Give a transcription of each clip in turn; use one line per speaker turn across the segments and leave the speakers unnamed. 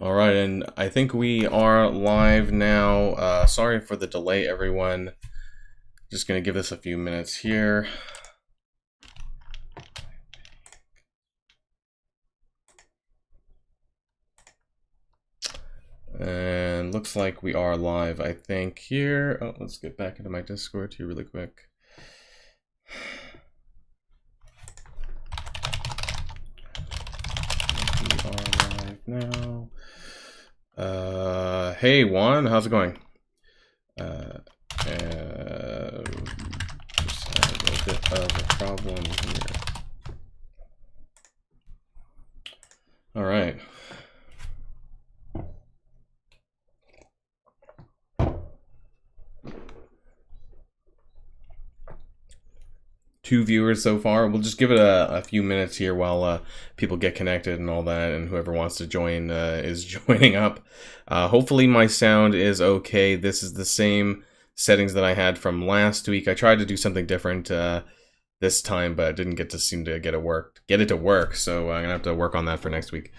Alright, and I think we are live now. Sorry for the delay, everyone. Just gonna give this a few minutes here. And looks like we are live, I think, here. Oh, let's get back into my Discord here really quick. We are live now. Hey Juan, how's it going? Just have a bit of a problem here. All right. Two viewers so far. We'll just give it a few minutes here while people get connected and all that, and whoever wants to join is joining up. Hopefully my sound is okay. This is the same settings that I had from last week. I tried to do something different this time, but didn't get to seem to get it to work. So I'm gonna have to work on that for next week.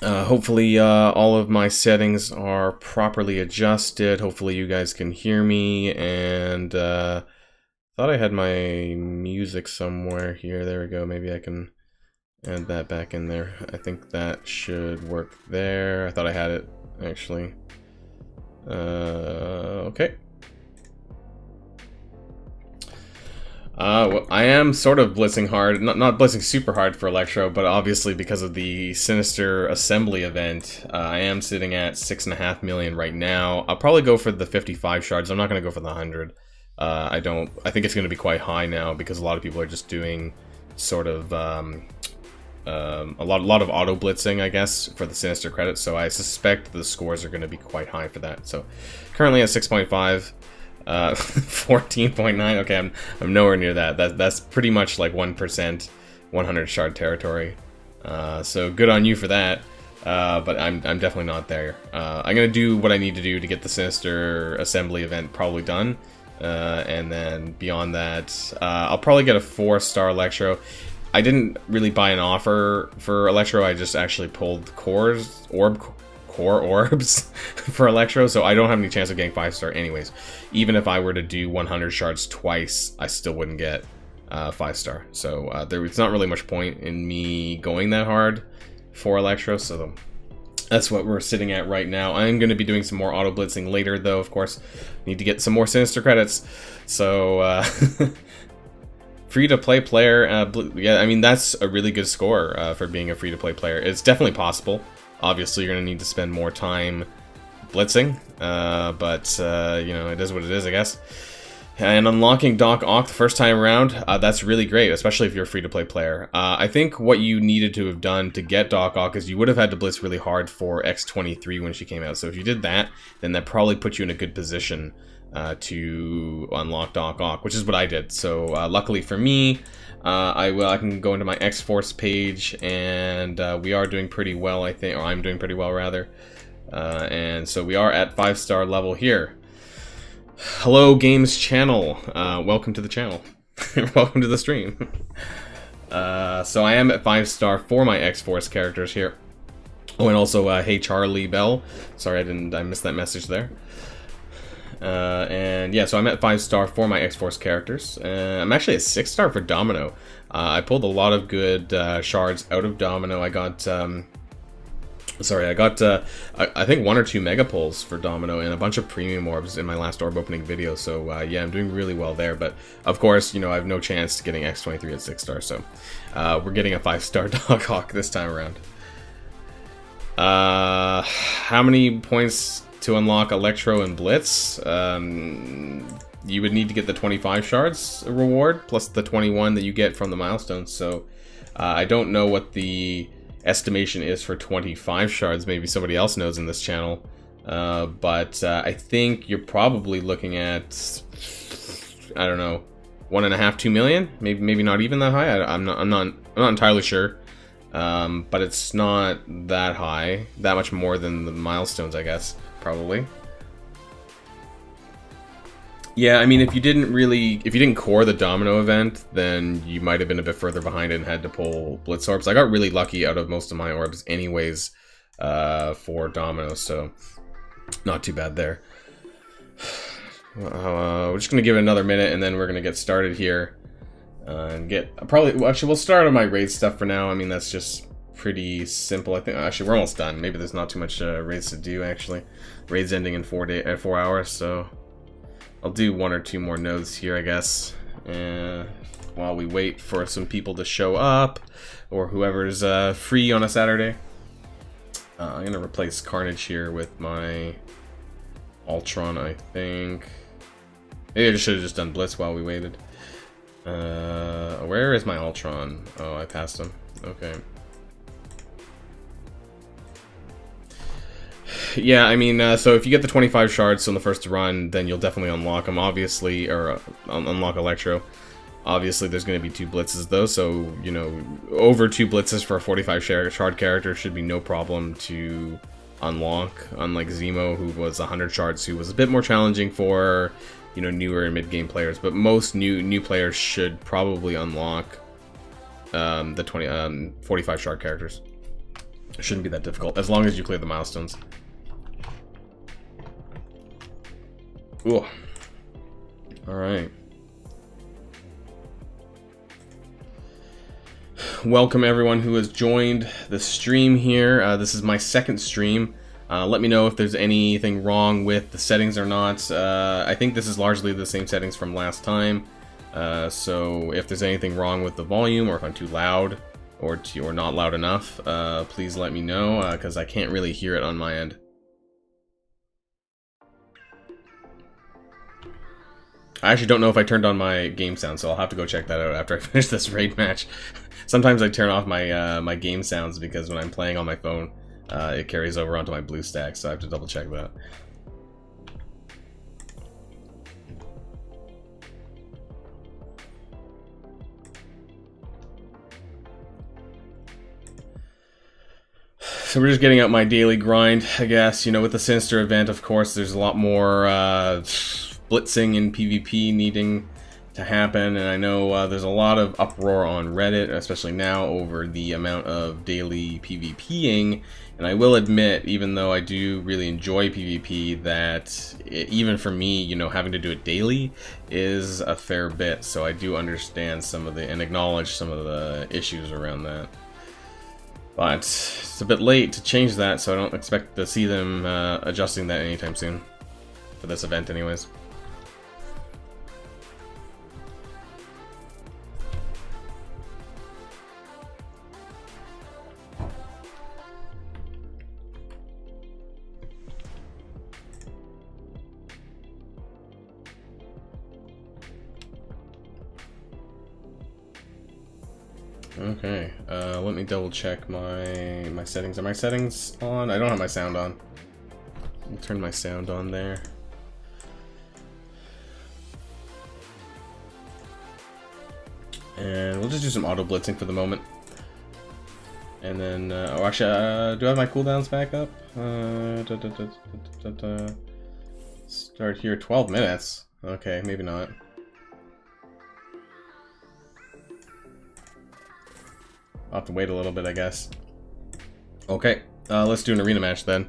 Hopefully all of my settings are properly adjusted. Hopefully you guys can hear me, and thought I had my music somewhere here. There we go. Maybe I can add that back in there. I think that should work there. I thought I had it, actually. Okay. Well, I am sort of blitzing hard. Not blitzing super hard for Electro, but obviously because of the Sinister Assembly event, I am sitting at 6.5 million right now. I'll probably go for the 55 shards. I'm not going to go for the 100. I think it's going to be quite high now because a lot of people are just doing sort of a lot of auto blitzing, I guess, for the Sinister Credits. So I suspect the scores are going to be quite high for that. So currently at 6.5, 14.9. Okay, I'm nowhere near that. That's pretty much like 1%, 100 shard territory. So good on you for that. But I'm definitely not there. I'm gonna do what I need to do to get the Sinister Assembly event probably done. And then beyond that, I'll probably get a 4-star Electro. I didn't really buy an offer for Electro, I just actually pulled core orbs for Electro, so I don't have any chance of getting 5-star anyways. Even if I were to do 100 shards twice, I still wouldn't get 5-star. So it's not really much point in me going that hard for Electro, so that's what we're sitting at right now. I'm going to be doing some more auto blitzing later, though, of course. Need to get some more Sinister Credits. So, free-to-play player, yeah, I mean, that's a really good score for being a free-to-play player. It's definitely possible. Obviously, you're going to need to spend more time blitzing, but, you know, it is what it is, I guess. And unlocking Doc Ock the first time around, that's really great, especially if you're a free-to-play player. I think what you needed to have done to get Doc Ock is you would have had to blitz really hard for X23 when she came out. So if you did that, then that probably put you in a good position to unlock Doc Ock, which is what I did. So luckily for me, I can go into my X-Force page, and we are doing pretty well, I think, or I'm doing pretty well, rather. And so we are at 5-star level here. Hello Games channel, welcome to the channel. Welcome to the stream. So I am at 5-star for my X-Force characters here. Oh, and also hey Charlie Bell, sorry I missed that message there. And yeah, so I'm at 5-star for my X-Force characters. I'm actually at 6-star for Domino. I pulled a lot of good shards out of Domino. I got I think 1 or 2 mega pulls for Domino and a bunch of premium orbs in my last orb opening video, so yeah, I'm doing really well there. But of course, you know, I have no chance to getting X23 at 6-star, so we're getting a 5-star Doc Ock this time around. How many points to unlock Electro and Blitz? You would need to get the 25 shards reward plus the 21 that you get from the milestones, so I don't know what the estimation is for 25 shards. Maybe somebody else knows in this channel, but I think you're probably looking at, I don't know, 1.5, 2 million, maybe not even that high. I'm not entirely sure, but it's not that high, that much more than the milestones, I guess, probably. Yeah, I mean, if you didn't core the Domino event, then you might have been a bit further behind and had to pull Blitz orbs. I got really lucky out of most of my orbs anyways, for Domino, so not too bad there. We're just gonna give it another minute, and then we're gonna get started here, and we'll start on my raid stuff for now. I mean, that's just pretty simple. I think actually we're almost done. Maybe there's not too much raids to do actually. Raids ending in 4 hours, so I'll do 1 or 2 more nodes here, I guess, while we wait for some people to show up, or whoever's free on a Saturday. I'm gonna replace Carnage here with my Ultron, I think. Maybe I should have just done Blitz while we waited. Where is my Ultron? Oh, I passed him. Okay. Yeah, I mean, so if you get the 25 shards on the first run, then you'll definitely unlock them, obviously, or unlock Electro. Obviously, there's going to be 2 blitzes, though, so, you know, over 2 blitzes for a 45 shard character should be no problem to unlock, unlike Zemo, who was 100 shards, who was a bit more challenging for, you know, newer and mid-game players, but most new players should probably unlock the 45 shard characters. It shouldn't be that difficult, as long as you clear the milestones. Cool. Alright. Welcome everyone who has joined the stream here. This is my second stream. Let me know if there's anything wrong with the settings or not. I think this is largely the same settings from last time. So if there's anything wrong with the volume, or if I'm too loud, or not loud enough, please let me know, because I can't really hear it on my end. I actually don't know if I turned on my game sound, so I'll have to go check that out after I finish this raid match. Sometimes I turn off my my game sounds because when I'm playing on my phone, it carries over onto my BlueStack, so I have to double check that. So we're just getting out my daily grind, I guess. You know, with the Sinister event, of course, there's a lot more blitzing and PvP needing to happen, and I know there's a lot of uproar on Reddit, especially now, over the amount of daily PvPing, and I will admit, even though I do really enjoy PvP, that even for me, you know, having to do it daily is a fair bit, so I do understand some of and acknowledge some of the issues around that. But it's a bit late to change that, so I don't expect to see them adjusting that anytime soon, for this event anyways. Okay, let me double check my settings. Are my settings on? I don't have my sound on. I'll turn my sound on there. And we'll just do some auto blitzing for the moment. And then, oh actually, do I have my cooldowns back up? Start here, 12 minutes. Okay, maybe not. I'll have to wait a little bit, I guess. Okay, let's do an arena match then.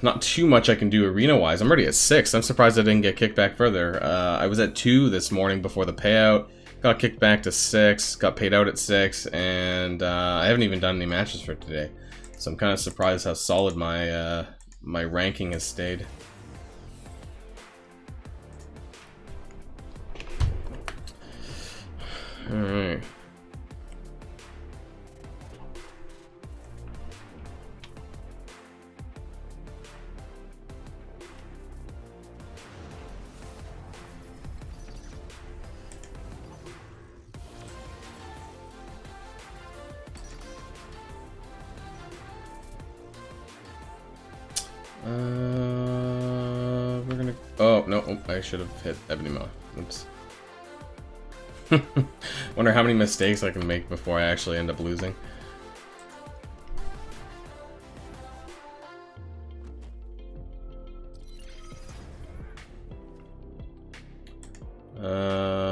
Not too much I can do arena-wise. I'm already at 6. I'm surprised I didn't get kicked back further. I was at 2 this morning before the payout. Got kicked back to 6. Got paid out at 6. And I haven't even done any matches for today. So I'm kind of surprised how solid my my ranking has stayed. Alright. We're gonna... Oh, no, I should have hit Ebony Maw. Oops. Wonder how many mistakes I can make before I actually end up losing.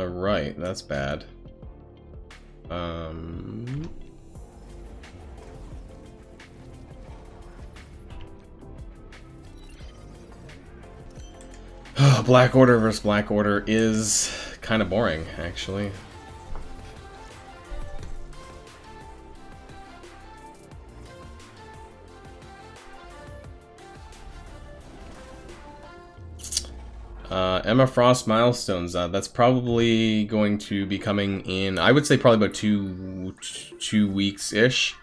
Right, that's bad. Black Order versus Black Order is kind of boring, actually. Emma Frost milestones. That's probably going to be coming in, I would say probably about two weeks-ish.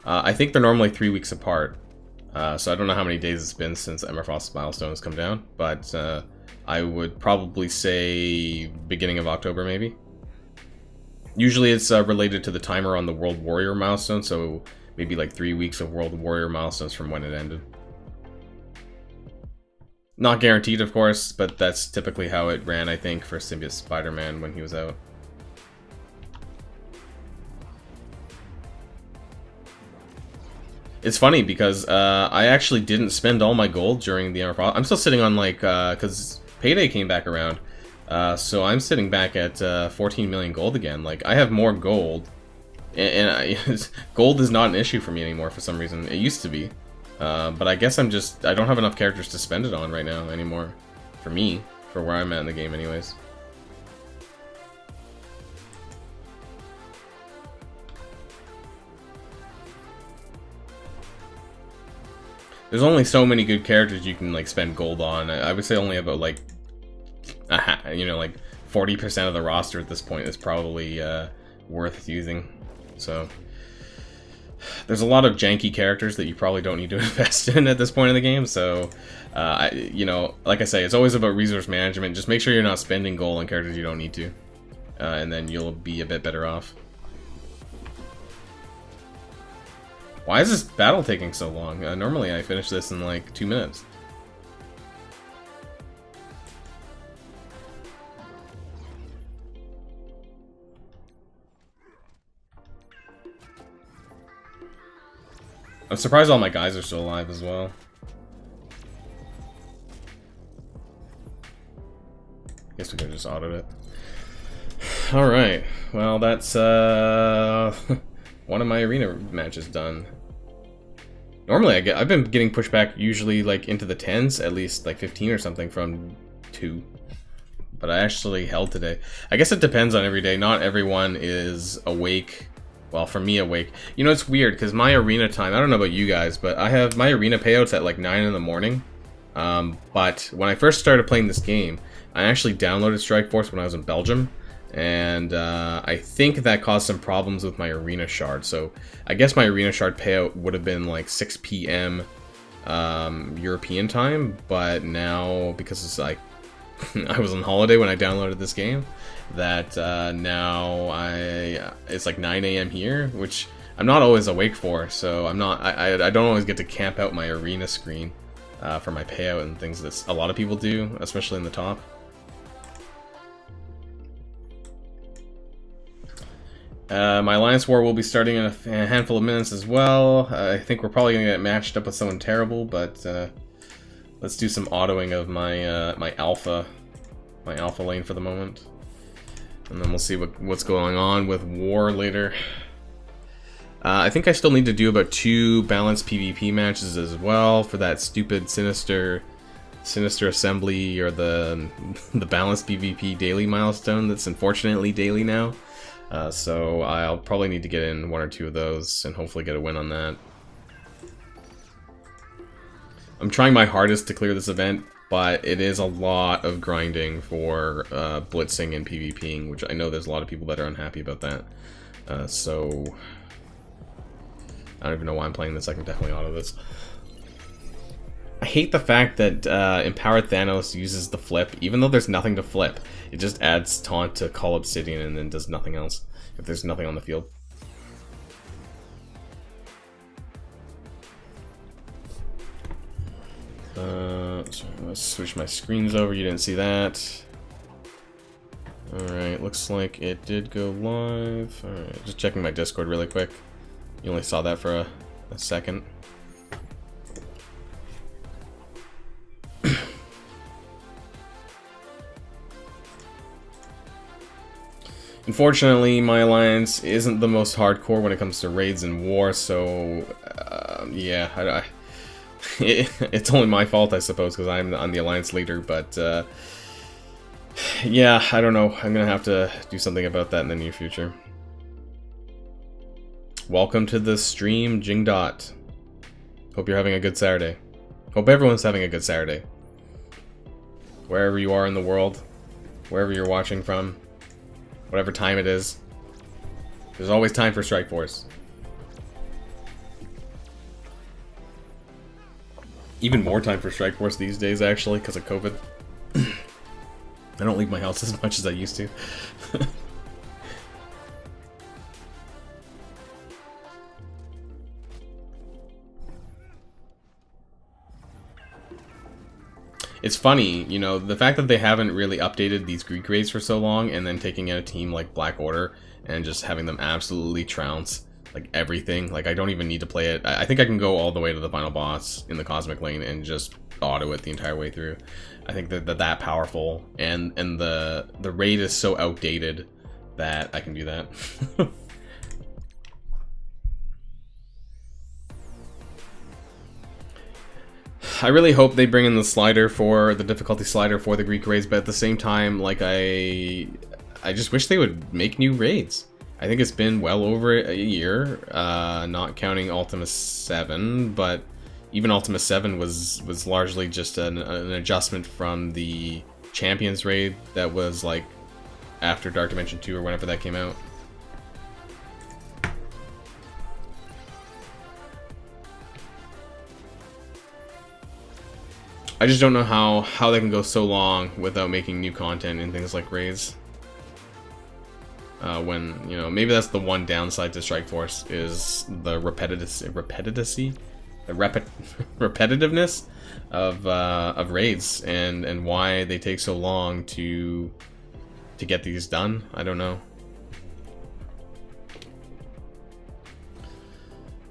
I think they're normally 3 weeks apart. So I don't know how many days it's been since Emma Frost's milestone has come down, but I would probably say beginning of October, maybe. Usually it's related to the timer on the World Warrior milestone, so maybe like 3 weeks of World Warrior milestones from when it ended. Not guaranteed, of course, but that's typically how it ran, I think, for Symbiote Spider-Man when he was out. It's funny because I actually didn't spend all my gold during the Emma Frost. I'm still sitting on, like, because Payday came back around, so I'm sitting back at 14 million gold again. Like, I have more gold, and gold is not an issue for me anymore for some reason. It used to be. But I guess I don't have enough characters to spend it on right now anymore. For me, for where I'm at in the game anyways. There's only so many good characters you can, like, spend gold on. I would say only about, like, like 40% of the roster at this point is probably worth using. So there's a lot of janky characters that you probably don't need to invest in at this point in the game, so, like I say, it's always about resource management. Just make sure you're not spending gold on characters you don't need to, and then you'll be a bit better off. Why is this battle taking so long? Normally I finish this in like 2 minutes. I'm surprised all my guys are still alive as well. Guess we could have just autoed it. Alright, well that's one of my arena matches done. Normally I've been getting pushed back usually like into the 10s, at least like 15 or something from 2. But I actually held today. I guess it depends on every day. Not everyone is awake. Well, for me, awake. You know, it's weird, because my arena time, I don't know about you guys, but I have my arena payouts at like 9 in the morning. But when I first started playing this game, I actually downloaded Strike Force when I was in Belgium. And I think that caused some problems with my arena shard. So I guess my arena shard payout would have been like 6 p.m. European time. But now, because it's like I was on holiday when I downloaded this game, that now it's like 9 a.m. here, which I'm not always awake for, so I don't always get to camp out my arena screen for my payout and things that a lot of people do, especially in the top. My Alliance War will be starting in a handful of minutes as well. I think we're probably going to get matched up with someone terrible, but let's do some autoing of my my alpha lane for the moment. And then we'll see what's going on with War later. I think I still need to do about 2 balanced PvP matches as well for that stupid Sinister Assembly, or the balanced PvP daily milestone that's unfortunately daily now. So I'll probably need to get in 1 or 2 of those and hopefully get a win on that. I'm trying my hardest to clear this event, but it is a lot of grinding for blitzing and PvPing, which I know there's a lot of people that are unhappy about that. So I don't even know why I'm playing this. I can definitely auto this. I hate the fact that Empowered Thanos uses the flip, even though there's nothing to flip. It just adds taunt to Call Obsidian and then does nothing else if there's nothing on the field. So let's switch my screens over. You didn't see that. Alright, looks like it did go live. Alright, just checking my Discord really quick. You only saw that for a second. Unfortunately, my alliance isn't the most hardcore when it comes to raids and war, so yeah, It's only my fault, I suppose, because I'm the alliance leader, but yeah, I don't know. I'm gonna have to do something about that in the near future. Welcome to the stream, Jingdot. Hope you're having a good Saturday. Hope everyone's having a good Saturday. Wherever you are in the world, wherever you're watching from, whatever time it is, there's always time for Strike Force. Even more time for Strike Force these days, actually, because of COVID. I don't leave my house as much as I used to. It's funny, you know, the fact that they haven't really updated these Greek raids for so long, and then taking out a team like Black Order and just having them absolutely trounce like everything. Like, I don't even need to play it. I think I can go all the way to the final boss in the Cosmic Lane and just auto it the entire way through. I think that powerful, and the raid is so outdated that I can do that. I really hope they bring in the slider for the difficulty slider for the Greek raids, but at the same time, like, I just wish they would make new raids. I think it's been well over a year, not counting Ultima 7, but even Ultima 7 was largely just an adjustment from the Champions raid that was like after Dark Dimension 2 or whenever that came out. I just don't know how they can go so long without making new content and things like raids. When, you know, maybe that's the one downside to Strike Force, is the repetitiveness of raids, and why they take so long to get these done. I don't know.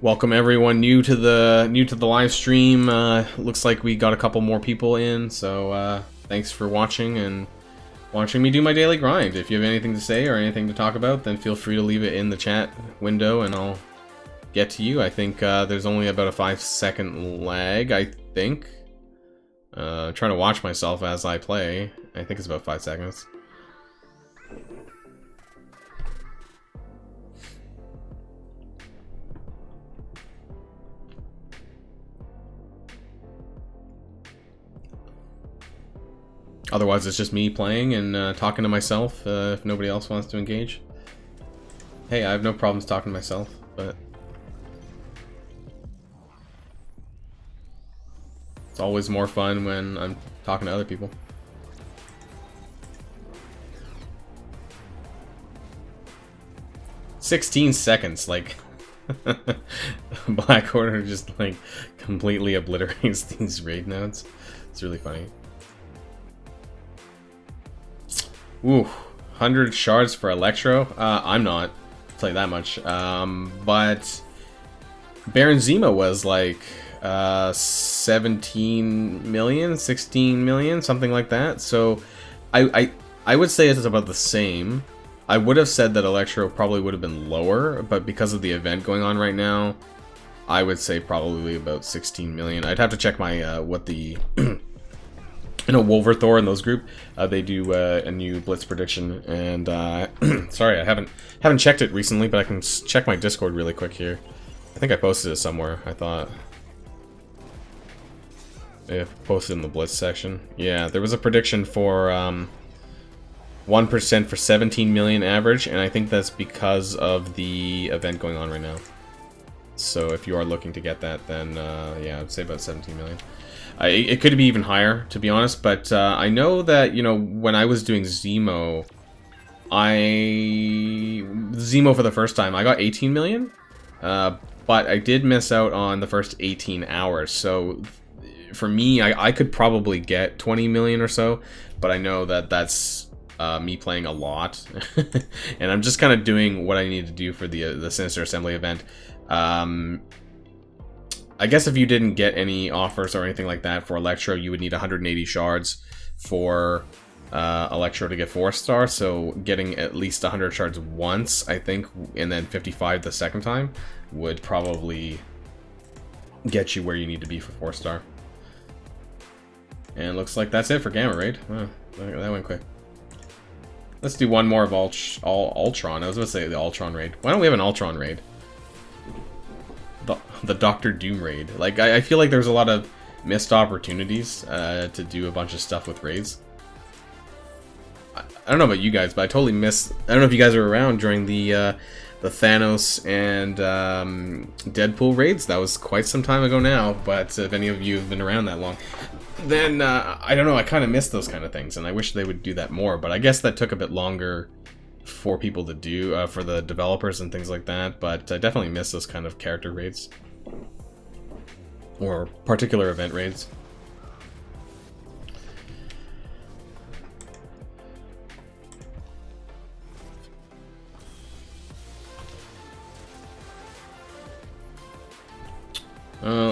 Welcome everyone new to the live stream. Looks like we got a couple more people in, so thanks for watching and watching me do my daily grind. If you have anything to say or anything to talk about, then feel free to leave it in the chat window and I'll get to you. I think there's only about a 5-second lag, I think. I'm trying to watch myself as I play. I think it's about 5 seconds. Otherwise, it's just me playing and talking to myself if nobody else wants to engage. Hey, I have no problems talking to myself, but it's always more fun when I'm talking to other people. "16 seconds, like Black Order just like completely obliterates these raid nodes. It's really funny. Ooh, 100 shards for Electro? I'm not, I'll tell you that much. But Baron Zemo was like 17 million, 16 million, something like that. So I would say it's about the same. I would have said that Electro probably would have been lower, but because of the event going on right now, I would say probably about 16 million. I'd have to check my what the you know, Wolverthor and those group, they do a new Blitz prediction, and sorry, I haven't checked it recently, but I can check my Discord really quick here. I think I posted it somewhere. I thought I posted in the Blitz section. Yeah, there was a prediction for 1% for 17 million average, and I think that's because of the event going on right now. So if you are looking to get that, then yeah, I'd say about 17 million. It could be even higher, to be honest, but I know that, you know, when I was doing Zemo, Zemo for the first time, I got 18 million, but I did miss out on the first 18 hours, so for me, I could probably get 20 million or so, but I know that that's me playing a lot, and I'm just kind of doing what I need to do for the Sinister Assembly event. I guess if you didn't get any offers or anything like that for Electro, you would need 180 shards for Electro to get 4-star, so getting at least 100 shards once, I think, and then 55 the second time would probably get you where you need to be for 4-star. And looks like that's it for Gamma Raid. Wow, that went quick. Let's do one more of Ultron. I was going to say the Ultron Raid. Why don't we have an Ultron Raid? The Doctor Doom Raid. Like, I feel like there's a lot of missed opportunities to do a bunch of stuff with raids. I don't know about you guys, but I totally missed... I don't know if you guys were around during the Thanos and Deadpool raids. That was quite some time ago now, but if any of you have been around that long, then I don't know, I kind of missed those kind of things, and I wish they would do that more, but I guess that took a bit longer for people to do, for the developers and things like that, but I definitely miss those kind of character raids. Or particular event raids.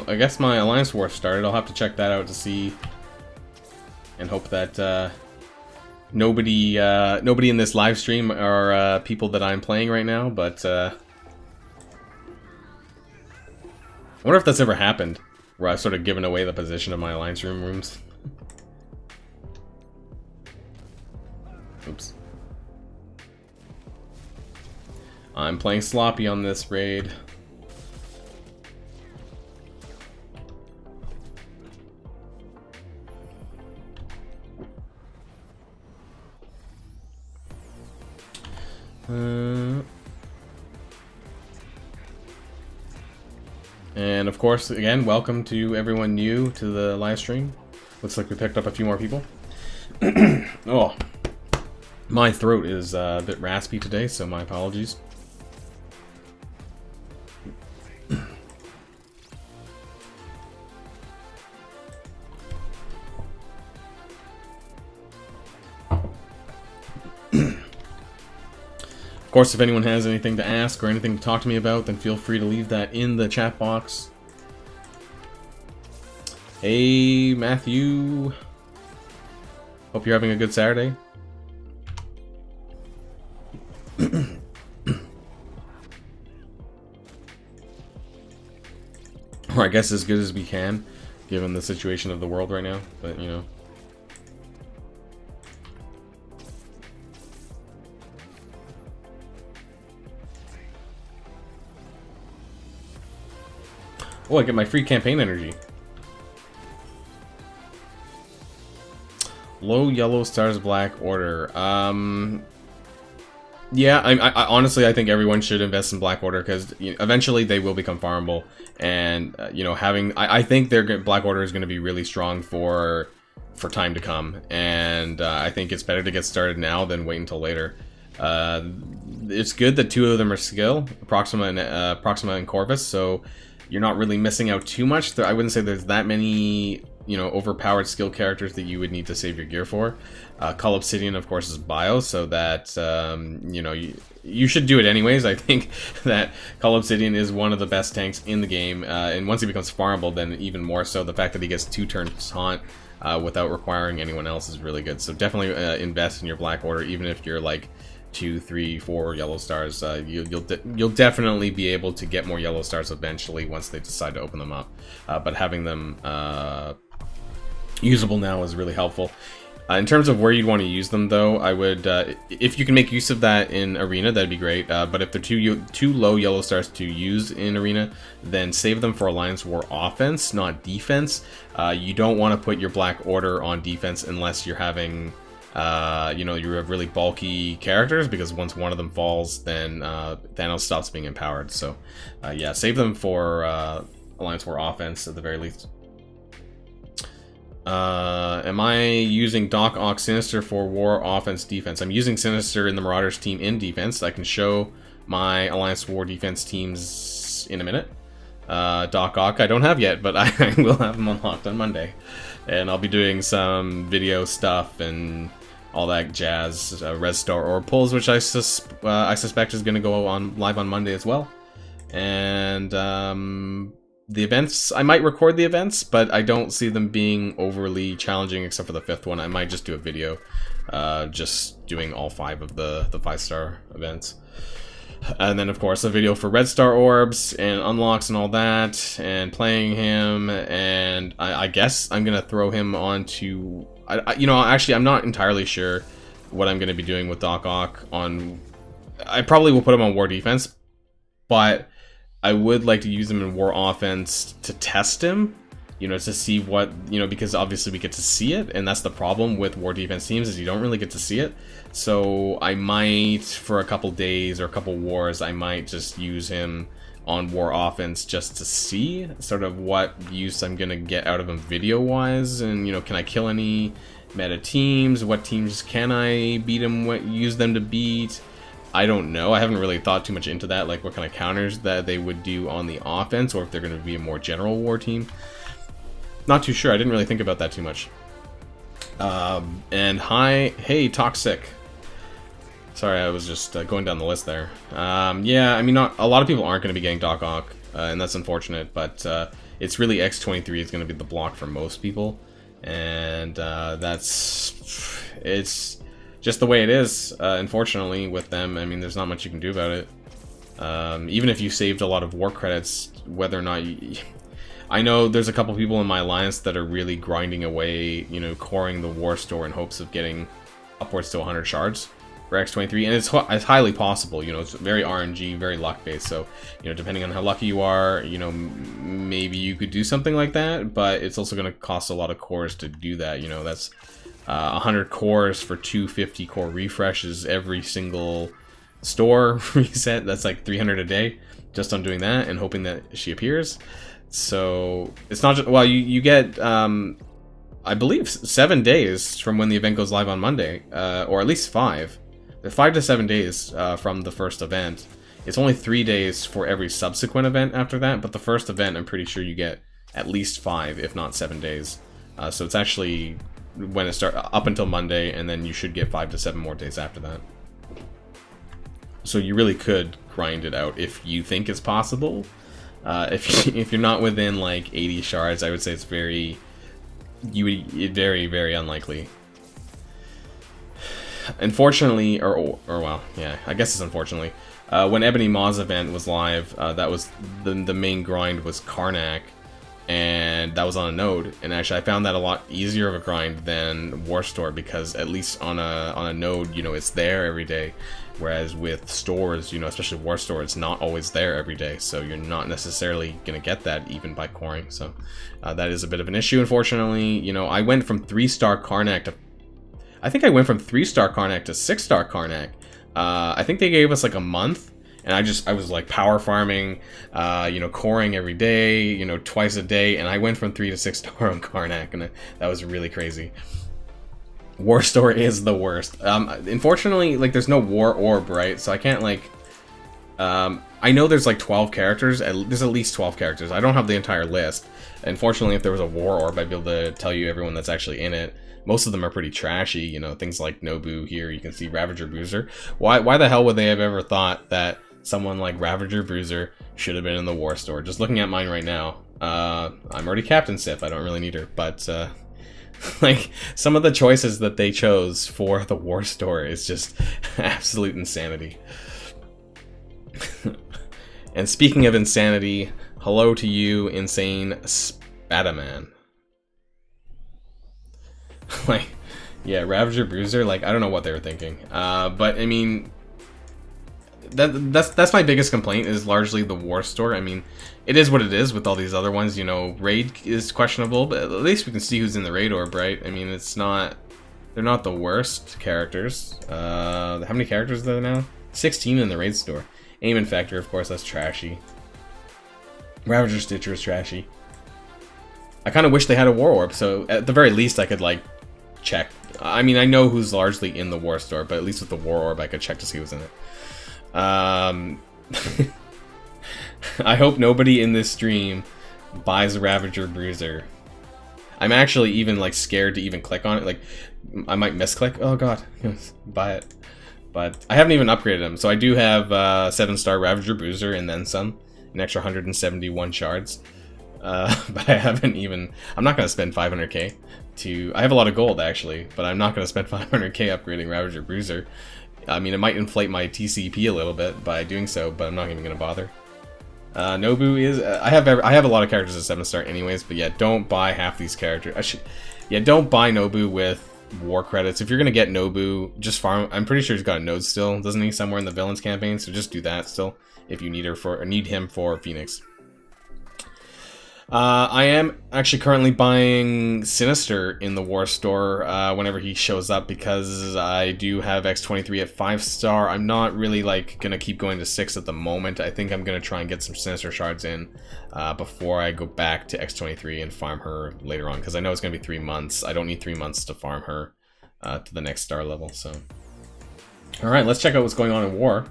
I guess my Alliance War started. I'll have to check that out to see and hope that nobody in this live stream are people that I'm playing right now, but I wonder if that's ever happened, where I've sort of given away the position of my Alliance rooms. Oops. I'm playing sloppy on this raid. And of course, again, welcome to everyone new to the live stream. Looks like we picked up a few more people. Oh, my throat is a bit raspy today, so my apologies. Of course, if anyone has anything to ask or anything to talk to me about, then feel free to leave that in the chat box. Hey, Matthew. Hope you're having a good Saturday. Or I guess as good as we can, given the situation of the world right now, but you know. Oh, I get my free campaign energy. Low yellow stars black order. Yeah, I honestly I think everyone should invest in Black Order because eventually they will become farmable, and you know, having I think their Black Order is going to be really strong for time to come, and I think it's better to get started now than wait until later. It's good that two of them are skill, Proxima and Corvus, so you're not really missing out too much. I wouldn't say there's that many, you know, overpowered skill characters that you would need to save your gear for. Cull Obsidian, of course, is bio, so that, you know, you should do it anyways. I think that Cull Obsidian is one of the best tanks in the game, and once he becomes farmable, then even more so. The fact that he gets 2 turns taunt without requiring anyone else is really good. So definitely invest in your Black Order, even if you're like 2, 3, 4 yellow stars. You'll definitely be able to get more yellow stars eventually once they decide to open them up. But having them usable now is really helpful. In terms of where you'd want to use them, though, I would, if you can make use of that in Arena, that'd be great. But if they're too low yellow stars to use in Arena, then save them for Alliance War offense, not defense. You don't want to put your Black Order on defense unless you're having, you know, you have really bulky characters, because once one of them falls, then Thanos stops being empowered. So, yeah, save them for Alliance War offense at the very least. Am I using Doc Ock Sinister for War offense defense? I'm using Sinister in the Marauders team in defense. I can show my Alliance War defense teams in a minute. Doc Ock I don't have yet, but I will have them unlocked on Monday. And I'll be doing some video stuff and all that jazz, Res Star or pulls, which I suspect is going to go on live on Monday as well. And the events, I might record the events, but I don't see them being overly challenging except for the 5th one. I might just do a video just doing all 5 of the 5-star events. And then, of course, a video for Red Star Orbs and unlocks and all that, and playing him, and I guess I'm going to throw him onto... you know, actually, I'm not entirely sure what I'm going to be doing with Doc Ock on... I probably will put him on War Defense, but I would like to use him in War Offense to test him, you know, to see what, you know, because obviously we get to see it, and that's the problem with War Defense teams, is you don't really get to see it. So I might, for a couple days or a couple wars, I might just use him on War Offense just to see sort of what use I'm gonna get out of him video-wise, and, you know, can I kill any meta teams? What teams can I beat him, what use them to beat? I don't know. I haven't really thought too much into that, like what kind of counters that they would do on the offense, or if they're gonna be a more general war team. Not too sure. I didn't really think about that too much. And hey, Toxic. Sorry, I was just going down the list there. Yeah, I mean, a lot of people aren't going to be getting Doc Ock, and that's unfortunate, but it's really X23 is going to be the block for most people, and it's just the way it is, unfortunately, with them. I mean, there's not much you can do about it. Even if you saved a lot of war credits, whether or not you... I know there's a couple people in my alliance that are really grinding away, you know, coring the war store in hopes of getting upwards to 100 shards for X23, and it's highly possible. You know, it's very RNG, very luck based, so, you know, depending on how lucky you are, you know, maybe you could do something like that, but it's also going to cost a lot of cores to do that. You know, that's 100 cores for 250 core refreshes every single store reset. That's like 300 a day just on doing that and hoping that she appears. So it's not just, well, you get I believe 7 days from when the event goes live on Monday, or at least 5. 5 to 7 days from the first event. It's only 3 days for every subsequent event after that, but the first event, I'm pretty sure you get at least 5, if not 7 days. So it's actually when it starts up until Monday, and then you should get 5 to 7 more days after that. So you really could grind it out if you think it's possible. If you're not within like 80 shards, I would say it's very unlikely. Unfortunately, or well, yeah, I guess it's unfortunately. When Ebony Maw's event was live, that was the main grind was Karnak, and that was on a node. And actually, I found that a lot easier of a grind than Warstore, because at least on a node, you know, it's there every day. Whereas with stores, you know, especially Warstore, it's not always there every day, so you're not necessarily gonna get that even by coring. So that is a bit of an issue, unfortunately. You know, I went from 3-star Karnak to, I think I went from 3-star Karnak to 6-star Karnak. I think they gave us like a month, and I was like power farming, you know, coring every day, you know, twice a day, and I went from 3 to 6-star on Karnak, and that was really crazy. Warstore is the worst. Unfortunately, like, there's no War Orb, right? So I can't, like... I know there's, like, 12 characters. There's at least 12 characters. I don't have the entire list. Unfortunately, if there was a War Orb, I'd be able to tell you everyone that's actually in it. Most of them are pretty trashy, you know, things like Nobu here. You can see Ravager Bruiser. Why the hell would they have ever thought that someone like Ravager Bruiser should have been in the Warstore? Just looking at mine right now. I'm already Captain Sif. I don't really need her, but... like, some of the choices that they chose for the War Store is just absolute insanity. And speaking of insanity, hello to you, insane Spadaman. Like, yeah, Ravager Bruiser, like, I don't know what they were thinking. But, I mean, that's my biggest complaint, is largely the War Store. I mean, it is what it is with all these other ones. You know, Raid is questionable, but at least we can see who's in the Raid Orb, right? I mean, it's not... They're not the worst characters. How many characters are there now? 16 in the Raid Store. Aim Infector, of course, that's trashy. Ravager Stitcher is trashy. I kind of wish they had a War Orb, so at the very least I could, like, check. I mean, I know who's largely in the War Store, but at least with the War Orb I could check to see who's in it. I hope nobody in this stream buys Ravager Bruiser. I'm actually even, like, scared to even click on it. Like, I might misclick. Oh god, buy it. But I haven't even upgraded him, so I do have 7-star Ravager Bruiser and then some, an extra 171 shards. But I haven't even... I'm not going to spend 500k to... I have a lot of gold, actually, but I'm not going to spend 500k upgrading Ravager Bruiser. I mean, it might inflate my TCP a little bit by doing so, but I'm not even going to bother. Nobu is... I have a lot of characters at 7-star anyways, but yeah, don't buy half these characters. Yeah, don't buy Nobu with war credits. If you're going to get Nobu, just farm... I'm pretty sure he's got a node still, doesn't he, somewhere in the villains campaign? So just do that still, if you need him for Phoenix. I am actually currently buying Sinister in the War Store whenever he shows up, because I do have X23 at 5-star. I'm not really like gonna keep going to 6 at the moment. I think I'm gonna try and get some Sinister shards in before I go back to X23 and farm her later on, because I know it's gonna be 3 months. I don't need 3 months to farm her to the next star level. So, all right, let's check out what's going on in War.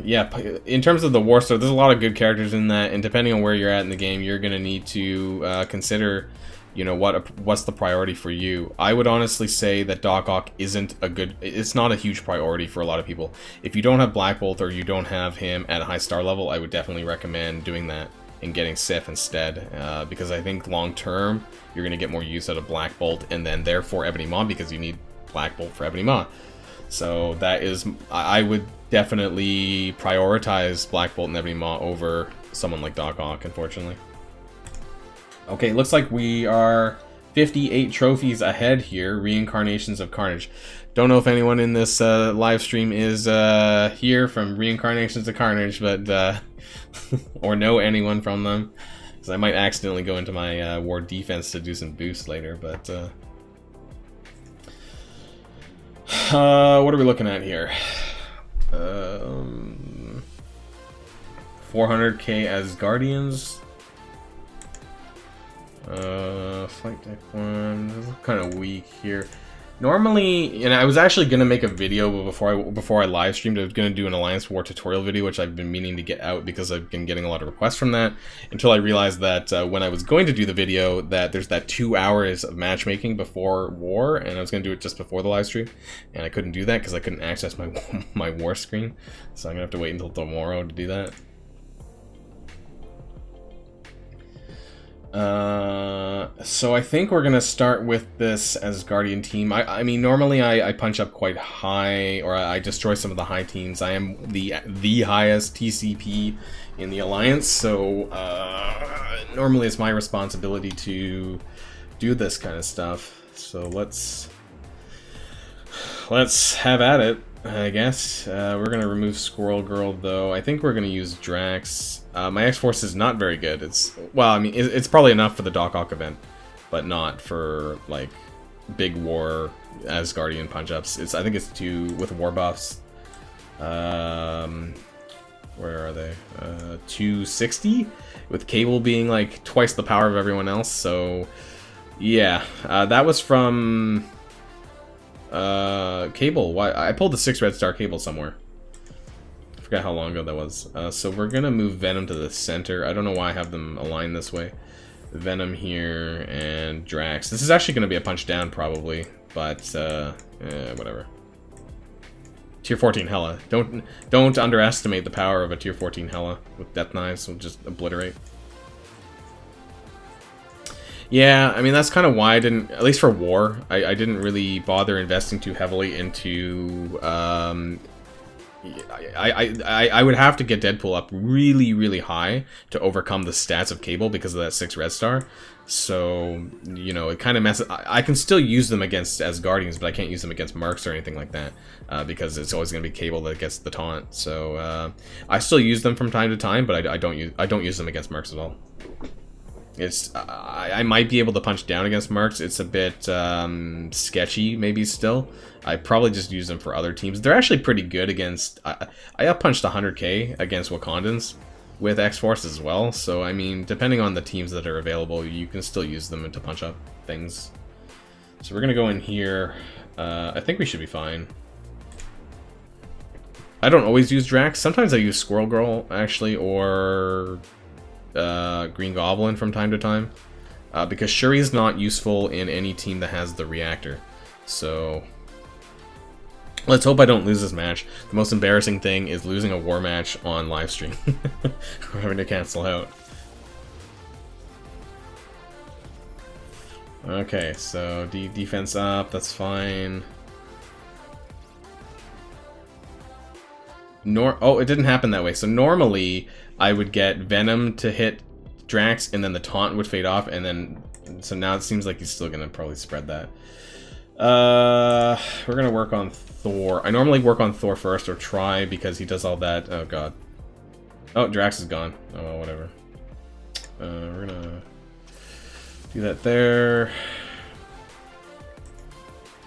Yeah, in terms of the War Store, there's a lot of good characters in that, and depending on where you're at in the game, you're gonna need to consider, you know, what's the priority for you. I would honestly say that Doc Ock it's not a huge priority for a lot of people. If you don't have Black Bolt or you don't have him at a high star level, I would definitely recommend doing that and getting Sif instead, because I think long term you're gonna get more use out of Black Bolt and then therefore Ebony Maw, because you need Black Bolt for Ebony Maw. So that is, I would definitely prioritize Black Bolt and Ebony Maw over someone like Doc Ock, unfortunately. Okay, looks like we are 58 trophies ahead here, Reincarnations of Carnage. Don't know if anyone in this live stream is here from Reincarnations of Carnage, but or know anyone from them, because I might accidentally go into my war defense to do some boosts later, but... what are we looking at here? 400k as Guardians. Flight deck 1. This is kind of weak here. Normally, and I was actually gonna make a video before I live streamed. I was gonna do an Alliance War tutorial video, which I've been meaning to get out because I've been getting a lot of requests from that. Until I realized that when I was going to do the video, that there's that 2 hours of matchmaking before War, and I was gonna do it just before the live stream, and I couldn't do that because I couldn't access my War screen. So I'm gonna have to wait until tomorrow to do that. So I think we're gonna start with this as Guardian team. I mean, normally I punch up quite high, or I destroy some of the high teams. I am the highest TCP in the Alliance, so normally it's my responsibility to do this kind of stuff. So let's have at it, I guess. We're gonna remove Squirrel Girl, though. I think we're gonna use Drax. My X-Force is not very good. Well, I mean, it's probably enough for the Doc Ock event, but not for, like, big war Asgardian punch-ups. I think it's 2 with war buffs. Where are they? 260? With Cable being, like, twice the power of everyone else, so... Yeah, that was from... Cable. Why? I pulled the 6 red star Cable somewhere. I forgot how long ago that was. So we're gonna move Venom to the center. I don't know why I have them aligned this way. Venom here and Drax. This is actually gonna be a punch down probably, but whatever. Tier 14 Hela. Don't underestimate the power of a Tier 14 Hela with Death Knives. We'll just obliterate. Yeah, I mean, that's kind of why I didn't, at least for War, I didn't really bother investing too heavily into, I would have to get Deadpool up really, really high to overcome the stats of Cable because of that 6 red star. So, you know, it kind of messes, I can still use them against Asgardians, but I can't use them against Mercs or anything like that, because it's always going to be Cable that gets the taunt. So, I still use them from time to time, but I don't use them against Mercs at all. I might be able to punch down against Mercs. It's a bit sketchy, maybe still. I probably just use them for other teams. They're actually pretty good against... I up-punched 100k against Wakandans with X-Force as well. So, I mean, depending on the teams that are available, you can still use them to punch up things. So we're going to go in here. I think we should be fine. I don't always use Drax. Sometimes I use Squirrel Girl, actually, or... Green Goblin from time to time, because Shuri's not useful in any team that has the reactor. So let's hope I don't lose this match. The most embarrassing thing is losing a war match on live stream. We're having to cancel out. Okay, so defense up, that's fine. Oh, it didn't happen that way. So normally I would get Venom to hit Drax, and then the taunt would fade off, and then so now it seems like he's still gonna probably spread that. We're gonna work on Thor. I normally work on Thor first, or try, because he does all that. Oh god. Oh, Drax is gone. Oh well, whatever. We're gonna do that there.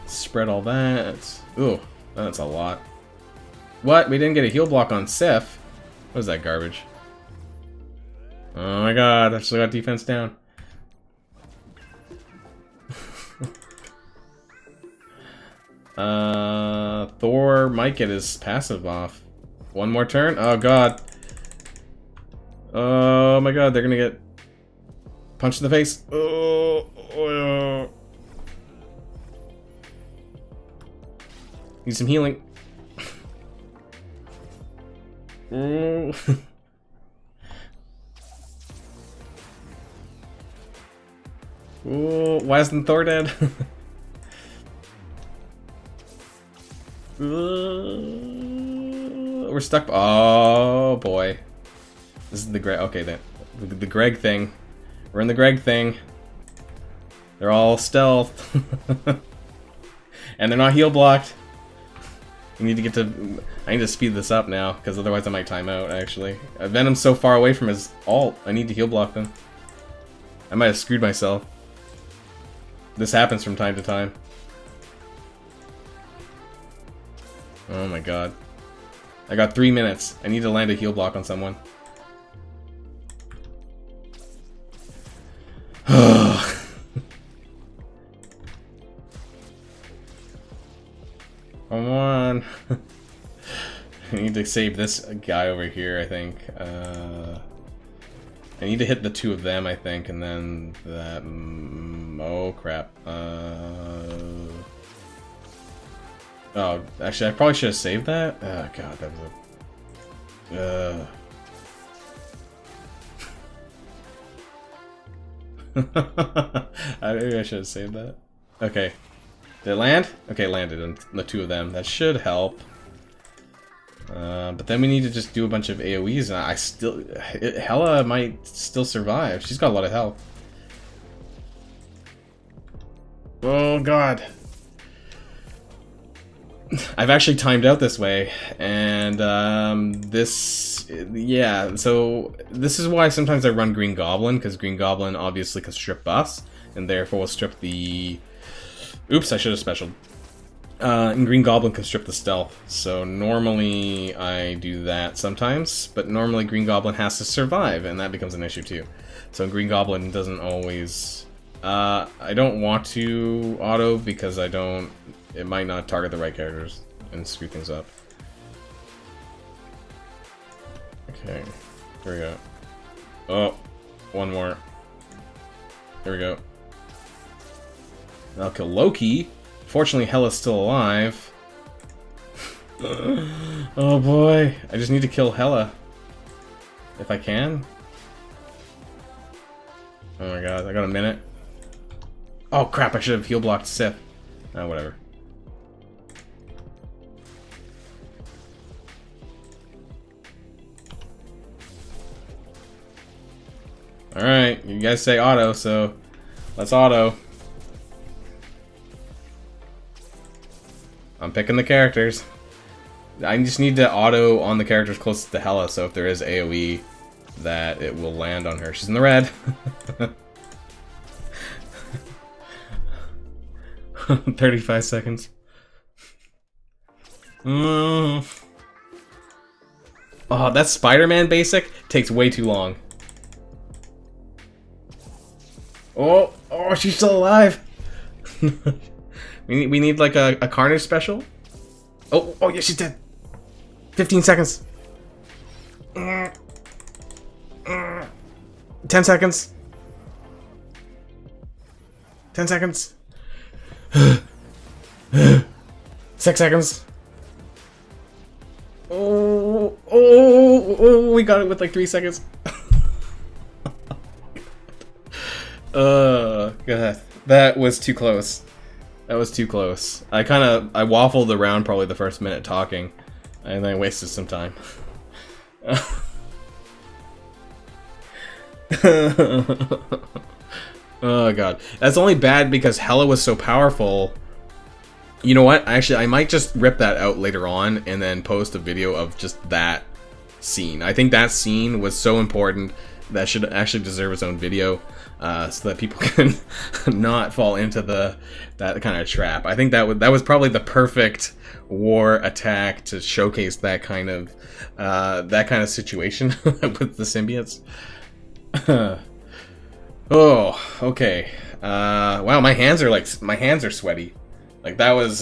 Spread all that. Ooh, that's a lot. What? We didn't get a heal block on Sept. What is that garbage? Oh my god, I still got defense down. Thor might get his passive off. One more turn? Oh god. Oh my god, they're gonna get punched in the face. Oh. Need some healing. Ooh. Ooh, why isn't Thor dead? We're stuck. Oh boy, this is the Greg. Okay, the Greg thing. We're in the Greg thing. They're all stealth, and they're not heal blocked. We need to get to. I need to speed this up now, because otherwise I might time out. Actually, Venom's so far away from his ult. I need to heal block them. I might have screwed myself. This happens from time to time. Oh my god. I got 3 minutes. I need to land a heal block on someone. Come on. I need to save this guy over here, I think. I need to hit the two of them, I think, and then that... oh, crap. Oh, actually, I probably should have saved that. Oh, god, that was a... Maybe I should have saved that. Okay. Did it land? Okay, it landed on the two of them. That should help. But then we need to just do a bunch of AoEs, and I still... Hela might still survive. She's got a lot of health. Oh, god. I've actually timed out this way, and yeah, so this is why sometimes I run Green Goblin, because Green Goblin obviously can strip buffs, and therefore will strip the... Oops, I should have specialed. And Green Goblin can strip the stealth, so normally I do that sometimes, but normally Green Goblin has to survive, and that becomes an issue too. So Green Goblin doesn't always... I don't want to auto, because I don't... It might not target the right characters and screw things up. Okay, here we go. Oh, one more. Here we go. I'll kill Loki. Fortunately, Hela's still alive. Oh boy, I just need to kill Hela. If I can. Oh my god, I got a minute. Oh crap, I should have heal blocked Sept. Oh, whatever. Alright, you guys say auto, so let's auto. I'm picking the characters. I just need to auto on the characters closest to Hela, so if there is AoE, that it will land on her. She's in the red. 35 seconds. Oh, that Spider-Man basic takes way too long. Oh, she's still alive. we need like a Carnage special. Oh, yeah, she's dead. 15 seconds. 10 seconds. 10 seconds. 6 seconds. Oh, we got it with like 3 seconds. God. That was too close. That was too close. I waffled around probably the first minute talking. And I wasted some time. Oh god. That's only bad because Hela was so powerful. You know what? Actually, I might just rip that out later on and then post a video of just that scene. I think that scene was so important that should actually deserve its own video, so that people can not fall into that kind of trap. I think that was probably the perfect war attack to showcase that kind of situation with the symbiotes. Oh, okay. Wow, my hands are sweaty. Like that was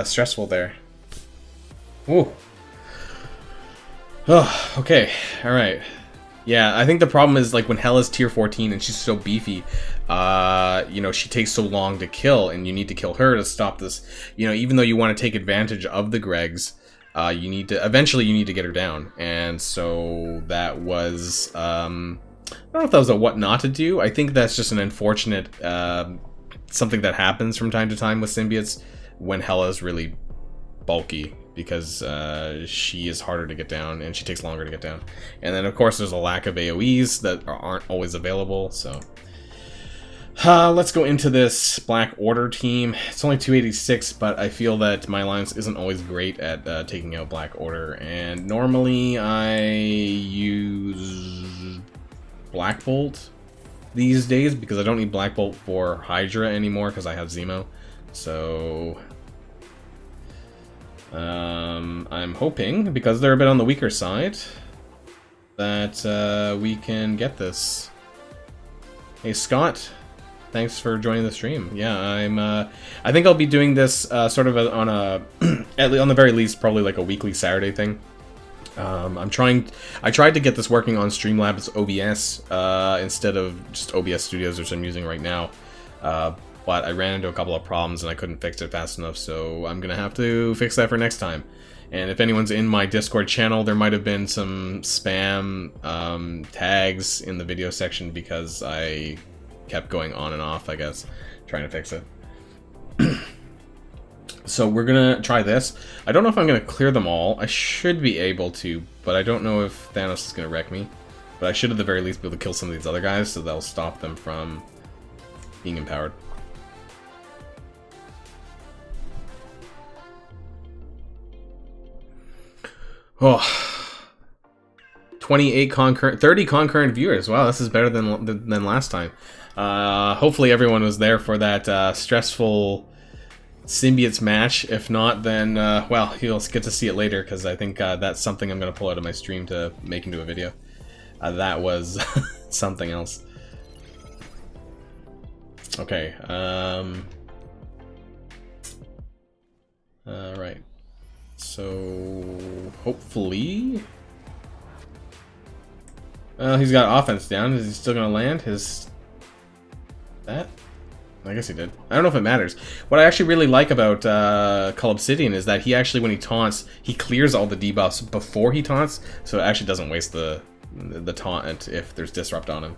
stressful there. Ooh. Oh, okay. All right. Yeah, I think the problem is like when Hela's tier 14 and she's so beefy, you know, she takes so long to kill, and you need to kill her to stop this. You know, even though you want to take advantage of the Gregs, eventually you need to get her down. And so that was, I don't know if that was a what not to do. I think that's just an unfortunate, something that happens from time to time with symbiotes when Hela's really bulky, because she is harder to get down and she takes longer to get down. And then of course there's a lack of AoEs that aren't always available, so let's go into this Black Order team. It's only 286, but I feel that my alliance isn't always great at taking out Black Order, and normally I use Black Bolt these days because I don't need Black Bolt for Hydra anymore because I have Zemo. So I'm hoping, because they're a bit on the weaker side, that we can get this. Hey Scott, thanks for joining the stream. Yeah, I think I'll be doing this sort of on a, on the very least, probably like a weekly Saturday thing. I tried to get this working on Streamlabs OBS instead of just OBS Studios, which I'm using right now. But I ran into a couple of problems and I couldn't fix it fast enough, so I'm gonna have to fix that for next time. And if anyone's in my Discord channel, there might have been some spam tags in the video section because I kept going on and off, I guess, trying to fix it. So we're gonna try this. I don't know if I'm gonna clear them all. I should be able to, but I don't know if Thanos is gonna wreck me. But I should at the very least be able to kill some of these other guys, so that'll stop them from being empowered. Oh, 28 concurrent, 30 concurrent viewers. Wow, this is better than last time. Hopefully everyone was there for that stressful symbiotes match. If not, then well, you'll get to see it later, because I think that's something I'm going to pull out of my stream to make into a video. That was something else. Okay. Right. So hopefully, he's got offense down. Is he still gonna land his that? I guess he did. I don't know if it matters. What I actually really like about Cull Obsidian is that he actually, when he taunts, he clears all the debuffs before he taunts, so it actually doesn't waste the taunt if there's disrupt on him.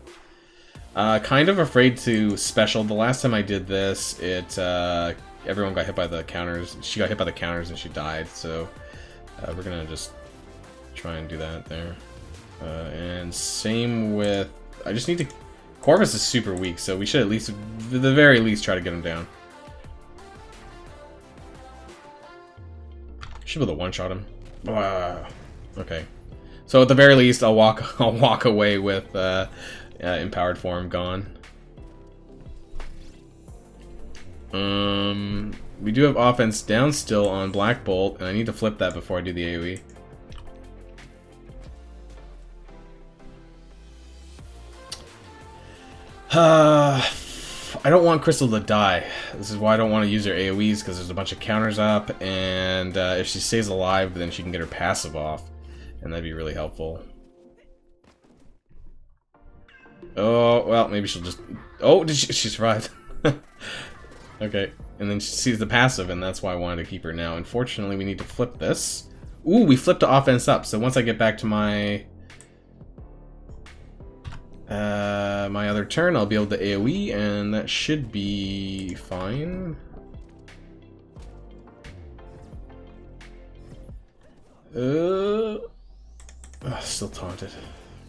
Kind of afraid to special. The last time I did this, everyone got hit by the counters. She got hit by the counters and she died, so we're gonna just try and do that there. And same with, I just need to, Corvus is super weak, so we should at least, at the very least, try to get him down. Should be able to one-shot him. Okay. So at the very least, I'll walk away with empowered form gone. We do have offense down still on Black Bolt, and I need to flip that before I do the AoE. I don't want Crystal to die. This is why I don't want to use her AoEs, because there's a bunch of counters up, and if she stays alive, then she can get her passive off, and that'd be really helpful. Oh, well, maybe she'll just... Oh, she survived. Okay, and then she sees the passive, and that's why I wanted to keep her now. Unfortunately, we need to flip this. Ooh, we flipped the offense up, so once I get back to my... my other turn, I'll be able to AoE, and that should be fine. Still taunted.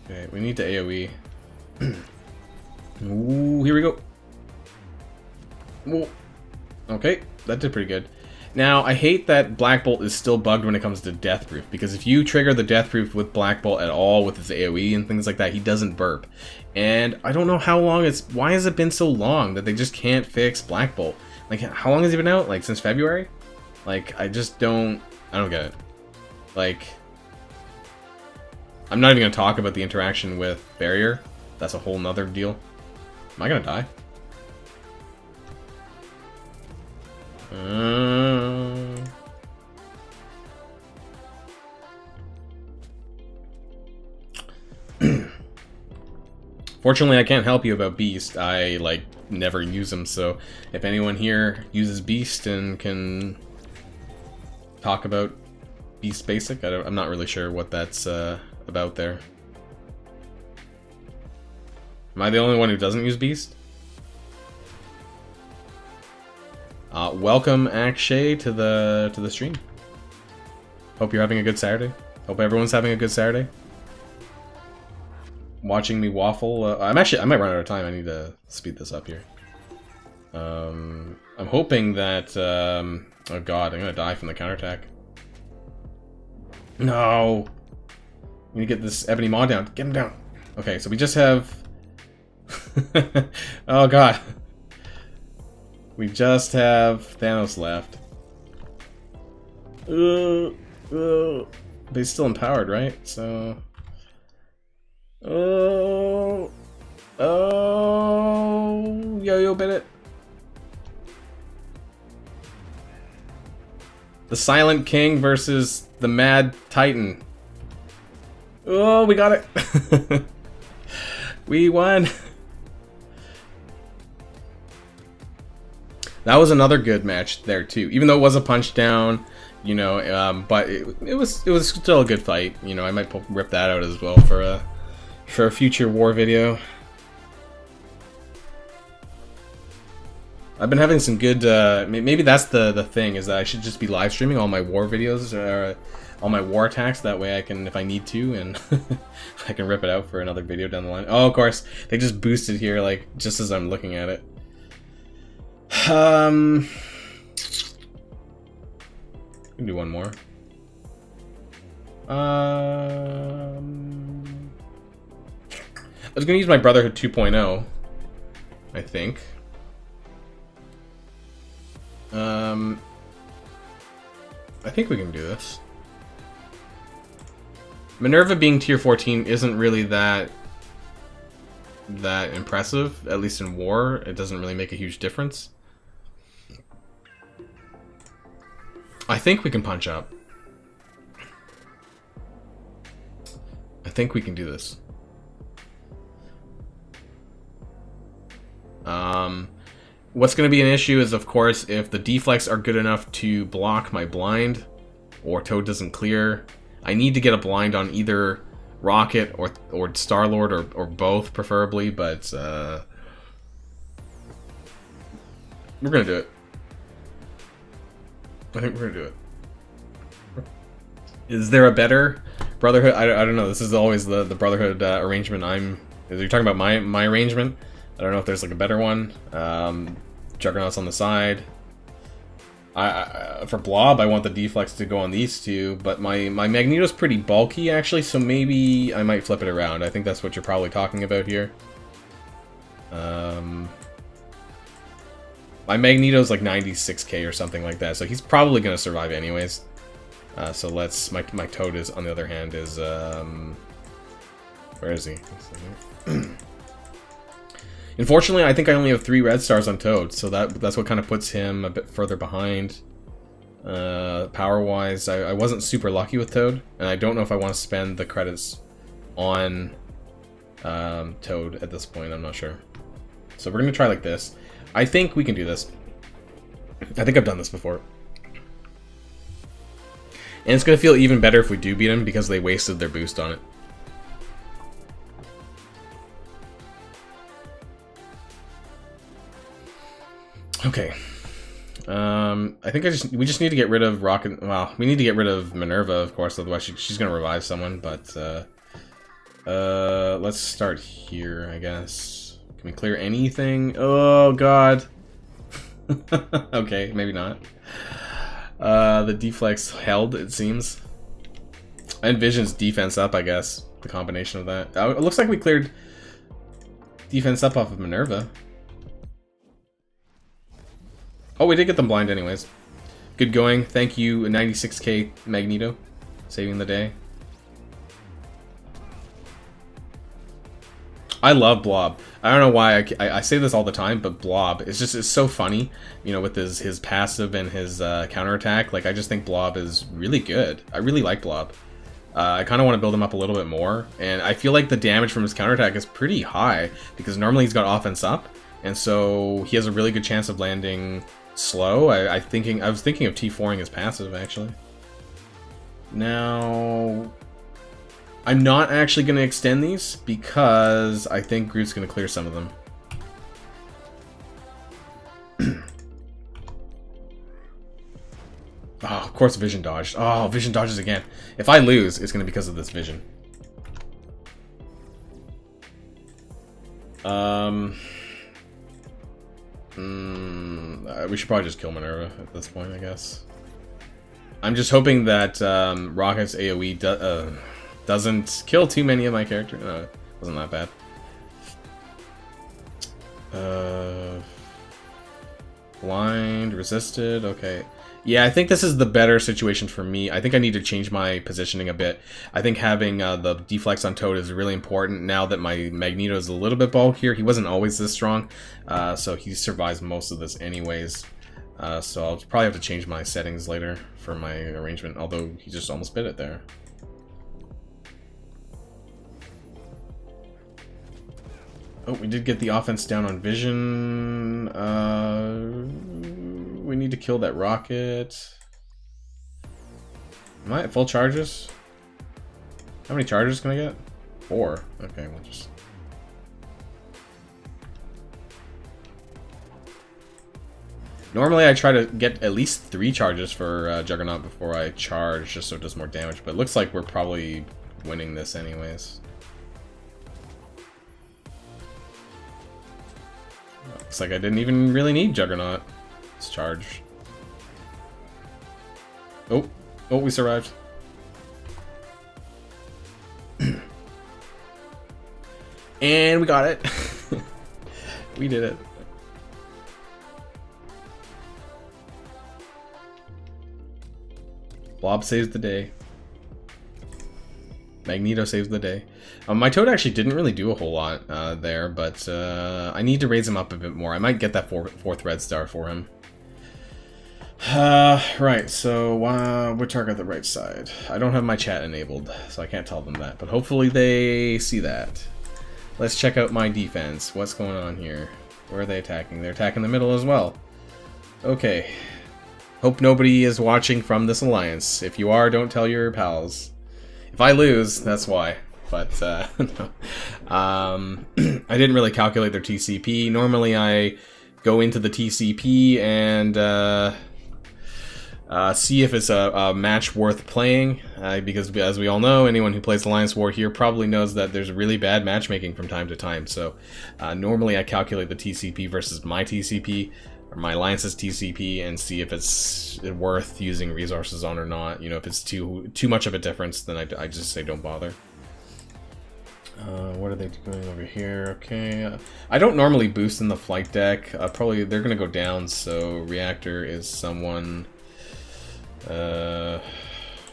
Okay, we need to AoE. Ooh, here we go. Whoa. Okay, that did pretty good. Now, I hate that Black Bolt is still bugged when it comes to Death Proof, because if you trigger the Death Proof with Black Bolt at all with his AoE and things like that, he doesn't burp. And I don't know how long it's... Why has it been so long that they just can't fix Black Bolt? Like, how long has he been out? Like, since February? Like, I just don't... I don't get it. Like... I'm not even going to talk about the interaction with Barrier. That's a whole nother deal. Am I going to die? Fortunately, I can't help you about Beast. I, like, never use him, so if anyone here uses Beast and can talk about Beast Basic, I'm not really sure what that's about there. Am I the only one who doesn't use Beast? Welcome, Akshay, to the stream. Hope you're having a good Saturday. Hope everyone's having a good Saturday. Watching me waffle. I might run out of time. I need to speed this up here. I'm hoping that. Oh god, I'm gonna die from the counterattack. No. I'm gonna get this Ebony Maw down. Get him down. Okay, so we just have. Oh god. We just have Thanos left. But he's still empowered, right? So... Oh... Yo-Yo Bennett. The Silent King versus the Mad Titan. Oh, we got it! We won! That was another good match there too, even though it was a punch down, you know. But it was still a good fight. You know, I might rip that out as well for a future war video. I've been having some good. Maybe that's the thing, is that I should just be live streaming all my war videos, all my war attacks. That way I can, if I need to, and I can rip it out for another video down the line. Oh, of course, they just boosted here, like just as I'm looking at it. We can do one more. I was gonna use my Brotherhood 2.0, I think. I think we can do this. Minerva being tier 14 isn't really that impressive, at least in war. It doesn't really make a huge difference. I think we can punch up. I think we can do this. What's going to be an issue is, of course, if the deflects are good enough to block my blind, or Toad doesn't clear. I need to get a blind on either Rocket or Star-Lord, or both, preferably, but we're going to do it. I think we're gonna do it. Is there a better Brotherhood? I don't know. This is always the Brotherhood arrangement. You're talking about my arrangement. I don't know if there's like a better one. Juggernaut's on the side. For Blob, I want the deflex to go on these two, but my Magneto's pretty bulky actually, so maybe I might flip it around. I think that's what you're probably talking about here. My Magneto's like 96k or something like that, so he's probably going to survive anyways. So let's... My Toad is, on the other hand, is... Where is he? Unfortunately, I think I only have 3 red stars on Toad, so that's what kind of puts him a bit further behind. Power-wise, I wasn't super lucky with Toad, and I don't know if I want to spend the credits on Toad at this point. I'm not sure. So we're going to try like this. I think we can do this. I think I've done this before. And it's going to feel even better if we do beat him, because they wasted their boost on it. Okay. I think we just need to get rid of Rocket. Well, we need to get rid of Minerva, of course, otherwise she's gonna revive someone. But let's start here, I guess. Can we clear anything? Oh God. Okay, maybe not. The deflex held, it seems. And Vision's defense up, I guess. The combination of that. It looks like we cleared defense up off of Minerva. Oh, we did get them blind anyways. Good going. Thank you, 96k Magneto. Saving the day. I love Blob. I don't know why I say this all the time, but Blob is just, it's so funny, you know, with his passive and his counterattack. Like, I just think Blob is really good. I really like Blob. I kind of want to build him up a little bit more, and I feel like the damage from his counterattack is pretty high, because normally he's got offense up, and so he has a really good chance of landing slow. I was thinking of T4ing his passive, actually. Now, I'm not actually going to extend these, because I think Groot's going to clear some of them. Oh, of course Vision dodged. Oh, Vision dodges again. If I lose, it's going to be because of this Vision. We should probably just kill Minerva at this point, I guess. I'm just hoping that Rocket's AoE doesn't kill too many of my characters. No, it wasn't that bad. Blind, resisted, okay. Yeah, I think this is the better situation for me. I think I need to change my positioning a bit. I think having the deflex on Toad is really important now that my Magneto is a little bit bulkier. He wasn't always this strong, so he survives most of this anyways. So I'll probably have to change my settings later for my arrangement, although he just almost bit it there. Oh, we did get the offense down on Vision. We need to kill that Rocket. Am I at full charges? How many charges can I get? 4. Okay, we'll just... Normally I try to get at least 3 charges for Juggernaut before I charge, just so it does more damage, but it looks like we're probably winning this anyways. Looks like I didn't even really need Juggernaut. Let's charge. Oh, we survived. And we got it. We did it. Blob saves the day. Magneto saves the day. My Toad actually didn't really do a whole lot there, but I need to raise him up a bit more. I might get that fourth red star for him. Right, so we're target the right side. I don't have my chat enabled, so I can't tell them that, but hopefully they see that. Let's check out my defense. What's going on here? Where are they attacking? They're attacking the middle as well. Okay. Hope nobody is watching from this alliance. If you are, don't tell your pals. If I lose, that's why. But, no. I didn't really calculate their TCP. Normally I go into the TCP and see if it's a match worth playing, because as we all know, anyone who plays Alliance War here probably knows that there's really bad matchmaking from time to time. So normally I calculate the TCP versus my TCP, or my Alliance's TCP, and see if it's worth using resources on or not. You know, if it's too much of a difference, then I just say don't bother. What are they doing over here? Okay, I don't normally boost in the flight deck. Probably they're gonna go down, so Reactor is someone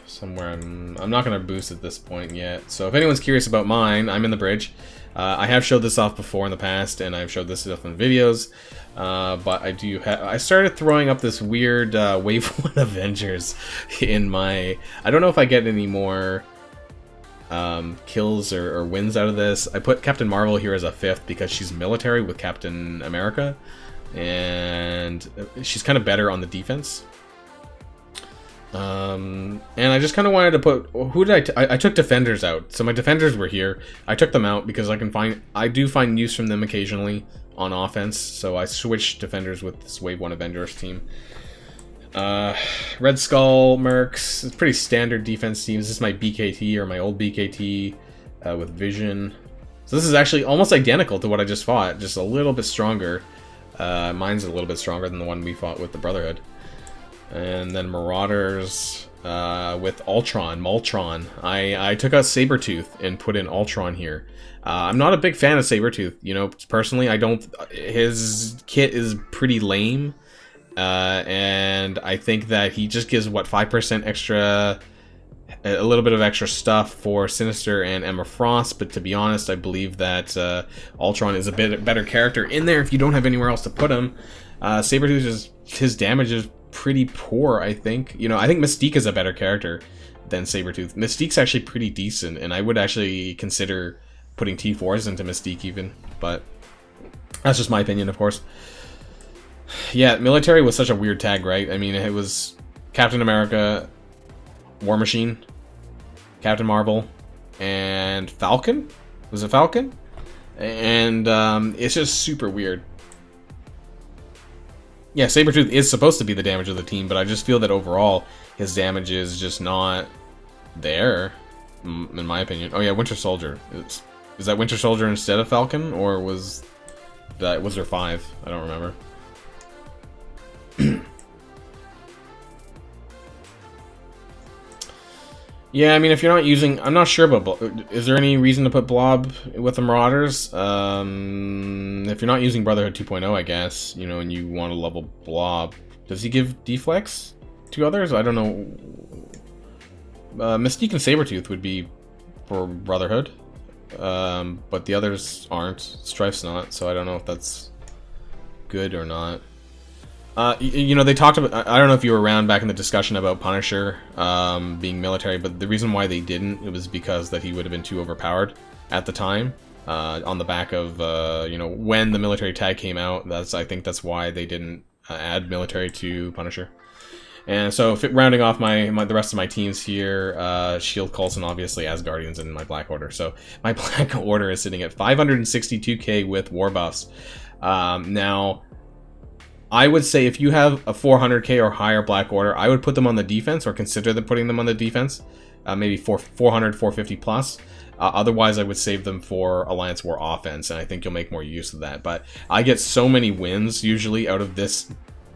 somewhere I'm not gonna boost at this point yet. So if anyone's curious about mine, I'm in the bridge. I have showed this off before in the past, and I've showed this stuff in videos. But I started throwing up this weird Wave 1 Avengers in my... I don't know if I get any more kills or wins out of this. I put Captain Marvel here as a 5th because she's military with Captain America, and she's kind of better on the defense. And I just kind of wanted to put... Who did I took Defenders out. So my Defenders were here. I took them out because I do find use from them occasionally on offense. So I switched Defenders with this Wave 1 Avengers team. Red Skull, Mercs, it's pretty standard defense teams. This is my BKT, or my old BKT, with Vision. So this is actually almost identical to what I just fought, just a little bit stronger. Mine's a little bit stronger than the one we fought with the Brotherhood. And then Marauders with Moltron. I took out Sabretooth and put in Ultron here. I'm not a big fan of Sabretooth, you know, personally. I don't... His kit is pretty lame. And I think that he just gives, what, 5% extra... A little bit of extra stuff for Sinister and Emma Frost, but to be honest, I believe that Ultron is a bit better character in there if you don't have anywhere else to put him. Sabretooth, his damage is pretty poor, I think. You know, I think Mystique is a better character than Sabretooth. Mystique's actually pretty decent, and I would actually consider putting T4s into Mystique even, but that's just my opinion, of course. Yeah, military was such a weird tag, right? I mean, it was Captain America, War Machine, Captain Marvel, and Falcon? Was it Falcon? And it's just super weird. Yeah, Sabretooth is supposed to be the damage of the team, but I just feel that overall his damage is just not there, in my opinion. Oh yeah, Winter Soldier. Is that Winter Soldier instead of Falcon, or was there 5? I don't remember. Yeah, I mean, if you're not using... I'm not sure about... Is there any reason to put Blob with the Marauders? If you're not using Brotherhood 2.0, I guess, you know, and you want to level Blob, does he give deflex to others? I don't know. Mystique and Sabretooth would be for Brotherhood, but the others aren't. Strife's not, so I don't know if that's good or not. You know, they talked about... I don't know if you were around back in the discussion about Punisher being military, but the reason why they didn't, it was because that he would have been too overpowered at the time. On the back of, you know, when the military tag came out, I think that's why they didn't add military to Punisher. And so, rounding off the rest of my teams here, Shield, Coulson, obviously, Asgardians, and my Black Order. So, my Black Order is sitting at 562k with war buffs. Now... I would say if you have a 400k or higher Black Order, I would put them on the defense, or consider putting them on the defense. Maybe 400, 450 plus. Otherwise, I would save them for Alliance War offense, and I think you'll make more use of that. But I get so many wins, usually, out of this.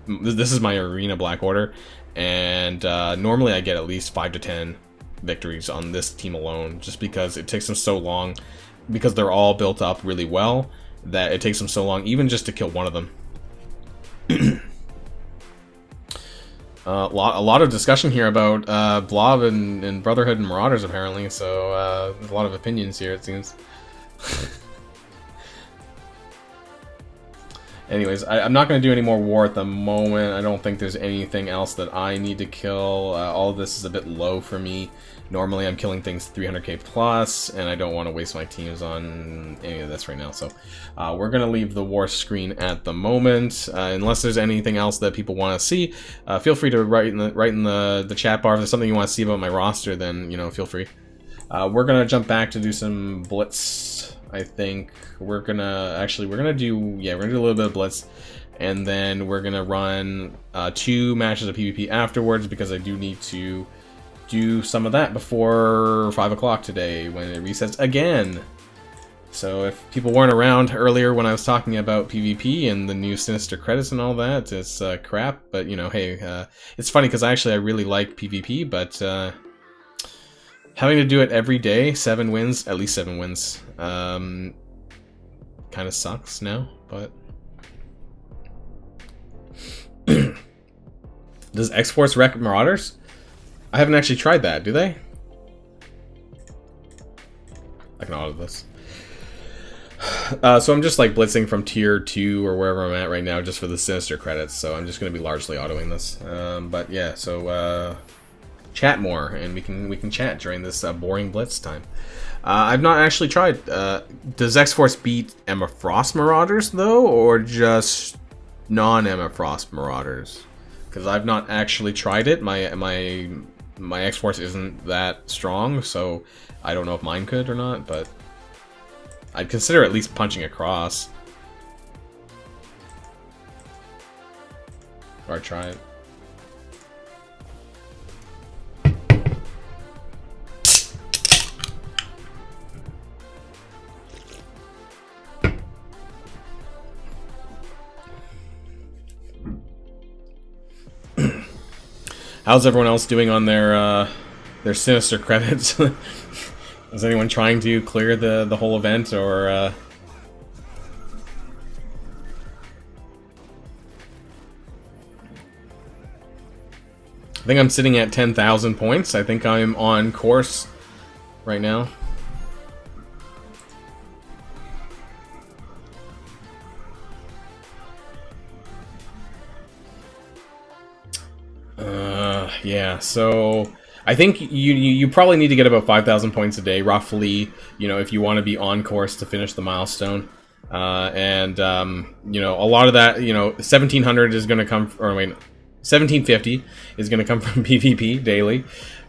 This is my Arena Black Order, and normally I get at least 5 to 10 victories on this team alone, just because it takes them so long, because they're all built up really well, that it takes them so long, even just to kill one of them. A lot of discussion here about Blob and Brotherhood and Marauders, apparently, so there's a lot of opinions here, it seems. Anyways, I'm not going to do any more war at the moment. I don't think there's anything else that I need to kill. All of this is a bit low for me. Normally I'm killing things 300k plus, and I don't want to waste my teams on any of this right now. So we're going to leave the war screen at the moment. Unless there's anything else that people want to see, feel free to write in the chat bar. If there's something you want to see about my roster, then, you know, feel free. We're going to jump back to do some Blitz. I think we're gonna do a little bit of Blitz, and then we're gonna run 2 matches of PvP afterwards, because I do need to do some of that before 5 o'clock today when it resets again. So if people weren't around earlier when I was talking about PvP and the new Sinister Credits and all that, it's crap. But, you know, hey, it's funny because I really like PvP, but having to do it every day, at least 7 wins, kind of sucks now, but... Does X-Force wreck Marauders? I haven't actually tried that, do they? I can auto this. So I'm just like blitzing from tier 2 or wherever I'm at right now just for the Sinister Credits, so I'm just going to be largely autoing this. But yeah, so chat more, and we can chat during this boring Blitz time. I've not actually tried. Does X-Force beat Emma Frost Marauders though, or just non-Emma Frost Marauders? Because I've not actually tried it. My X-Force isn't that strong, so I don't know if mine could or not, but I'd consider at least punching across. Or try it. How's everyone else doing on their Sinister Credits? Is anyone trying to clear the whole event, or I think I'm sitting at 10,000 points. I think I'm on course right now. Yeah, so I think you probably need to get about 5,000 points a day, roughly, you know, if you want to be on course to finish the milestone. You know, a lot of that, you know, 1,700 is going to come, or wait, 1,750 is going to come from PvP daily.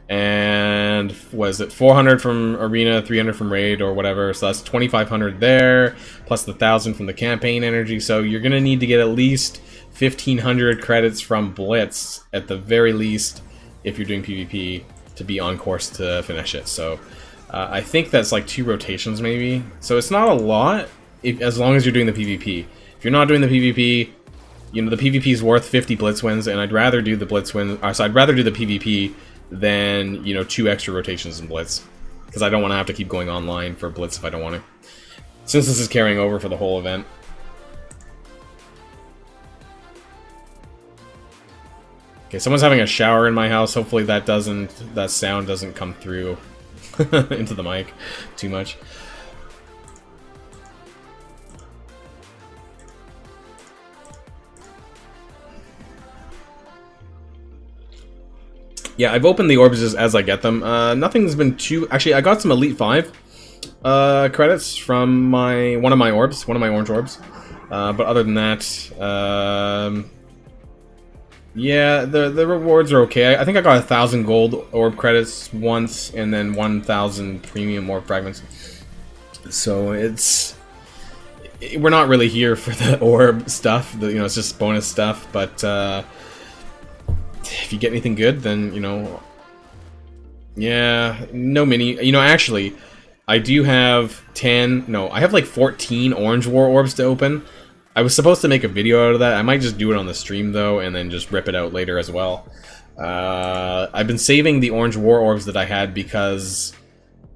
And was it 400 from Arena, 300 from Raid, or whatever, so that's 2,500 there, plus the 1,000 from the campaign energy, so you're going to need to get at least 1,500 credits from Blitz, at the very least, if you're doing PvP, to be on course to finish it. So I think that's like 2 rotations maybe. So it's not a lot, as long as you're doing the PvP. If you're not doing the PvP, you know, the PvP is worth 50 Blitz wins, and I'd rather do the Blitz win, so I'd rather do the PvP than, you know, 2 extra rotations in Blitz, because I don't want to have to keep going online for Blitz if I don't want to, since this is carrying over for the whole event. Okay, someone's having a shower in my house. Hopefully that sound doesn't come through into the mic too much. Yeah, I've opened the orbs as I get them. Nothing's been too... Actually, I got some Elite 5 credits from one of my orbs, one of my orange orbs. But other than that, yeah, the rewards are okay. I think I got 1,000 gold orb credits once, and then 1,000 premium orb fragments. So we're not really here for the orb stuff. You know, it's just bonus stuff. But if you get anything good, then, you know, yeah, no mini. You know, actually, I do have I have like 14 orange war orbs to open. I was supposed to make a video out of that. I might just do it on the stream, though, and then just rip it out later as well. I've been saving the orange war orbs that I had because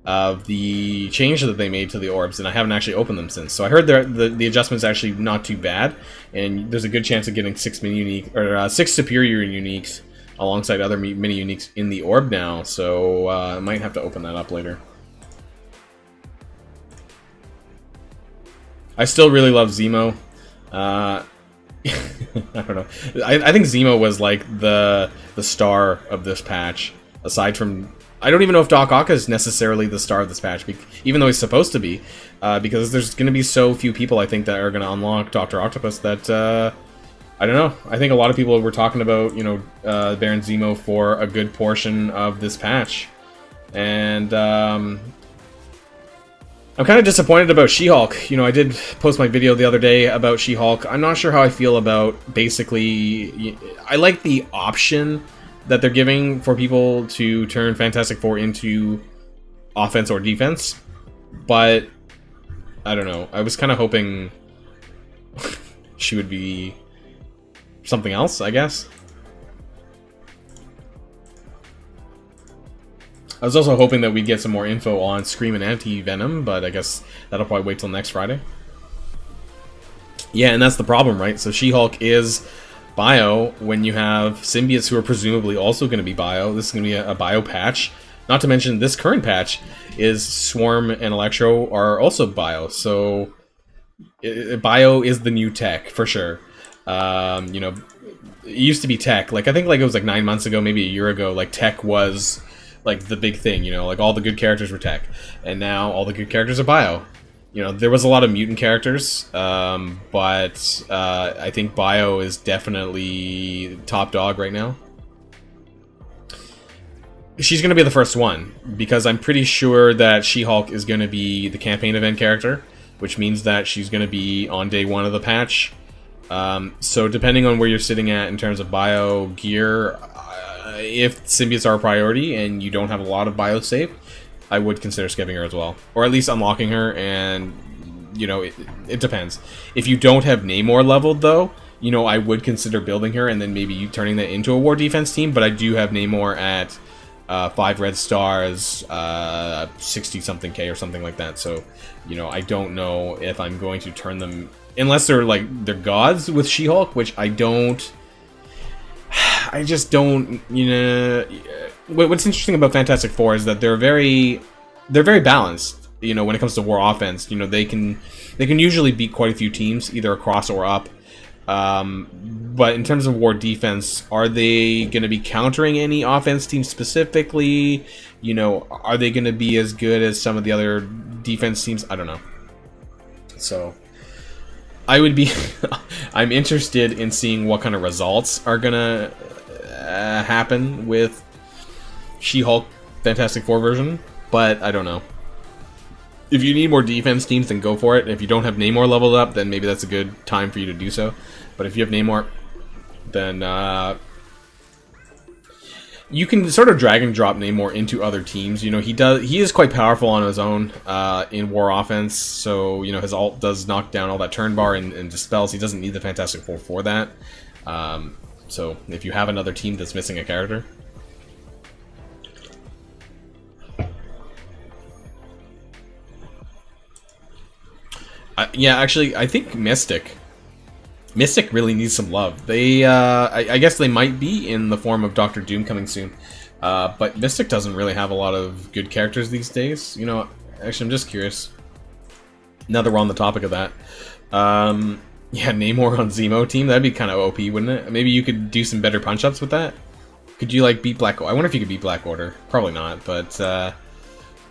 of the change that they made to the orbs, and I haven't actually opened them since. So I heard the adjustment's actually not too bad, and there's a good chance of getting 6 6 superior uniques alongside other mini uniques in the orb now. So I might have to open that up later. I still really love Zemo. I don't know. I think Zemo was like the star of this patch. Aside from, I don't even know if Doc Ock is necessarily the star of this patch, even though he's supposed to be, because there's going to be so few people, I think, that are going to unlock Dr. Octopus that I don't know. I think a lot of people were talking about, you know, Baron Zemo for a good portion of this patch, and I'm kind of disappointed about She-Hulk. You know, I did post my video the other day about She-Hulk. I'm not sure how I feel about, basically... I like the option that they're giving for people to turn Fantastic Four into offense or defense, but I don't know. I was kind of hoping she would be something else, I guess. I was also hoping that we'd get some more info on Scream and Anti-Venom, but I guess that'll probably wait till next Friday. Yeah, and that's the problem, right? So She-Hulk is bio when you have symbiotes who are presumably also going to be bio. This is going to be a bio patch. Not to mention, this current patch is Swarm and Electro are also bio. So bio is the new tech, for sure. You know, it used to be tech. Like, I think like it was like 9 months ago, maybe a year ago, like tech was like the big thing, you know, like all the good characters were tech, and now all the good characters are bio. You know, there was a lot of mutant characters, but I think bio is definitely top dog right now. She's going to be the first one, because I'm pretty sure that She-Hulk is going to be the campaign event character, which means that she's going to be on day 1 of the patch. So depending on where you're sitting at in terms of bio gear, if symbiotes are a priority and you don't have a lot of bio save, I would consider skipping her as well, or at least unlocking her. And you know, it depends. If you don't have Namor leveled though, you know, I would consider building her and then maybe you turning that into a war defense team, but I do have Namor at 5 red stars, 60-something K or something like that, so, you know, I don't know if I'm going to turn them, unless they're, like, they're gods with She-Hulk, which I just don't, you know. What's interesting about Fantastic Four is that they're very balanced, you know, when it comes to war offense. You know, they can usually beat quite a few teams, either across or up. But in terms of war defense, are they going to be countering any offense teams specifically? You know, are they going to be as good as some of the other defense teams? I don't know. So, I would be... I'm interested in seeing what kind of results are going to happen with She-Hulk Fantastic Four version, but I don't know. If you need more defense teams, then go for it. If you don't have Namor leveled up, then maybe that's a good time for you to do so. But if you have Namor, then you can sort of drag and drop Namor into other teams. You know, he is quite powerful on his own in war offense, so, you know, his ult does knock down all that turn bar and dispels. He doesn't need the Fantastic Four for that. So if you have another team that's missing a character... yeah, actually, I think Mystic really needs some love. They, I guess they might be in the form of Doctor Doom coming soon. But Mystic doesn't really have a lot of good characters these days. You know, actually, I'm just curious. Now that we're on the topic of that. Yeah, Namor on Zemo team, that'd be kind of OP, wouldn't it? Maybe you could do some better punch-ups with that? Could you, like, beat Black... I wonder if you could beat Black Order. Probably not, but that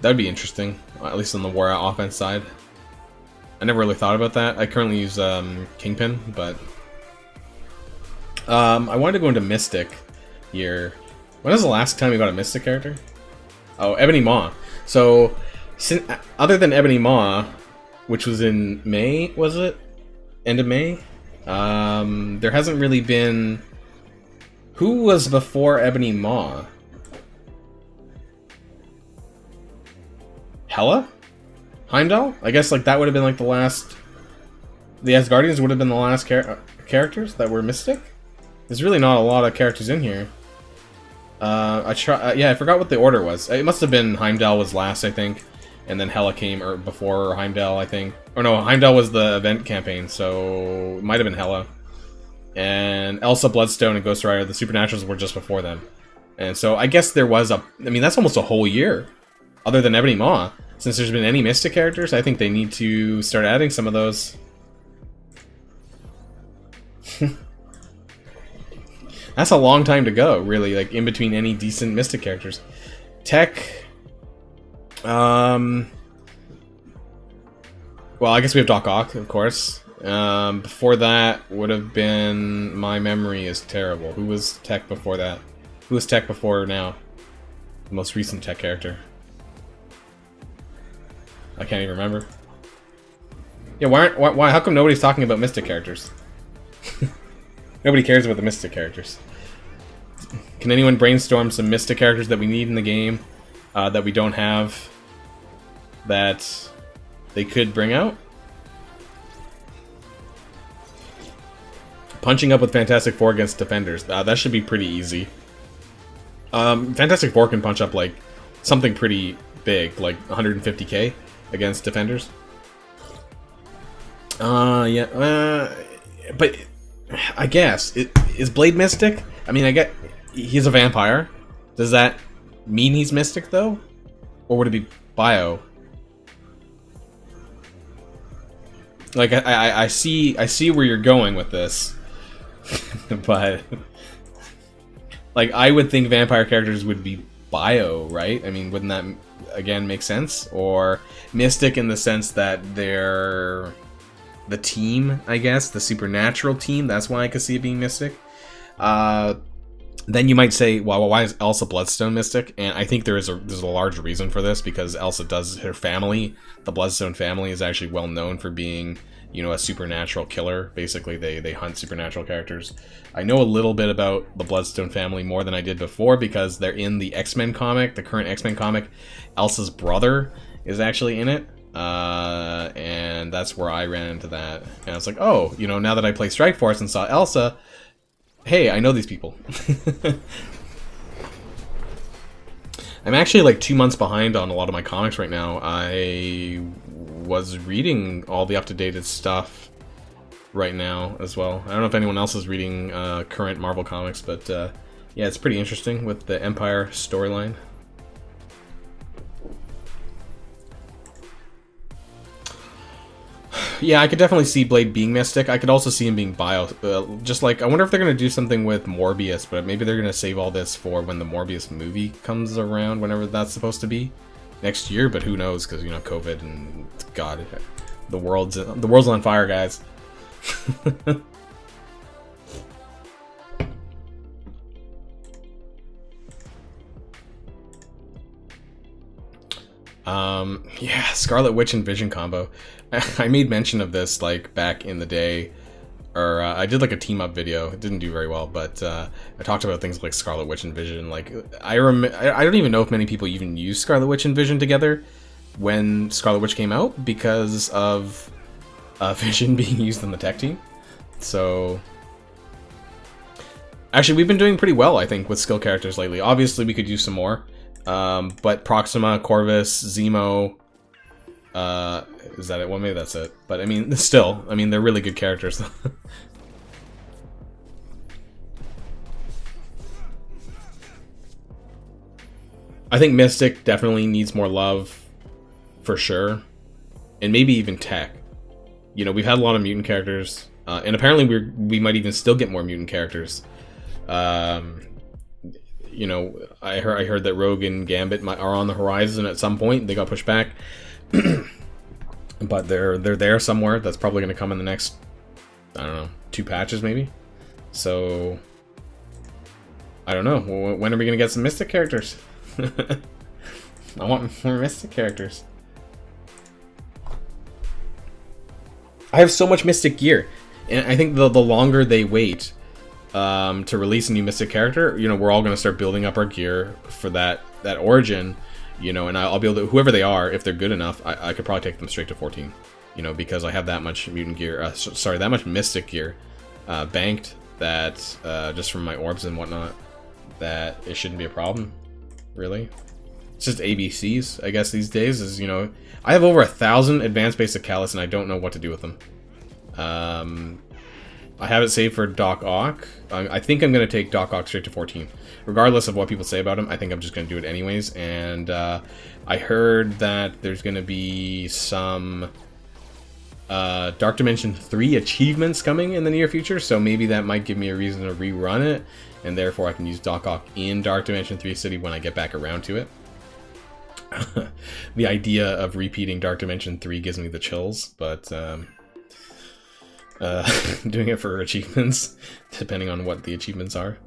would be interesting. At least on the war offense side. I never really thought about that. I currently use Kingpin, but... I wanted to go into Mystic here. When was the last time you got a Mystic character? Oh, Ebony Maw. So, other than Ebony Maw, which was in May, was it? End of May? There hasn't really been... Who was before Ebony Maw? Hela? Heimdall? I guess like that would have been like the last... The Asgardians would have been the last characters that were Mystic? There's really not a lot of characters in here. Yeah, I forgot what the order was. It must have been Heimdall was last, I think. And then Hela came before Heimdall, I think. Or no, Heimdall was the event campaign, so it might have been Hela. And Elsa, Bloodstone, and Ghost Rider, the Supernaturals were just before them. And so I guess there was a... I mean, that's almost a whole year. Other than Ebony Maw. Since there's been any Mystic characters, I think they need to start adding some of those. That's a long time to go, really, like, in between any decent Mystic characters. Tech... Well, I guess we have Doc Ock, of course. Before that would have been... My memory is terrible. Who was Tech before that? Who was Tech before now? The most recent Tech character. I can't even remember. Yeah, why? How come nobody's talking about Mystic characters? Nobody cares about the Mystic characters. Can anyone brainstorm some Mystic characters that we need in the game that we don't have that they could bring out? Punching up with Fantastic Four against Defenders. That should be pretty easy. Fantastic Four can punch up like something pretty big, like 150k against Defenders. Yeah. But I guess is Blade Mystic? I mean, I get he's a vampire. Does that mean he's Mystic though, or would it be Bio? Like I see where you're going with this, but like I would think vampire characters would be Bio, right? I mean, wouldn't that again make sense? Or Mystic in the sense that they're the team, I guess, the supernatural team. That's why I could see it being Mystic. Then you might say, well, why is Elsa Bloodstone Mystic? And I think there's a large reason for this, because Elsa does, her family, the Bloodstone family, is actually well known for being, you know, a supernatural killer. Basically, they hunt supernatural characters. I know a little bit about the Bloodstone family, more than I did before, because they're in the X-Men comic, the current X-Men comic. Elsa's brother is actually in it. And that's where I ran into that. And I was like, oh, you know, now that I play Strike Force and saw Elsa, hey, I know these people. I'm actually like 2 months behind on a lot of my comics right now. I was reading all the up-to-date stuff right now as well. I don't know if anyone else is reading current Marvel comics, but yeah, it's pretty interesting with the Empire storyline. Yeah, I could definitely see Blade being Mystic. I could also see him being Bio. Just like, I wonder if they're going to do something with Morbius, but maybe they're going to save all this for when the Morbius movie comes around, whenever that's supposed to be. Next year, but who knows, because, you know, COVID and, God, the world's on fire, guys. Yeah, Scarlet Witch and Vision combo. I made mention of this, like, back in the day, or I did, like, a team-up video. It didn't do very well, but I talked about things like Scarlet Witch and Vision. Like, I don't even know if many people even used Scarlet Witch and Vision together when Scarlet Witch came out, because of Vision being used in the tech team. So, actually, we've been doing pretty well, I think, with skill characters lately. Obviously, we could use some more. But Proxima, Corvus, Zemo, is that it? Well, maybe that's it. But, I mean, still, I mean, they're really good characters. I think Mystic definitely needs more love, for sure. And maybe even tech. You know, we've had a lot of mutant characters, and apparently we might even still get more mutant characters. You know, I heard that Rogue and Gambit are on the horizon at some point. They got pushed back. But they're there somewhere. That's probably going to come in the next, I don't know, 2 patches maybe. So, I don't know. When are we going to get some Mystic characters? I want more Mystic characters. I have so much Mystic gear. And I think the longer they wait to release a new Mystic character, you know, we're all going to start building up our gear for that origin. You know, and I'll be able to, whoever they are, if they're good enough, I could probably take them straight to 14. You know, because I have that much mutant gear, sorry, that much Mystic gear banked, that just from my orbs and whatnot, that it shouldn't be a problem, really. It's just ABCs, I guess, these days, is, you know, I have over 1,000 advanced basic callus, and I don't know what to do with them. I have it saved for Doc Ock. I think I'm going to take Doc Ock straight to 14. Regardless of what people say about him, I think I'm just going to do it anyways. And I heard that there's going to be some Dark Dimension 3 achievements coming in the near future, so maybe that might give me a reason to rerun it, and therefore I can use Doc Ock in Dark Dimension 3 City when I get back around to it. The idea of repeating Dark Dimension 3 gives me the chills, but doing it for achievements, depending on what the achievements are.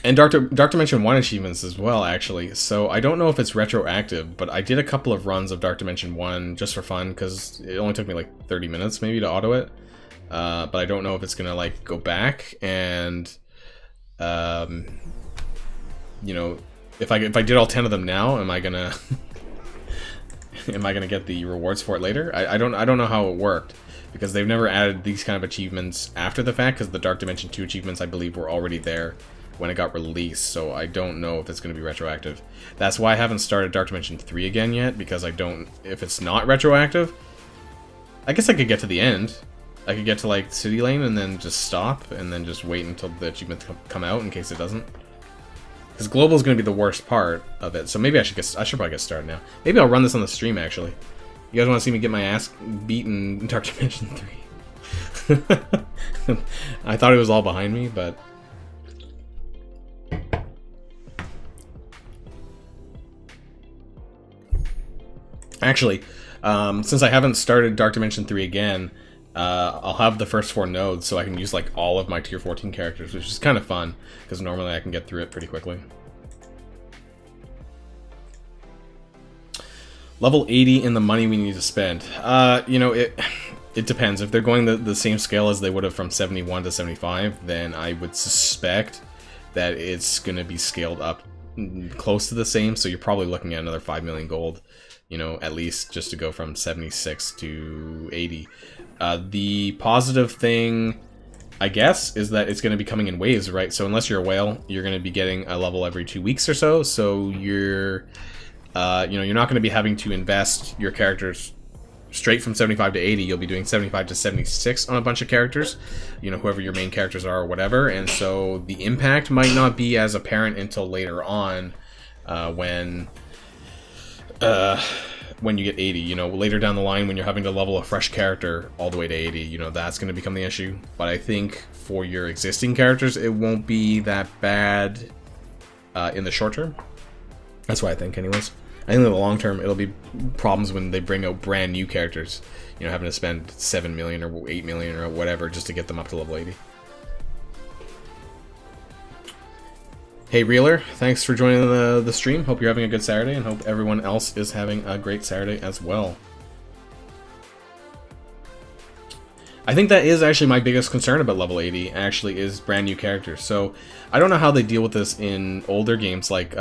And Dark Dimension 1 achievements as well, actually. So I don't know if it's retroactive, but I did a couple of runs of Dark Dimension 1 just for fun, because it only took me like 30 minutes maybe to auto it. But I don't know if it's gonna like go back and, you know, if I did all 10 of them now, am I gonna get the rewards for it later? I don't know how it worked, because they've never added these kind of achievements after the fact, because the Dark Dimension 2 achievements, I believe, were already there when it got released, so I don't know if it's going to be retroactive. That's why I haven't started Dark Dimension 3 again yet, because I don't... If it's not retroactive, I guess I could get to the end. I could get to, like, City Lane and then just stop, and then just wait until the achievements come out in case it doesn't. Because Global is going to be the worst part of it, so maybe I should probably get started now. Maybe I'll run this on the stream, actually. You guys want to see me get my ass beaten in Dark Dimension 3? I thought it was all behind me, but... Actually, since I haven't started Dark Dimension 3 again, I'll have the first 4 nodes, so I can use like all of my tier 14 characters, which is kind of fun, because normally I can get through it pretty quickly. Level 80 in the money we need to spend. You know, it depends. If they're going the same scale as they would have from 71 to 75, then I would suspect that it's going to be scaled up close to the same, so you're probably looking at another 5 million gold, you know, at least, just to go from 76 to 80. The positive thing, I guess, is that it's going to be coming in waves, right? So unless you're a whale, you're going to be getting a level every 2 weeks or so. So you're, you know, you're not going to be having to invest your characters straight from 75 to 80. You'll be doing 75 to 76 on a bunch of characters, you know, whoever your main characters are or whatever. And so the impact might not be as apparent until later on, when you get 80, you know, later down the line when you're having to level a fresh character all the way to 80, you know, that's going to become the issue. But I think for your existing characters, it won't be that bad in the short term. That's what I think, anyways. I think in the long term, it'll be problems when they bring out brand new characters, you know, having to spend 7 million or 8 million or whatever just to get them up to level 80. Hey Reeler, thanks for joining the stream. Hope you're having a good Saturday, and hope everyone else is having a great Saturday as well. I think that is actually my biggest concern about level 80, actually, is brand new characters. So I don't know how they deal with this in older games like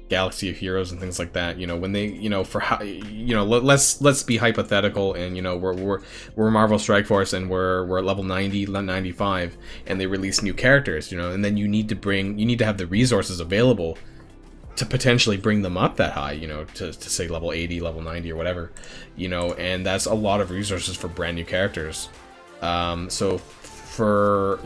Galaxy of Heroes and things like that. You know, when they, you know, for how, you know, let's be hypothetical, and you know, we're Marvel Strike Force and we're at level 90, 95, and they release new characters, you know, and then you need to have the resources available to potentially bring them up that high, you know, to say level 80, level 90 or whatever, you know, and that's a lot of resources for brand new characters. So for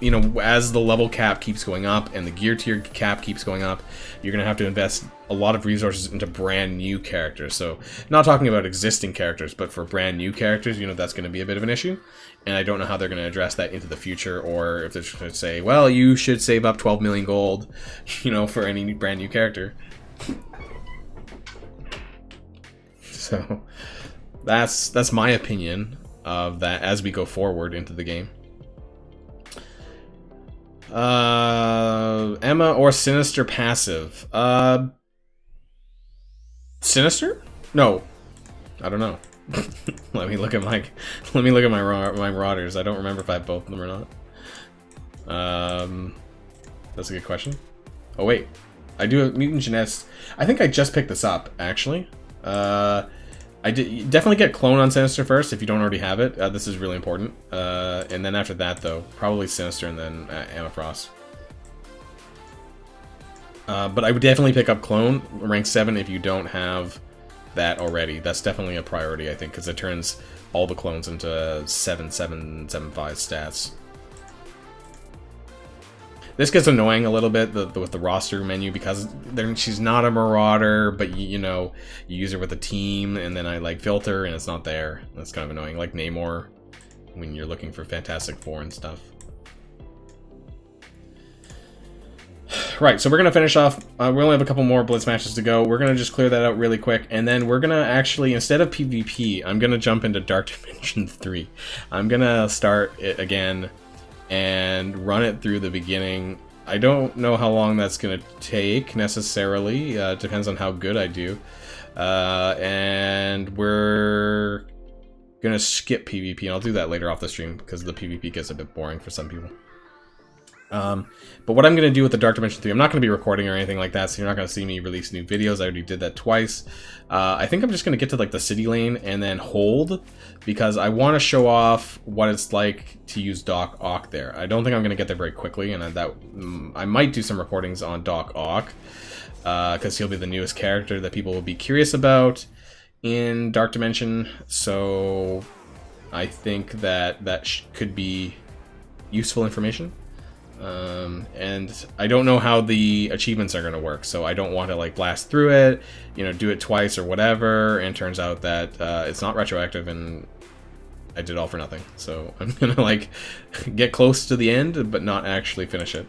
you know, as the level cap keeps going up and the gear tier cap keeps going up, you're gonna have to invest a lot of resources into brand new characters. So not talking about existing characters, but for brand new characters, you know, that's gonna be a bit of an issue. And I don't know how they're gonna address that into the future, or if they're just gonna say, well, you should save up 12 million gold, you know, for any brand new character. So that's my opinion of that as we go forward into the game. Emma or Sinister passive? Sinister? No, I don't know. Let me look at my marauders. I don't remember if I have both of them or not. That's a good question. Oh wait, I do have mutant genetics. I think I just picked this up actually. I did definitely get clone on Sinister first if you don't already have it. This is really important. And then after that, though, probably Sinister and then Emma Frost. But I would definitely pick up clone rank 7 if you don't have that already. That's definitely a priority, I think, because it turns all the clones into 7/7/7/5 stats. This gets annoying a little bit with the roster menu, because she's not a marauder, but you know, you use her with a team, and then I like filter and it's not there. That's kind of annoying, like Namor when you're looking for Fantastic Four and stuff. Right, so we're gonna finish off. We only have a couple more Blitz matches to go. We're gonna just clear that out really quick, and then we're gonna actually, instead of PvP, I'm gonna jump into Dark Dimension 3. I'm gonna start it again and run it through the beginning. I don't know how long that's gonna take necessarily. Depends on how good I do. And we're gonna skip PvP, and I'll do that later off the stream because the PvP gets a bit boring for some people. But what I'm going to do with the Dark Dimension 3, I'm not going to be recording or anything like that, so you're not going to see me release new videos. I already did that twice. I think I'm just going to get to like the city lane and then hold, because I want to show off what it's like to use Doc Ock there. I don't think I'm going to get there very quickly, and I might do some recordings on Doc Ock, because he'll be the newest character that people will be curious about in Dark Dimension. So I think that could be useful information. And I don't know how the achievements are going to work, so I don't want to like blast through it, you know, do it twice or whatever, and turns out that it's not retroactive and I did all for nothing. So I'm going to like get close to the end but not actually finish it.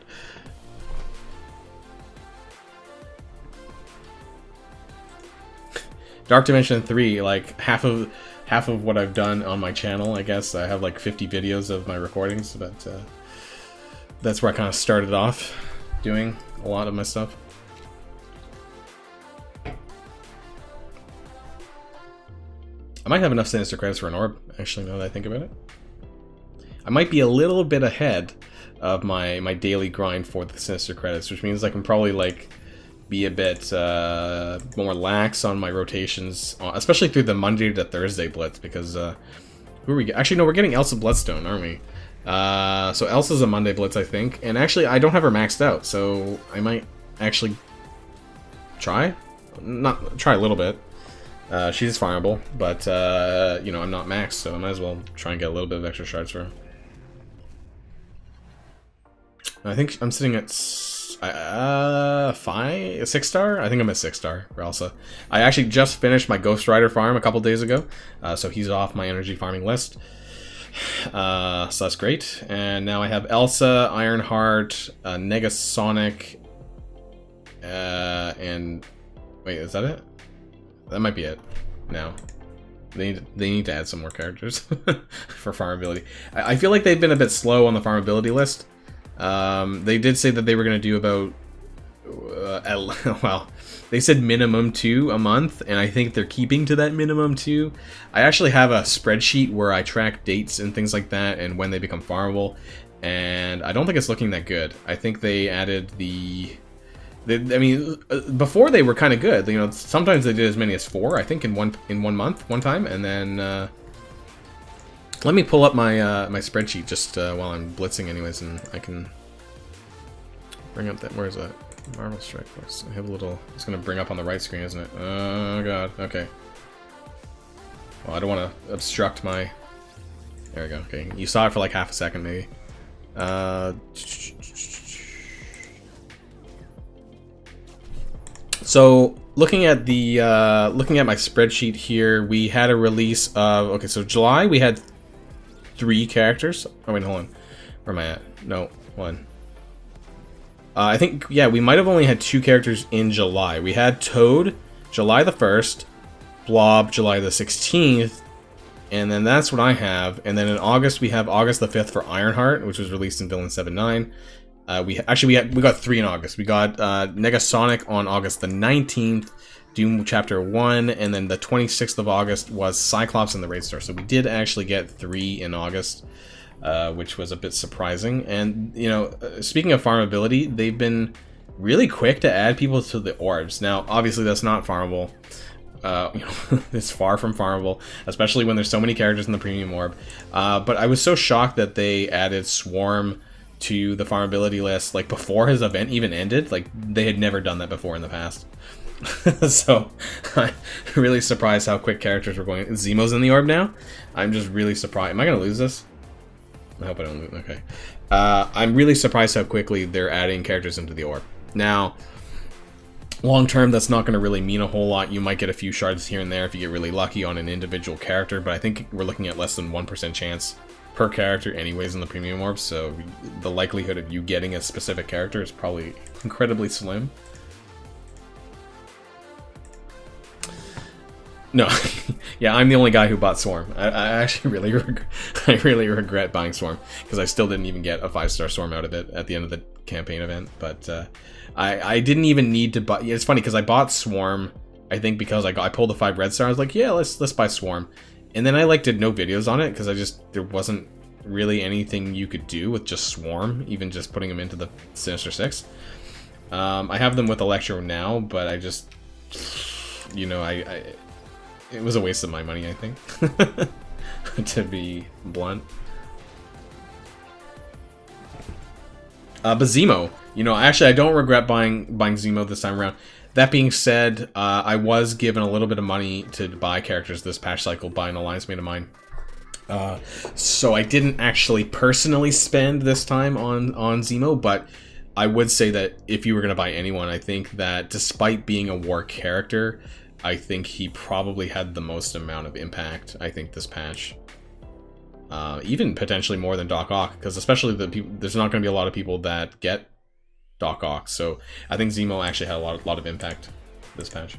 Dark Dimension 3, like half of what I've done on my channel, I guess. I have like 50 videos of my recordings, but that's where I kind of started off doing a lot of my stuff. I might have enough Sinister Credits for an orb, actually, now that I think about it. I might be a little bit ahead of my daily grind for the Sinister Credits, which means I can probably like be a bit more lax on my rotations, especially through the Monday to Thursday Blitz, because who are we? Actually, no, we're getting Elsa Bloodstone, aren't we? So Elsa's a Monday Blitz, I think, and actually I don't have her maxed out, so I might actually try a little bit. She's farmable, but you know, I'm not maxed, so I might as well try and get a little bit of extra shards for her. I think I'm sitting at 6 star. I think I'm at 6 star for Elsa. I actually just finished my Ghost Rider farm a couple days ago, so he's off my energy farming list. So that's great. And now I have Elsa, Ironheart, Negasonic, and wait, is that it? That might be it. Now they need to add some more characters for farmability. I feel like they've been a bit slow on the farmability list. They did say that they were going to do about well, they said minimum 2 a month, and I think they're keeping to that minimum 2. I actually have a spreadsheet where I track dates and things like that and when they become farmable, and I don't think it's looking that good. I think they added I mean, before they were kind of good. You know, sometimes they did as many as 4, I think, in one month, one time, and then let me pull up my my spreadsheet just while I'm blitzing, anyways, and I can bring up that. Where is that? Marvel Strike Force. I have a little. It's gonna bring up on the right screen, isn't it? Oh god. Okay. Well, I don't want to obstruct my. There we go. Okay, you saw it for like half a second, maybe. So looking at the looking at my spreadsheet here, we had a release of, okay, so July we had 3 characters. Oh wait, hold on. Where am I at? No, 1. I think, yeah, we might have only had 2 characters in July. We had Toad, July the 1st, Blob, July the 16th, and then that's what I have. And then in August we have August the 5th for Ironheart, which was released in Villain 7.9. We got 3 in August. We got Negasonic on August the 19th, Doom Chapter 1, and then the 26th of August was Cyclops in the Raid Store. So we did actually get 3 in August, which was a bit surprising. And, you know, speaking of farmability, they've been really quick to add people to the orbs. Now, obviously that's not farmable. You know, it's far from farmable, especially when there's so many characters in the premium orb. But I was so shocked that they added Swarm to the farmability list, like, before his event even ended. Like, they had never done that before in the past. So I'm really surprised how quick characters were going. Zemo's in the orb now. I'm just really surprised. Am I gonna lose this? I hope I don't lose. Okay. I'm really surprised how quickly they're adding characters into the orb. Now, long term, that's not going to really mean a whole lot. You might get a few shards here and there if you get really lucky on an individual character, but I think we're looking at less than 1% chance per character anyways in the premium orbs, so the likelihood of you getting a specific character is probably incredibly slim. No, yeah, I'm the only guy who bought Swarm. I actually really regret buying Swarm, because I still didn't even get a 5-star Swarm out of it at the end of the campaign event. But I didn't even need to buy. Yeah, it's funny because I bought Swarm, I think because I pulled the 5 red star. I was like, yeah, let's buy Swarm, and then I did no videos on it because there wasn't really anything you could do with just Swarm, even just putting them into the Sinister 6. I have them with Electro now, but I just, you know, it was a waste of my money, I think, to be blunt. But Zemo, you know, actually I don't regret buying Zemo this time around. That being said, I was given a little bit of money to buy characters this patch cycle by an alliance mate of mine. So I didn't actually personally spend this time on Zemo, but I would say that if you were going to buy anyone, I think that despite being a war character, I think he probably had the most amount of impact, I think, this patch. Even potentially more than Doc Ock, because especially there's not going to be a lot of people that get Doc Ock, so I think Zemo actually had a lot of impact this patch.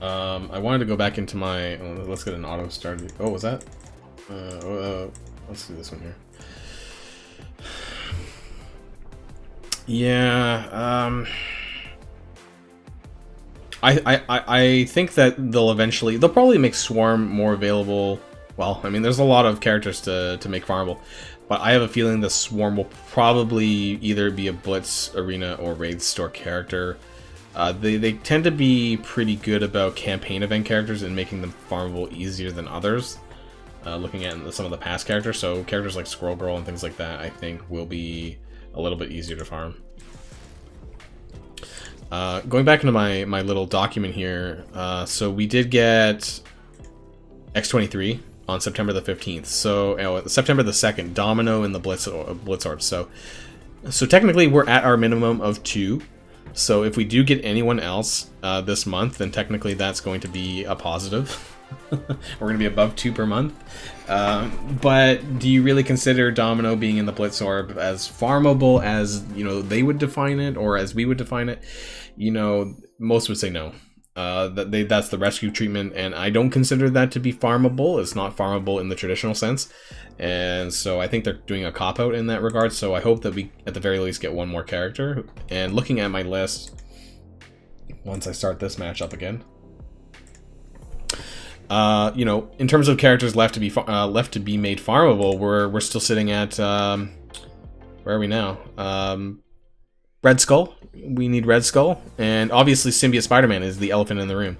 I wanted to go back into my... let's get an auto started. Oh, was that? Let's do this one here. Yeah, I think that they'll probably make Swarm more available well, I mean, there's a lot of characters to make farmable, but I have a feeling the Swarm will probably either be a Blitz, Arena, or Raid Store character. They tend to be pretty good about campaign event characters and making them farmable easier than others. Looking at some of the past characters, so characters like Squirrel Girl and things like that, I think will be a little bit easier to farm. Going back into my little document here, so we did get X23 on September the 15th. So September the 2nd, Domino in the Blitz Orbs. So technically we're at our minimum of 2. So if we do get anyone else this month, then technically that's going to be a positive. We're going to be above 2 per month. But do you really consider Domino being in the Blitz Orb as farmable as, you know, they would define it, or as we would define it? You know, most would say no. That's the rescue treatment, and I don't consider that to be farmable. It's not farmable in the traditional sense. And so I think they're doing a cop-out in that regard, so I hope that we, at the very least, get one more character. And looking at my list, once I start this match up again, you know, in terms of characters left to be made farmable, we're still sitting at where are we now? Red Skull. We need Red Skull, and obviously Symbiote Spider-Man is the elephant in the room.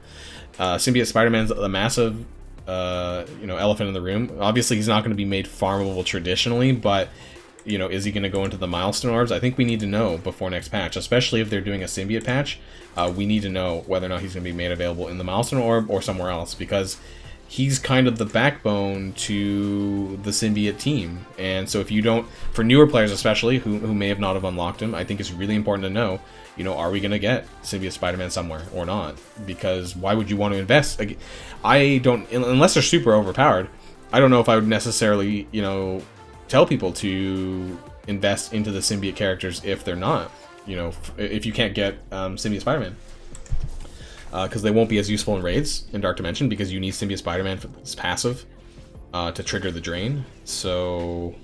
Symbiote Spider-Man's a massive, you know, elephant in the room. Obviously, he's not going to be made farmable traditionally, but you know, is he going to go into the milestone orbs? I think we need to know before next patch, especially if they're doing a symbiote patch. We need to know whether or not he's going to be made available in the milestone orb or somewhere else, because he's kind of the backbone to the symbiote team. And so if you don't, for newer players especially, who may have not have unlocked him, I think it's really important to know, you know, are we going to get Symbiote Spider-Man somewhere or not? Because why would you want to invest? I don't, unless they're super overpowered, I don't know if I would necessarily, you know, tell people to invest into the symbiote characters if they're not, you know, if you can't get Symbiote Spider-Man. Because they won't be as useful in raids in Dark Dimension, because you need Symbiote Spider-Man for this passive to trigger the drain. So,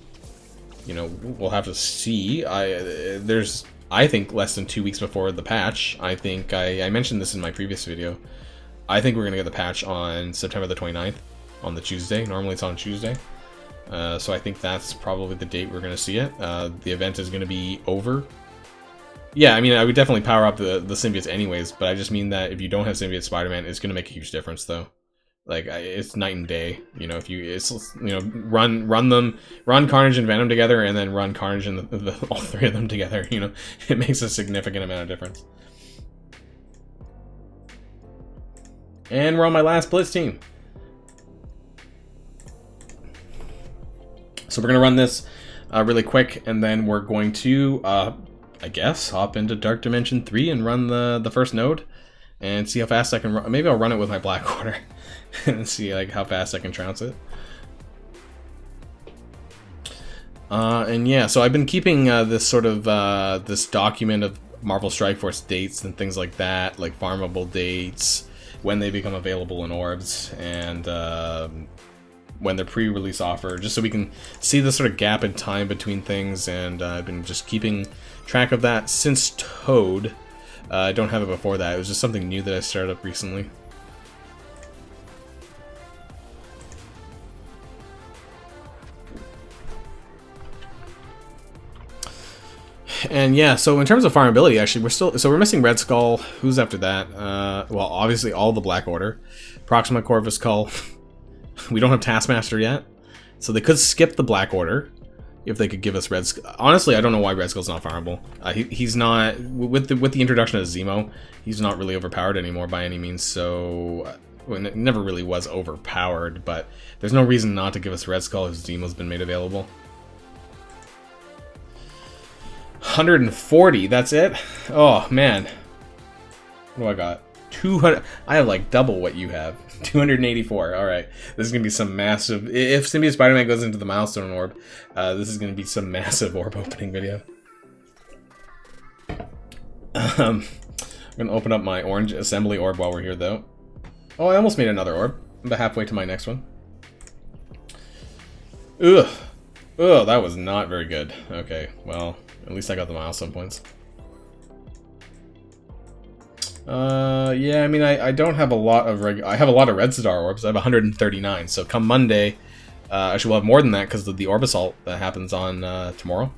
you know, we'll have to see. There's, I think, less than 2 weeks before the patch. I think I mentioned this in my previous video. I think we're going to get the patch on September the 29th, on the Tuesday. Normally it's on Tuesday. So I think that's probably the date we're going to see it. The event is going to be over. Yeah, I mean, I would definitely power up the symbiotes anyways, but I just mean that if you don't have Symbiote Spider-Man, it's going to make a huge difference, though. Like, it's night and day. You know, if you, it's, you know, run Carnage and Venom together, and then run Carnage and all 3 of them together. You know, it makes a significant amount of difference. And we're on my last Blitz team. So we're going to run this really quick, and then we're going to, I guess, hop into Dark Dimension 3 and run the first node and see how fast I can run. Maybe I'll run it with my Black Order and see like how fast I can trounce it. And yeah, so I've been keeping this sort of this document of Marvel Strike Force dates and things like that, like farmable dates, when they become available in orbs, and when they're pre-release offer, just so we can see the sort of gap in time between things. And I've been just keeping track of that since Toad. I don't have it before that. It was just something new that I started up recently. And yeah, so in terms of farmability, actually, we're missing Red Skull. Who's after that? Well, obviously all the Black Order. Proxima Corvus Cull. We don't have Taskmaster yet, so they could skip the Black Order if they could give us Red Skull. Honestly, I don't know why Red Skull's not farmable. He's not, with the introduction of Zemo, he's not really overpowered anymore by any means. So, well, it never really was overpowered, but there's no reason not to give us Red Skull if Zemo's been made available. 140, that's it? Oh man, what do I got? 200. I have like double what you have. 284. All right, this is gonna be some massive. If Symbiote Spider-Man goes into the milestone orb, this is gonna be some massive orb opening video. I'm gonna open up my orange assembly orb while we're here, though. Oh, I almost made another orb. I'm about halfway to my next one. Ugh. Oh, that was not very good. Okay, well, at least I got the milestone points. Yeah, I mean, I don't have a lot of I have a lot of Red Star orbs. I have 139. So come Monday, Actually, we'll have more than that because of the Orb Assault that happens on tomorrow.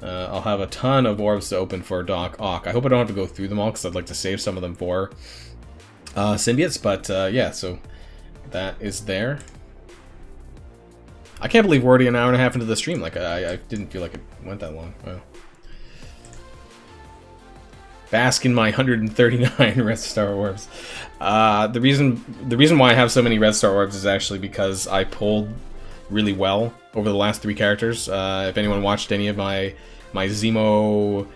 I'll have a ton of orbs to open for Doc Ock. I hope I don't have to go through them all because I'd like to save some of them for symbiotes. But yeah, so that is there. I can't believe we're already an hour and a half into the stream. Like I didn't feel like it went that long. Wow. Bask in my 139 Red Star Orbs. The reason why I have so many Red Star Orbs is actually because I pulled really well over the last 3 characters. If anyone watched any of my Zemo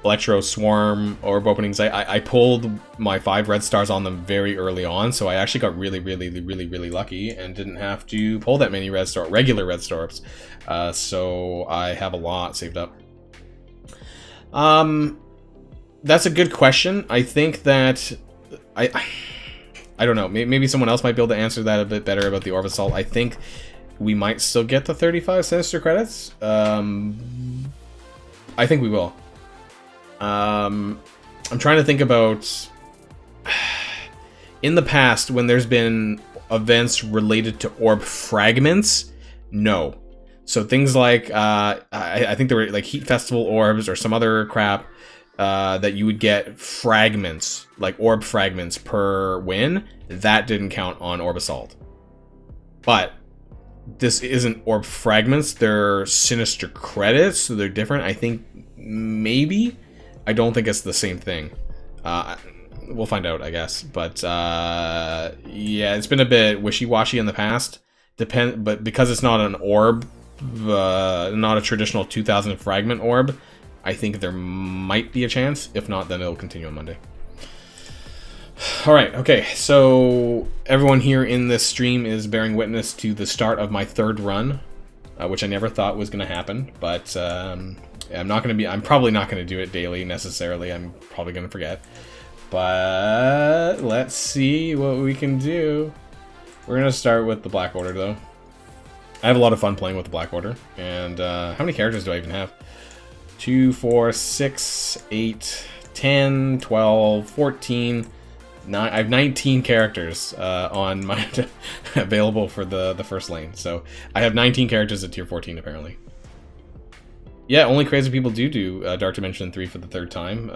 Electro Swarm orb openings, I pulled my 5 red stars on them very early on, so I actually got really lucky and didn't have to pull that many regular red star orbs. So I have a lot saved up. That's a good question. I think that I don't know. Maybe someone else might be able to answer that a bit better about the Orb Assault. I think we might still get the 35 Sinister Credits. I think we will. I'm trying to think about in the past when there's been events related to orb fragments. No. So things like I think there were like Heat Festival orbs or some other crap. That you would get fragments, like orb fragments per win. That didn't count on Orb Assault. But this isn't orb fragments, they're Sinister Credits, so they're different. I think maybe. I don't think it's the same thing. We'll find out, I guess. But yeah, it's been a bit wishy-washy in the past. But because it's not an orb, not a traditional 2000 fragment orb, I think there might be a chance. If not, then it'll continue on Monday. Alright, okay, so everyone here in this stream is bearing witness to the start of my 3rd run, which I never thought was going to happen, but I'm probably not going to do it daily necessarily. I'm probably going to forget. But let's see what we can do. We're going to start with the Black Order, though. I have a lot of fun playing with the Black Order, and how many characters do I even have? 2, 4, 6, 8, 10, 12, 14, 9. I have 19 characters on my available for the first lane. So I have 19 characters at tier 14 apparently. Yeah, only crazy people do Dark Dimension 3 for the 3rd time.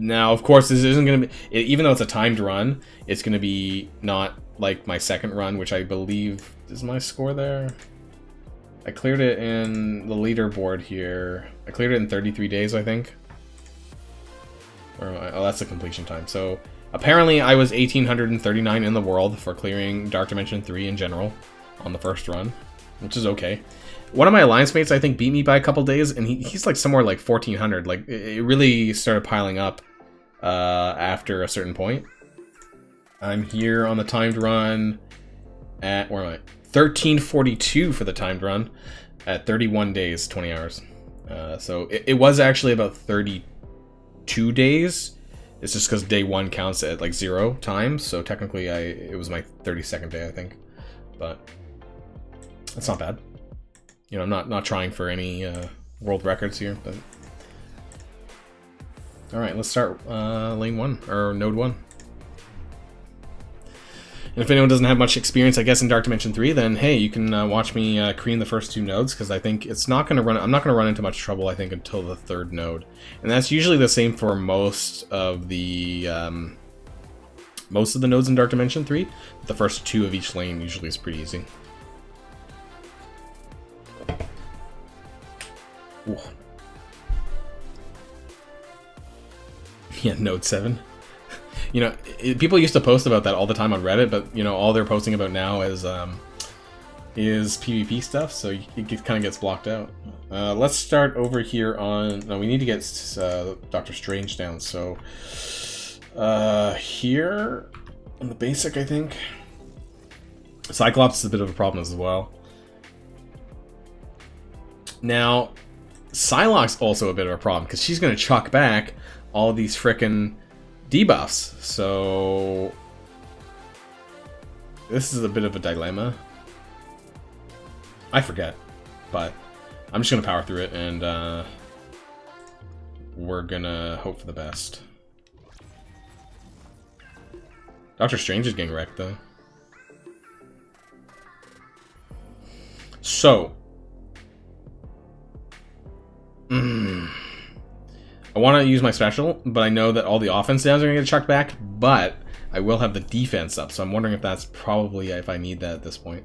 Now, of course, this isn't going to be... Even though it's a timed run, it's going to be not like my 2nd run, which I believe... Is my score there? I cleared it in the leaderboard here. I cleared it in 33 days, I think. Where am I? Oh, that's the completion time. So, apparently I was 1,839 in the world for clearing Dark Dimension 3 in general on the 1st run, which is okay. One of my alliance mates, I think, beat me by a couple days, and he's like somewhere like 1,400. Like, it really started piling up after a certain point. I'm here on the timed run at... Where am I? 1342 for the timed run at 31 days, 20 hours. So it was actually about 32 days. It's just because day 1 counts at like 0 times. So technically it was my 32nd day, I think. But that's not bad. You know, I'm not trying for any world records here. But all right, let's start lane 1 or node 1. And if anyone doesn't have much experience, I guess, in Dark Dimension 3, then hey, you can watch me cream the first 2 nodes, because I think it's not going to run. I'm not going to run into much trouble, I think, until the 3rd node, and that's usually the same for most of the nodes in Dark Dimension 3. The first 2 of each lane usually is pretty easy. Ooh. Yeah, node 7. You know, people used to post about that all the time on Reddit, but, you know, all they're posting about now is PvP stuff, so it kind of gets blocked out. Let's start over here on... No, we need to get Doctor Strange down, so... here, on the basic, I think. Cyclops is a bit of a problem as well. Now, Psylocke's also a bit of a problem, because she's going to chuck back all these frickin' debuffs, so this is a bit of a dilemma. I forget, but I'm just gonna power through it, and we're gonna hope for the best. Doctor Strange is getting wrecked, though. So. I want to use my special, but I know that all the offense downs are going to get chucked back, but I will have the defense up, so I'm wondering if that's probably if I need that at this point.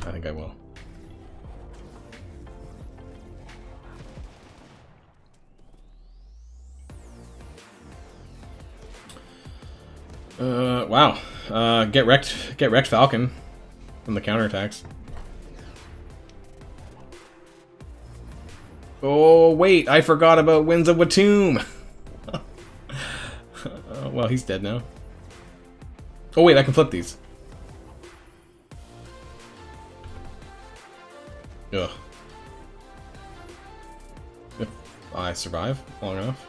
I think I will. Wow. Get wrecked Falcon from the counterattacks. Oh, wait, I forgot about Winds of Watum. Well, he's dead now. Oh, wait, I can flip these. Ugh. If I survive long enough.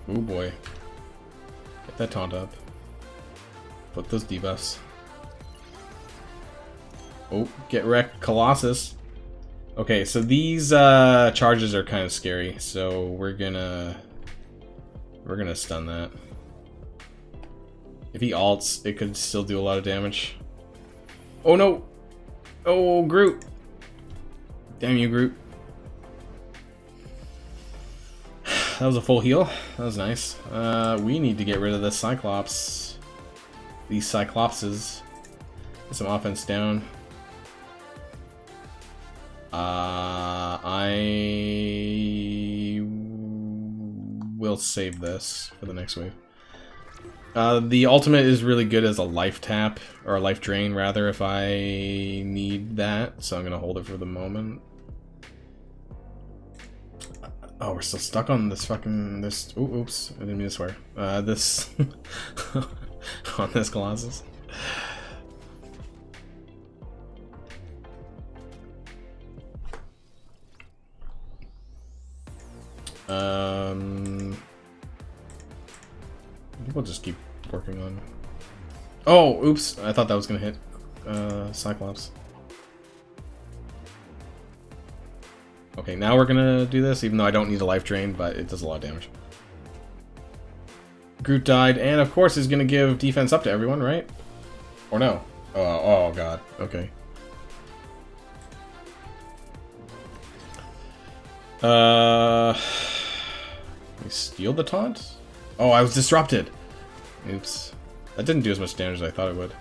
Oh boy. Get that taunt up. Put those debuffs. Oh, get wrecked Colossus. Okay, so these charges are kind of scary, so we're gonna stun that. If he ults, it could still do a lot of damage. Oh no! Oh, Groot! Damn you, Groot. That was a full heal. That was nice. We need to get rid of the Cyclops. These Cyclopses. Get some offense down. I will save this for the next wave. The ultimate is really good as a life tap, or a life drain rather, if I need that. So I'm gonna hold it for the moment. Oh, we're still stuck on this fucking Ooh, oops! I didn't mean to swear. This on this Colossus. We'll just keep working on. Oh, oops! I thought that was gonna hit Cyclops. Okay, now we're gonna do this, even though I don't need a life drain, but it does a lot of damage. Groot died, and of course he's gonna give defense up to everyone, right? Or no? Oh god. Okay. We steal the taunt? Oh, I was disrupted. Oops. That didn't do as much damage as I thought it would.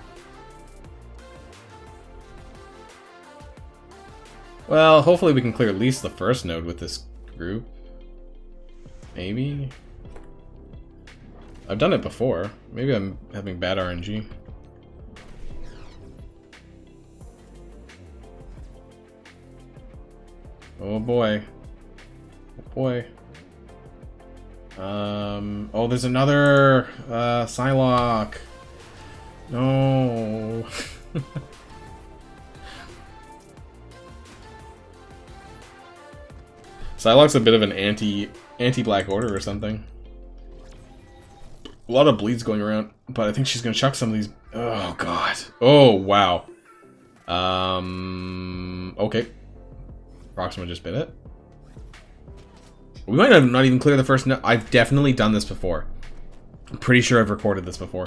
Well, hopefully we can clear at least the first node with this group. Maybe? I've done it before. Maybe I'm having bad RNG. Oh boy. Oh boy. Oh, there's another Psylocke. No. Psylocke's a bit of an anti-Black Order or something. A lot of bleeds going around, but I think she's gonna chuck some of these. Oh god. Oh wow. Okay. Proxima just bit it. We might have not even cleared the first. I've definitely done this before. I'm pretty sure I've recorded this before.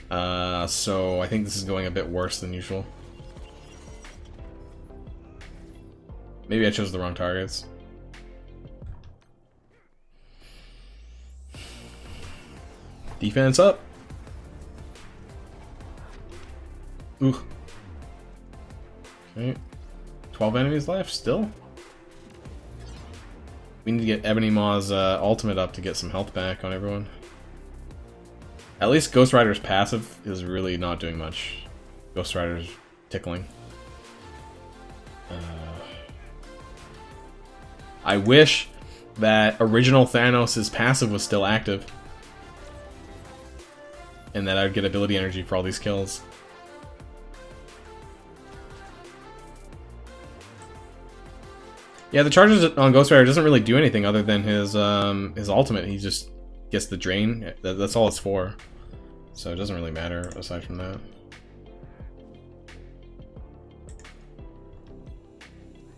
So I think this is going a bit worse than usual. Maybe I chose the wrong targets. Defense up. Ooh. Okay. 12 enemies left still. We need to get Ebony Maw's ultimate up to get some health back on everyone. At least Ghost Rider's passive is really not doing much. Ghost Rider's tickling. I wish that original Thanos' passive was still active. And that I would get ability energy for all these kills. Yeah, the charges on Ghost Rider doesn't really do anything other than his ultimate. He just gets the drain. That's all it's for. So it doesn't really matter aside from that.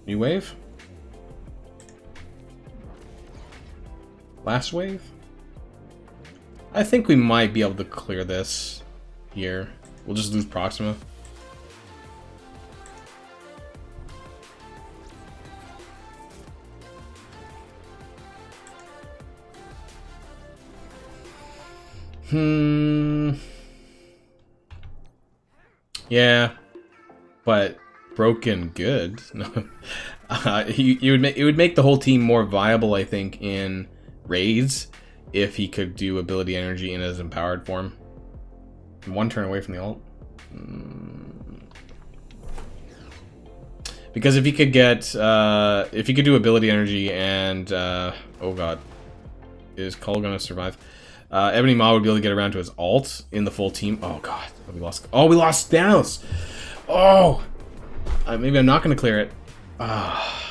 New wave? Last wave? I think we might be able to clear this. here. We'll just lose Proxima. Yeah, but broken good. No, it would make the whole team more viable, I think, in raids if he could do ability energy in his empowered form. One turn away from the ult. Because if he could get, if he could do ability energy and, oh god, is Cull gonna survive? Ebony Maw would be able to get around to his ult in the full team. Oh god, we lost. Oh, we lost Thanos. Oh, maybe I'm not gonna clear it. Oh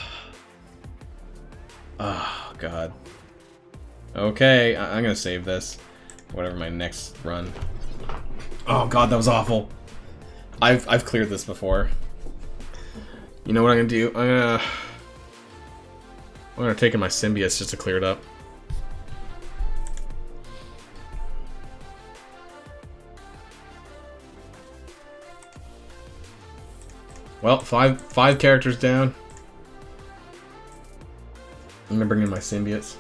god. Okay, I'm gonna save this. Whatever my next run. Oh god, that was awful. I've cleared this before. You know what I'm gonna do? I'm gonna take in my symbiotes just to clear it up. Well, five characters down. I'm gonna bring in my symbiotes.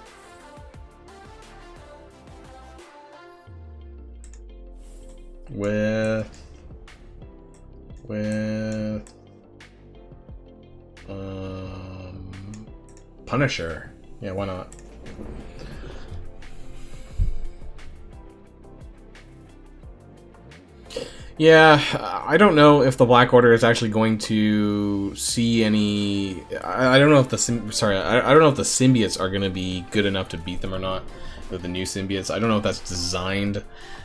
With Punisher. Yeah, why not? Yeah, I don't know if the Black Order is actually going to see any. I don't know if the I don't know if the symbiotes are going to be good enough to beat them or not with the new symbiotes. I don't know if that's designed.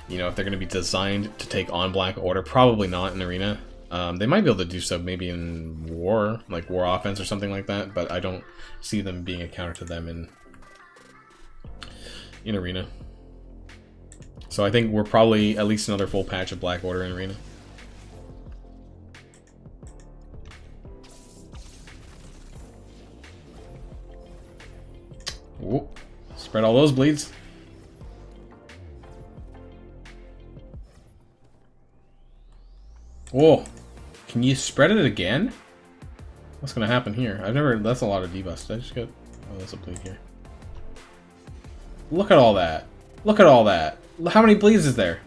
You know, if they're going to be designed to take on Black Order. Probably not in Arena. They might be able to do so maybe in War, like War Offense or something like that. But I don't see them being a counter to them in Arena. So I think we're probably at least another full patch of Black Order in Arena. Whoa. Spread all those bleeds. Whoa. Can you spread it again? What's gonna happen here? I've never... That's a lot of debuffs. Did I just get... Oh, that's a bleed here. Look at all that. Look at all that. How many bleeds is there?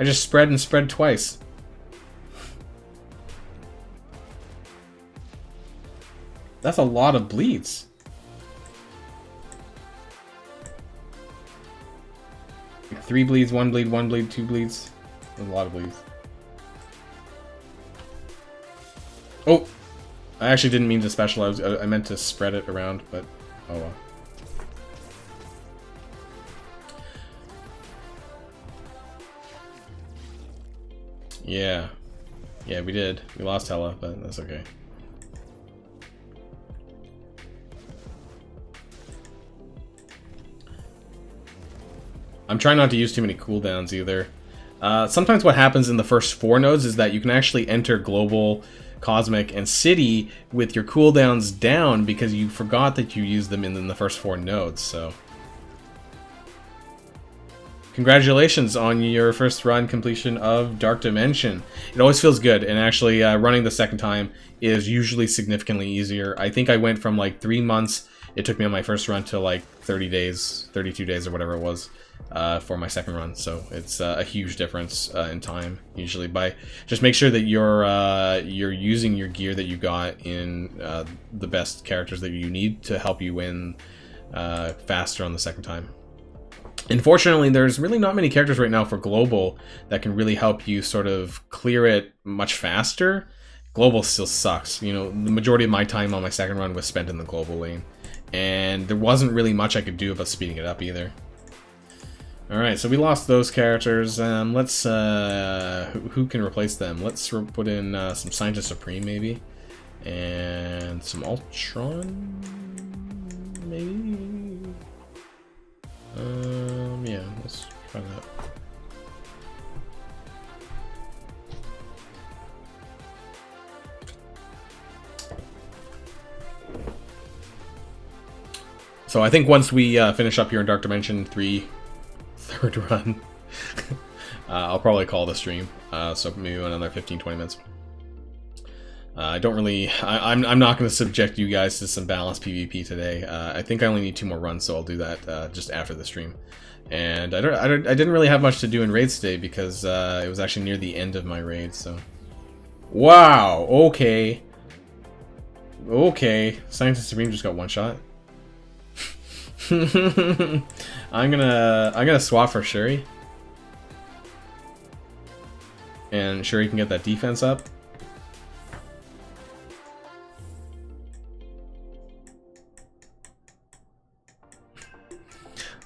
I just spread and spread twice. That's a lot of bleeds. Like 3 bleeds, 1 bleed, 1 bleed, 2 bleeds. That's a lot of bleeds. Oh! I actually didn't mean to specialize. I meant to spread it around, but oh well. Yeah. Yeah, we did. We lost Hela, but that's okay. I'm trying not to use too many cooldowns either. Sometimes what happens in the first 4 nodes is that you can actually enter Global, Cosmic, and City with your cooldowns down because you forgot that you used them in the first 4 nodes, so... Congratulations on your first run completion of Dark Dimension. It always feels good, and actually running the second time is usually significantly easier. I think I went from like 3 months, it took me on my first run, to like 30 days, 32 days or whatever it was for my second run. So it's a huge difference in time, usually. By just make sure that you're using your gear that you got in the best characters that you need to help you win faster on the second time. Unfortunately, there's really not many characters right now for Global that can really help you sort of clear it much faster. Global still sucks. You know, the majority of my time on my second run was spent in the Global lane. And there wasn't really much I could do about speeding it up either. Alright, so we lost those characters. Let's, who can replace them? Let's put in some Scientist Supreme, maybe. And some Ultron, maybe? Yeah, let's try that. So I think once we finish up here in Dark Dimension 3, third run, I'll probably call the stream, so maybe another 15-20 minutes. I don't really... I'm not going to subject you guys to some balanced PvP today. I think I only need 2 more runs, so I'll do that just after the stream. And I didn't really have much to do in raids today because it was actually near the end of my raid, so... Wow, okay. Okay, Scientist Supreme just got 1 shot. I'm gonna swap for Shuri. And Shuri can get that defense up.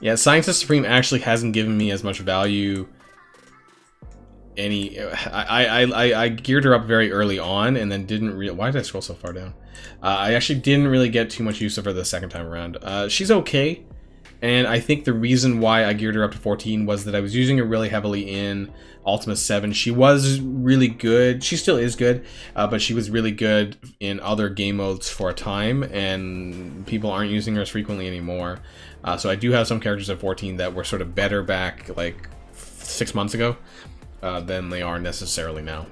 Yeah, Scientist Supreme actually hasn't given me as much value. I geared her up very early on and then didn't really... Why did I scroll so far down? I actually didn't really get too much use of her the second time around. She's okay, and I think the reason why I geared her up to 14 was that I was using her really heavily in Ultima 7. She was really good. She still is good, but she was really good in other game modes for a time, and people aren't using her as frequently anymore. So I do have some characters at 14 that were sort of better back like 6 months ago than they are necessarily now.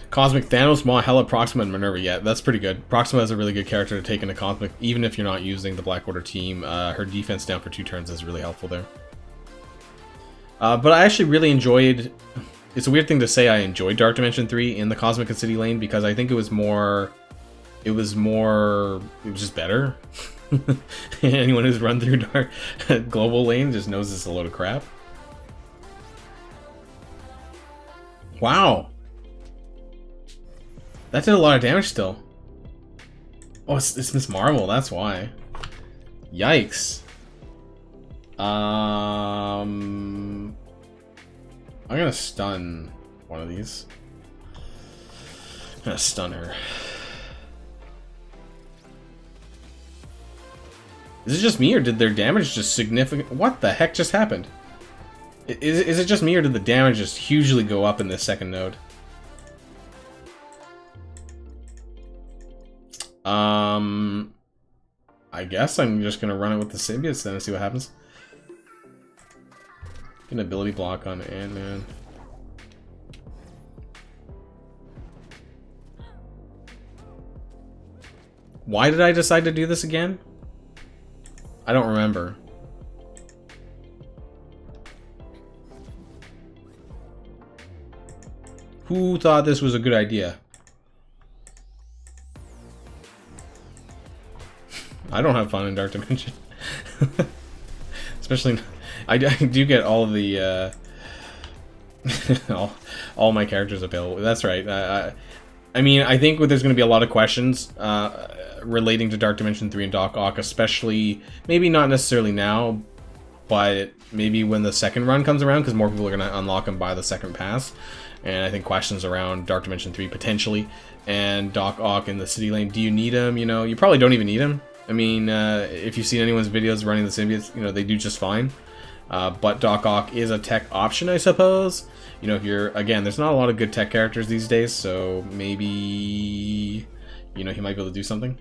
Cosmic Thanos, Maw, Hela, Proxima, and Minerva. Yeah, that's pretty good. Proxima is a really good character to take into Cosmic, even if you're not using the Black Order team. Her defense down for 2 turns is really helpful there. But I actually really enjoyed... It's a weird thing to say I enjoyed Dark Dimension 3 in the Cosmic and City lane, because I think it was more... It was just better. Anyone who's run through Dark Global lane just knows it's a load of crap. Wow. That did a lot of damage still. Oh, it's Miss Marvel, that's why. Yikes. I'm gonna stun one of these. I'm gonna stun her. Is it just me, or did their damage just significant? What the heck just happened? Is it just me, or did the damage just hugely go up in this second node? I guess I'm just gonna run it with the symbiotes then and see what happens. Get an ability block on Ant-Man. Why did I decide to do this again? I don't remember. Who thought this was a good idea? I don't have fun in Dark Dimension. Especially... I do get all of the... all my characters available. That's right. I mean, I think there's going to be a lot of questions relating to Dark Dimension 3 and Doc Ock, especially, maybe not necessarily now, but maybe when the second run comes around, because more people are going to unlock them by the second pass. And I think questions around Dark Dimension 3 potentially, and Doc Ock in the city lane. Do you need him? You know, you probably don't even need him. I mean, if you've seen anyone's videos running the symbiotes, you know, they do just fine. But Doc Ock is a tech option, I suppose. You know, if you're, again, there's not a lot of good tech characters these days, so maybe, you know, he might be able to do something.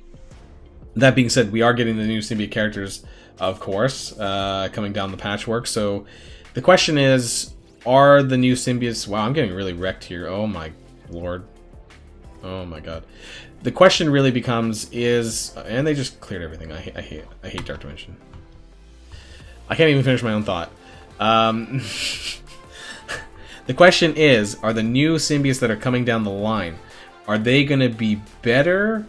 That being said, we are getting the new symbiote characters, of course, coming down the patchwork. So the question is, are the new symbiotes... Wow, I'm getting really wrecked here. Oh my lord. Oh my god. The question really becomes is... And they just cleared everything. I hate Dark Dimension. I can't even finish my own thought. The question is, are the new symbiotes that are coming down the line, are they going to be better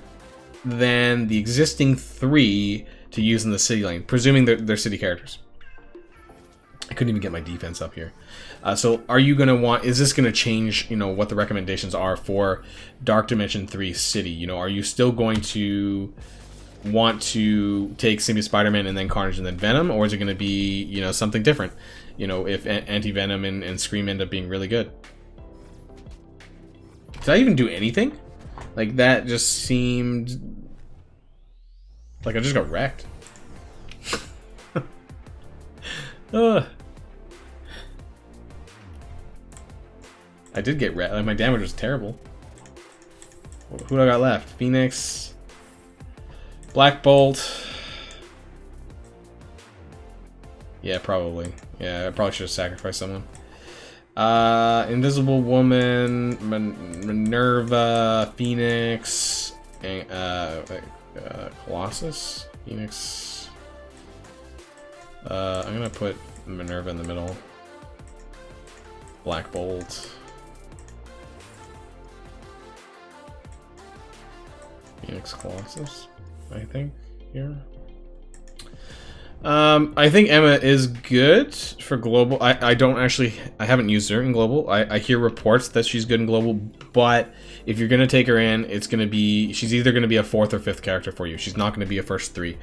than the existing 3 to use in the city lane? Presuming they're city characters. I couldn't even get my defense up here. So are you going to want... Is this going to change, you know, what the recommendations are for Dark Dimension 3 City? You know, are you still going to want to take Symbiote Spider-Man and then Carnage and then Venom? Or is it going to be, you know, something different? You know, if Anti-Venom and Scream end up being really good. Did I even do anything? Like, that just seemed... like I just got wrecked. I did get wrecked. Like, my damage was terrible. Who do I got left? Phoenix. Black Bolt. Yeah, probably. Yeah, I probably should have sacrificed someone. Invisible Woman, Minerva, Phoenix, and, Colossus? Phoenix. I'm gonna put Minerva in the middle. Black Bolt. Phoenix, Colossus, I think, here. I think Emma is good for global. I don't actually, I haven't used her in global. I hear reports that she's good in global, but if you're gonna take her in, it's gonna be, she's either gonna be a 4th or 5th character for you. She's not gonna be a first 3.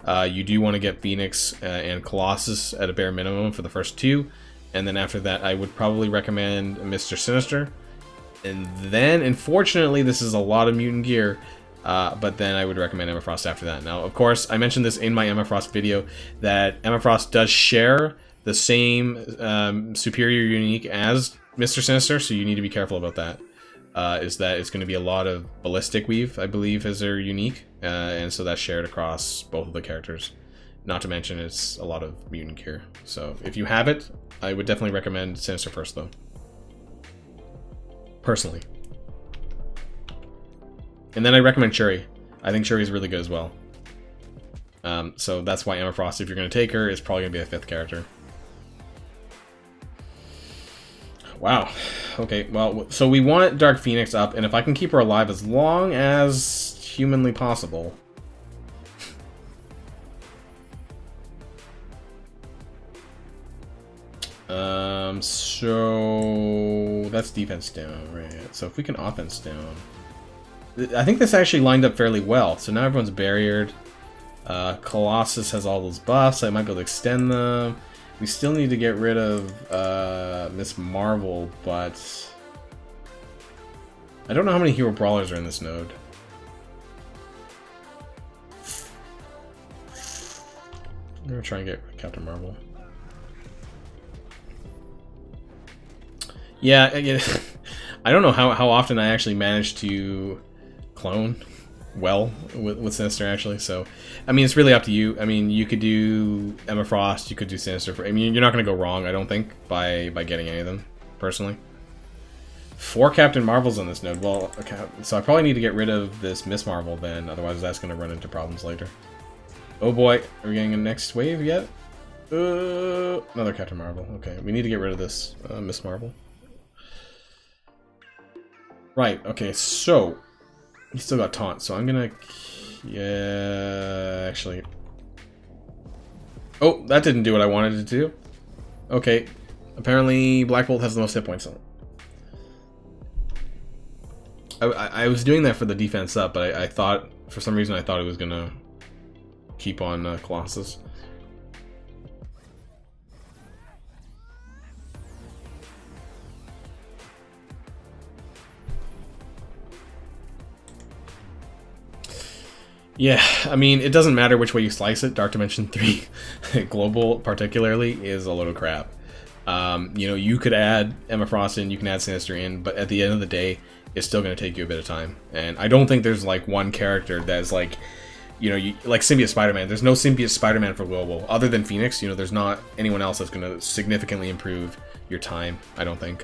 You do want to get Phoenix and Colossus at a bare minimum for the first 2, and then after that, I would probably recommend Mr. Sinister. And then, unfortunately, this is a lot of mutant gear. But then I would recommend Emma Frost after that. Now, of course, I mentioned this in my Emma Frost video, that Emma Frost does share the same superior unique as Mr. Sinister, so you need to be careful about that. Is that it's going to be a lot of ballistic weave, I believe, is their unique, and so that's shared across both of the characters. Not to mention, it's a lot of mutant gear. So if you have it, I would definitely recommend Sinister first, though. Personally. And then I recommend Shuri. I think Shuri is really good as well. So that's why Emma Frost, if you're going to take her, is probably going to be the 5th character. Wow. Okay, well, so we want Dark Phoenix up, and if I can keep her alive as long as humanly possible. So that's defense down, right? So if we can offense down. I think this actually lined up fairly well. So now everyone's barriered. Colossus has all those buffs. So I might be able to extend them. We still need to get rid of Miss Marvel, but I don't know how many hero brawlers are in this node. I'm gonna try and get Captain Marvel. Yeah, I don't know how often I actually manage to clone well with Sinister, actually. So, I mean, it's really up to you. I mean, you could do Emma Frost, you could do Sinister. I mean, you're not going to go wrong, I don't think, by getting any of them, personally. 4 Captain Marvels on this node. Well, okay, so I probably need to get rid of this Miss Marvel then, otherwise that's going to run into problems later. Oh boy, are we getting a next wave yet? Another Captain Marvel. Okay, we need to get rid of this Miss Marvel. Right, okay, so he still got taunt, so I'm gonna... Yeah, actually... Oh, that didn't do what I wanted it to do. Okay, apparently Black Bolt has the most hit points on it. I was doing that for the defense up, but I thought, for some reason I thought it was gonna keep on Colossus. Yeah, I mean, it doesn't matter which way you slice it. Dark Dimension 3 Global, particularly, is a load of crap. You know, you could add Emma Frost in, you can add Sinister in, but at the end of the day, it's still going to take you a bit of time. And I don't think there's, like, one character that's, like, you know, like Symbiote Spider-Man. There's no Symbiote Spider-Man for Global. Other than Phoenix, you know, there's not anyone else that's going to significantly improve your time, I don't think.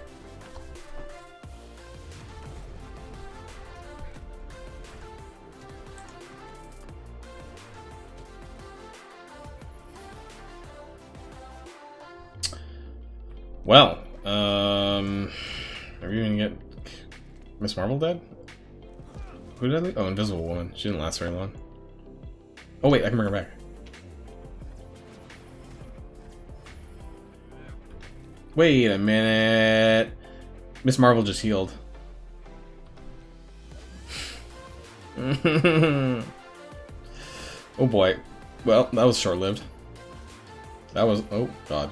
Well, are we gonna get Miss Marvel dead? Who did I leave? Oh, Invisible Woman. She didn't last very long. Oh wait, I can bring her back. Wait a minute. Miss Marvel just healed. Oh boy. Well, that was short-lived. That was... Oh, God.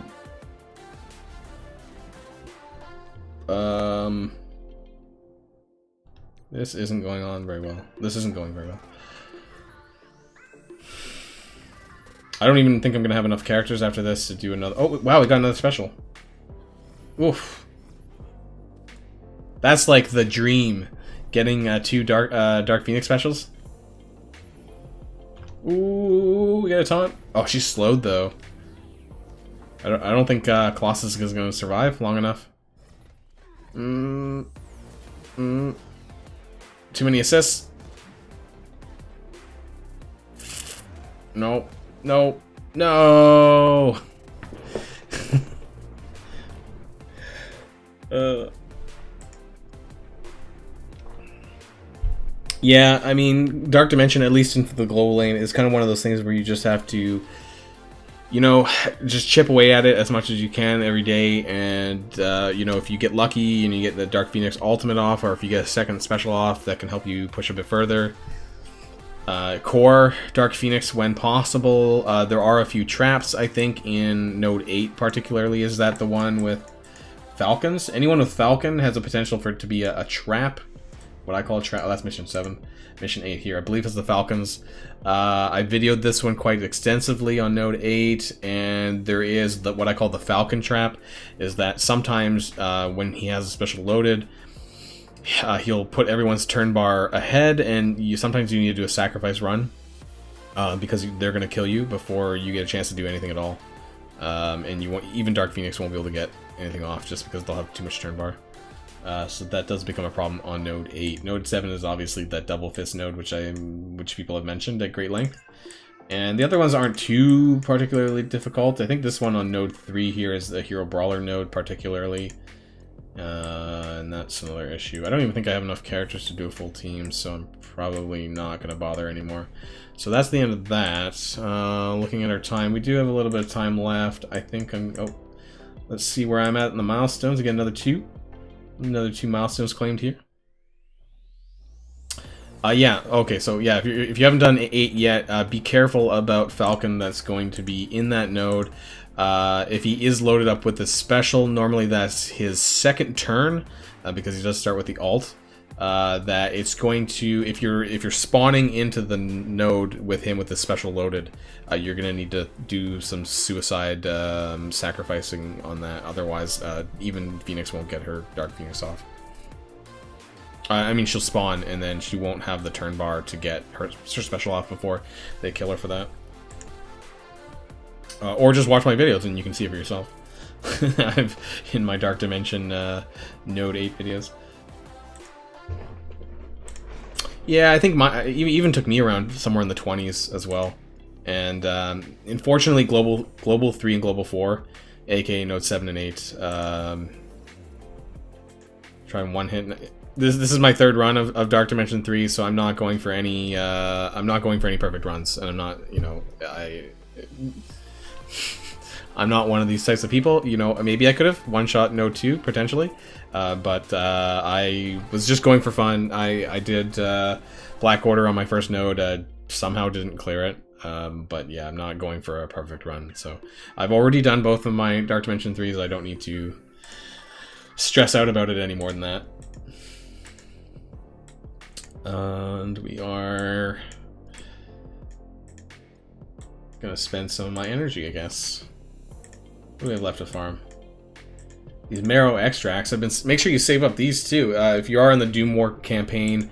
This isn't going on very well. This isn't going very well. I don't even think I'm gonna have enough characters after this to do another... Oh, wow, we got another special. Oof. That's like the dream. Getting 2 Dark Phoenix specials. Ooh, we got a taunt. Oh, she's slowed though. I don't think Colossus is going to survive long enough. Too many assists. No. No. No! Yeah, I mean, Dark Dimension, at least into the global lane, is kind of one of those things where you just have to, you know, just chip away at it as much as you can every day, and, you know, if you get lucky and you get the Dark Phoenix ultimate off, or if you get a second special off, that can help you push a bit further. Core Dark Phoenix when possible. There are a few traps, I think, in Node 8 particularly. Is that the one with Falcons? Anyone with Falcon has a potential for it to be a trap. What I call a trap. Oh, that's mission 7. Mission 8 here. I believe it's the Falcons. I videoed this one quite extensively on Node 8, and there is what I call the Falcon trap. Is that sometimes when he has a special loaded, he'll put everyone's turn bar ahead, and sometimes you need to do a sacrifice run because they're going to kill you before you get a chance to do anything at all. And even Dark Phoenix won't be able to get anything off just because they'll have too much turn bar. So that does become a problem on Node 8. Node 7 is obviously that double fist node, which people have mentioned at great length. And the other ones aren't too particularly difficult. I think this one on Node 3 here is the Hero Brawler node particularly. And that's another issue. I don't even think I have enough characters to do a full team, so I'm probably not going to bother anymore. So that's the end of that. Looking at our time, we do have a little bit of time left. I think oh, let's see where I'm at in the milestones. Again, another two milestones claimed here. Yeah, okay, so yeah, if you haven't done 8 yet, be careful about Falcon that's going to be in that node. If he is loaded up with the special, normally that's his second turn, because he does start with the ult. That it's going to, if you're spawning into the node with him with the special loaded, you're gonna need to do some suicide sacrificing on that. Otherwise, even Phoenix won't get her Dark Phoenix off. I mean, she'll spawn and then she won't have the turn bar to get her special off before they kill her for that. Or just watch my videos and you can see it for yourself. I've in my Dark Dimension Node 8 videos. Yeah, I think it even took me around somewhere in the 20s as well. And unfortunately, Global 3 and Global 4, aka Node 7 and 8, trying one hit. This is my third run of Dark Dimension 3, so I'm not going for any perfect runs, and I'm not, you know, I'm not one of these types of people. You know, maybe I could have one-shot Node 2 potentially, but I was just going for fun. I did Black Order on my first node, somehow didn't clear it, but yeah, I'm not going for a perfect run. So I've already done both of my Dark Dimension 3s. I don't need to stress out about it any more than that. And we are gonna spend some of my energy, I guess. What do we have left to farm? These marrow extracts. Make sure you save up these too. If you are in the Doom War campaign,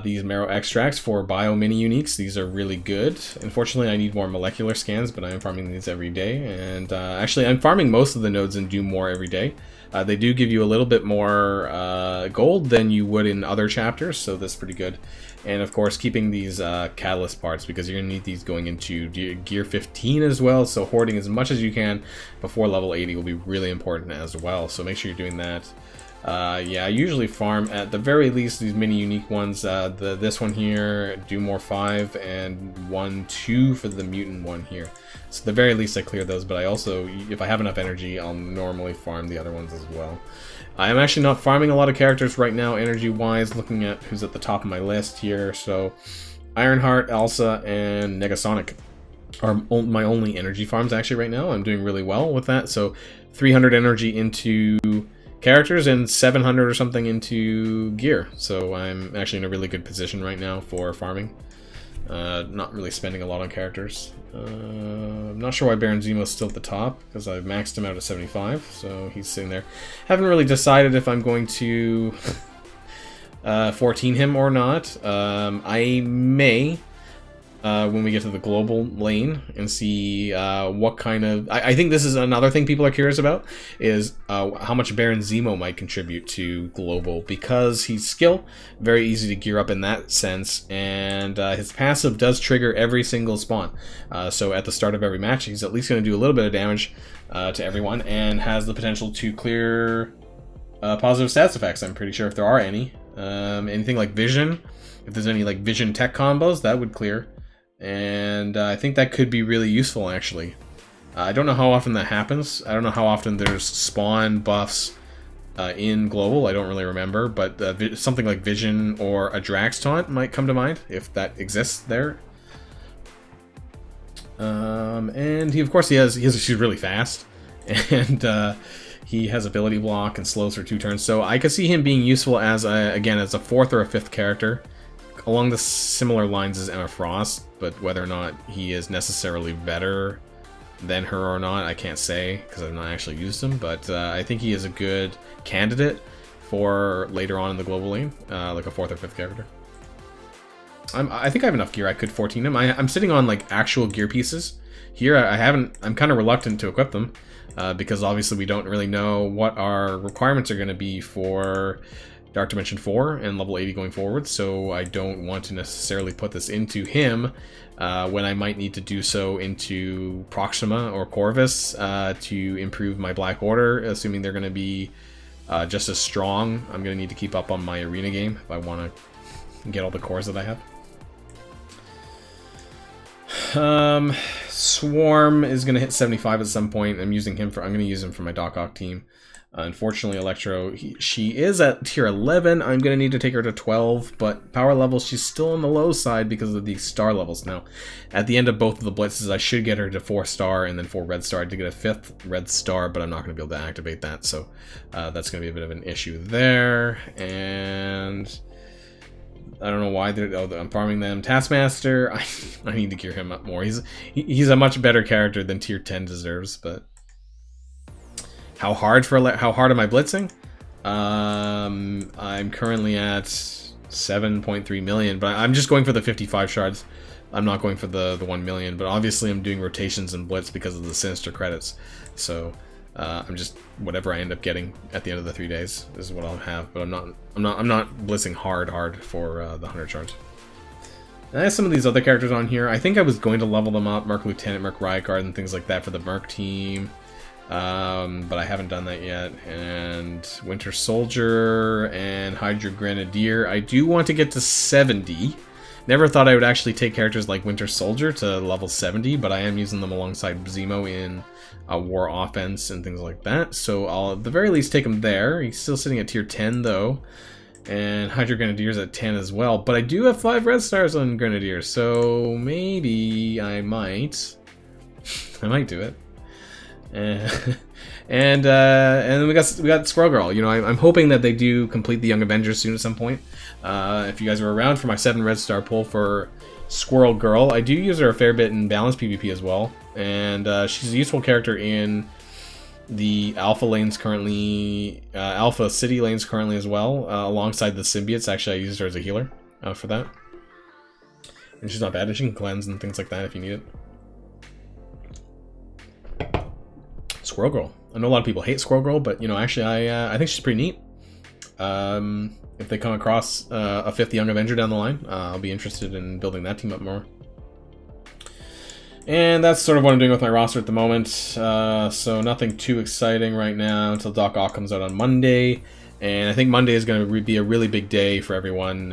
these marrow extracts for bio mini uniques, these are really good. Unfortunately, I need more molecular scans, but I am farming these every day. And actually, I'm farming most of the nodes in Doom War every day. They do give you a little bit more gold than you would in other chapters, so that's pretty good. And of course, keeping these catalyst parts, because you're going to need these going into gear 15 as well, so hoarding as much as you can before level 80 will be really important as well, so make sure you're doing that. Yeah, I usually farm at the very least these mini unique ones. This one here, Doom War 5, and 1-2 for the mutant one here. So at the very least I clear those, but I also, if I have enough energy, I'll normally farm the other ones as well. I am actually not farming a lot of characters right now, energy-wise, looking at who's at the top of my list here. So Ironheart, Elsa, and Negasonic are my only energy farms actually right now. I'm doing really well with that. So 300 energy into characters and 700 or something into gear. So I'm actually in a really good position right now for farming. Not really spending a lot on characters. I'm not sure why Baron Zemo's still at the top, because I've maxed him out at 75, so he's sitting there. Haven't really decided if I'm going to 14 him or not. I may when we get to the global lane and see what kind of... I think this is another thing people are curious about, is how much Baron Zemo might contribute to global, because he's skill, very easy to gear up in that sense, and his passive does trigger every single spawn. So at the start of every match, he's at least going to do a little bit of damage to everyone, and has the potential to clear positive stats effects, I'm pretty sure, if there are any. Anything like vision, if there's any like vision tech combos, that would clear. And I think that could be really useful, actually. I don't know how often that happens. I don't know how often there's spawn buffs in global. I don't really remember, but something like vision or a Drax taunt might come to mind if that exists there. And he, of course, she's really fast, and he has ability block and slows for 2 turns. So I could see him being useful as again as a 4th or a 5th character, along the similar lines as Emma Frost, but whether or not he is necessarily better than her or not, I can't say, because I've not actually used him, but I think he is a good candidate for later on in the global lane, like a 4th or 5th character. I think I have enough gear I could 14 him. I'm sitting on like actual gear pieces. Here I'm kind of reluctant to equip them, because obviously we don't really know what our requirements are going to be for Dark Dimension 4 and level 80 going forward, so I don't want to necessarily put this into him when I might need to do so into Proxima or Corvus to improve my Black Order, assuming they're going to be just as strong. I'm going to need to keep up on my arena game if I want to get all the cores that I have. Swarm is going to hit 75 at some point. I'm going to use him for my Doc Ock team. Unfortunately, Electro, she is at tier 11. I'm going to need to take her to 12, but power level, she's still on the low side because of the star levels. Now, at the end of both of the blitzes, I should get her to 4 star and then 4 red star to get a 5th red star, but I'm not going to be able to activate that, so that's going to be a bit of an issue there. And I don't know why I'm farming them. Taskmaster, I need to gear him up more. He's a much better character than tier 10 deserves, but how hard am I blitzing? I'm currently at 7.3 million, but I'm just going for the 55 shards. I'm not going for the 1 million, but obviously I'm doing rotations and blitz because of the Sinister Credits. So I'm just whatever I end up getting at the end of the 3 days is what I'll have. But I'm not blitzing hard for the 100 shards. And I have some of these other characters on here. I think I was going to level them up, Merc Lieutenant, Merc Riot Guard, and things like that for the Merc team. But I haven't done that yet. And Winter Soldier and Hydra Grenadier. I do want to get to 70. Never thought I would actually take characters like Winter Soldier to level 70, but I am using them alongside Zemo in War Offense and things like that. So I'll at the very least take him there. He's still sitting at tier 10 though. And Hydra Grenadier's at 10 as well. But I do have 5 red stars on Grenadier, so maybe I might do it. And then we got Squirrel Girl. You know, I'm hoping that they do complete the Young Avengers soon at some point. If you guys are around for my 7 red star pull for Squirrel Girl, I do use her a fair bit in balanced PvP as well, and she's a useful character in the Alpha lanes currently, Alpha City lanes currently as well, alongside the symbiotes. Actually, I used her as a healer for that, and she's not bad. And she can cleanse and things like that if you need it. Squirrel Girl. I know a lot of people hate Squirrel Girl, but you know, actually, I think she's pretty neat. If they come across a 5th Young Avenger down the line, I'll be interested in building that team up more. And that's sort of what I'm doing with my roster at the moment. So nothing too exciting right now until Doc Ock comes out on Monday. And I think Monday is going to be a really big day for everyone.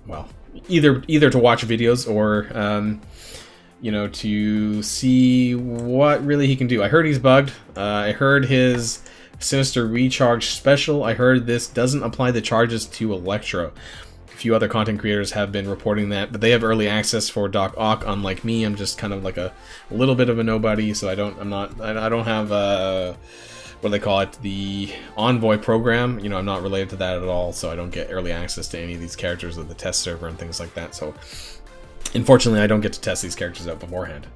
Well, either to watch videos or you know, to see what really he can do. I heard he's bugged. I heard his Sinister Recharge special. I heard this doesn't apply the charges to Electro. A few other content creators have been reporting that, but they have early access for Doc Ock. Unlike me, I'm just kind of like a little bit of a nobody, so I don't have what do they call it, the Envoy program. You know, I'm not related to that at all, so I don't get early access to any of these characters with the test server and things like that. So unfortunately, I don't get to test these characters out beforehand.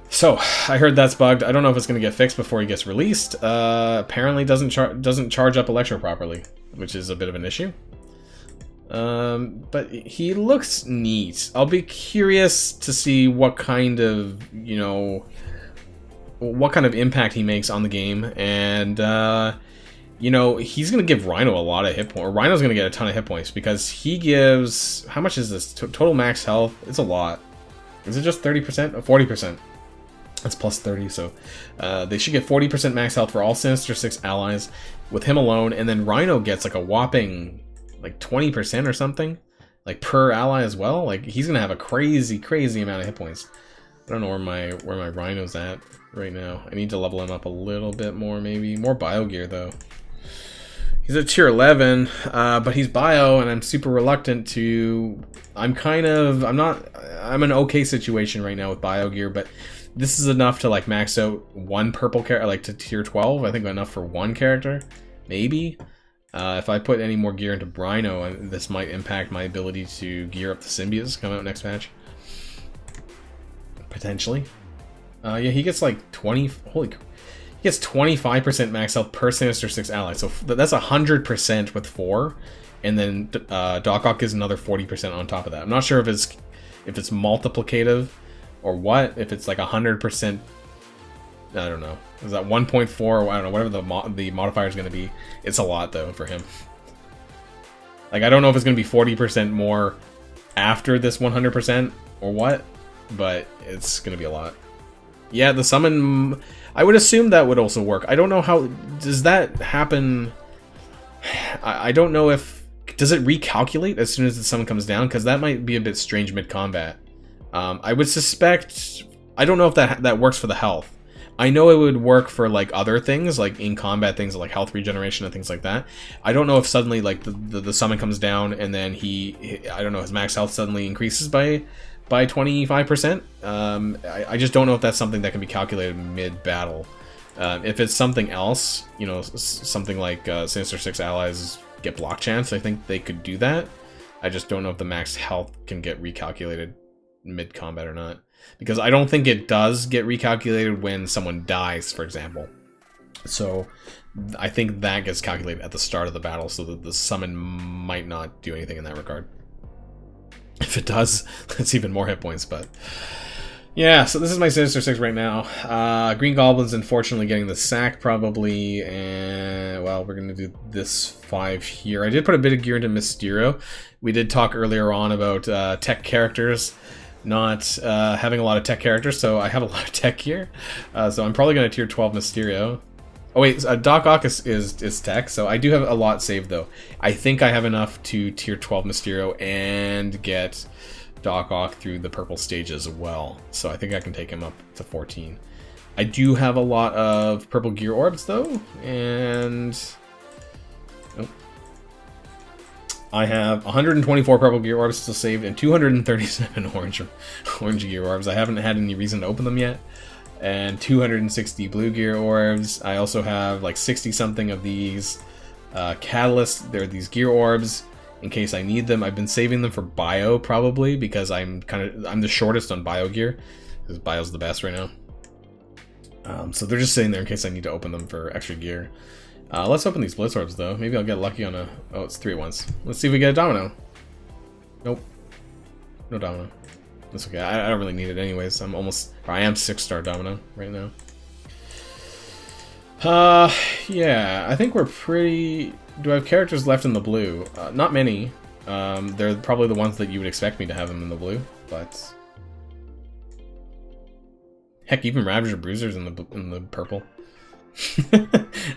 So I heard that's bugged. I don't know if it's going to get fixed before he gets released. Apparently doesn't charge up Electro properly, which is a bit of an issue. But he looks neat. I'll be curious to see what kind of, you know, what kind of impact he makes on the game. And, you know, he's going to give Rhino a lot of hit points. Or Rhino's going to get a ton of hit points because he gives... How much is this? Total max health? It's a lot. Is it just 30%? Or 40%? That's plus 30, so they should get 40% max health for all Sinister 6 allies with him alone. And then Rhino gets like a whopping... like 20% or something, like per ally as well. Like he's gonna have a crazy amount of hit points. I don't know where my Rhino's at right now. I need to level him up a little bit more, maybe more bio gear though. He's at tier 11, but he's bio, and I'm super reluctant to. I'm in an okay situation right now with bio gear, but this is enough to like max out one purple character, like to tier 12. I think enough for one character, maybe. If I put any more gear into Rhino, this might impact my ability to gear up the Symbios come out next patch. Potentially. Yeah, he gets like 20... Holy... He gets 25% max health per Sinister 6 ally. So that's 100% with 4. And then Doc Ock is another 40% on top of that. I'm not sure if it's multiplicative or what. If it's like 100%... I don't know. Is that 1.4 or I don't know, whatever the modifier is going to be. It's a lot though for him. Like I don't know if it's going to be 40% more after this 100% or what, but it's going to be a lot. Yeah, the summon, I would assume that would also work. I don't know how does that happen. I don't know if does it recalculate as soon as the summon comes down, because that might be a bit strange mid combat. I would suspect. I don't know if that works for the health. I know it would work for like other things, like in combat things like health regeneration and things like that. I don't know if suddenly like the summon comes down and then I don't know, his max health suddenly increases by 25%. I just don't know if that's something that can be calculated mid battle. If it's something else, you know, something like Sinister 6 allies get block chance, I think they could do that. I just don't know if the max health can get recalculated mid combat or not. Because I don't think it does get recalculated when someone dies, for example. So I think that gets calculated at the start of the battle, so that the summon might not do anything in that regard. If it does, that's even more hit points, but... Yeah, so this is my Sinister 6 right now. Green Goblin's unfortunately getting the sack, probably, and, well, we're going to do this 5 here. I did put a bit of gear into Mysterio. We did talk earlier on about tech characters not having a lot of tech characters, so I have a lot of tech gear. So I'm probably going to tier 12 Mysterio. Oh wait, Doc Ock is tech, so I do have a lot saved though. I think I have enough to tier 12 Mysterio and get Doc Ock through the purple stage as well. So I think I can take him up to 14. I do have a lot of purple gear orbs though, and... Oh. I have 124 purple gear orbs still saved and 237 orange gear orbs. I haven't had any reason to open them yet. And 260 blue gear orbs. I also have like 60 something of these catalysts. They're these gear orbs in case I need them. I've been saving them for bio probably because I'm the shortest on bio gear because bio's the best right now. So they're just sitting there in case I need to open them for extra gear. Let's open these Blitz orbs though. Maybe I'll get lucky on a... Oh, it's 3 at once. Let's see if we get a Domino. Nope. No Domino. That's okay. I don't really need it anyways. I am 6-star Domino right now. Yeah. I think we're pretty... Do I have characters left in the blue? Not many. They're probably the ones that you would expect me to have them in the blue, but... Heck, even Ravager Bruiser's in the purple.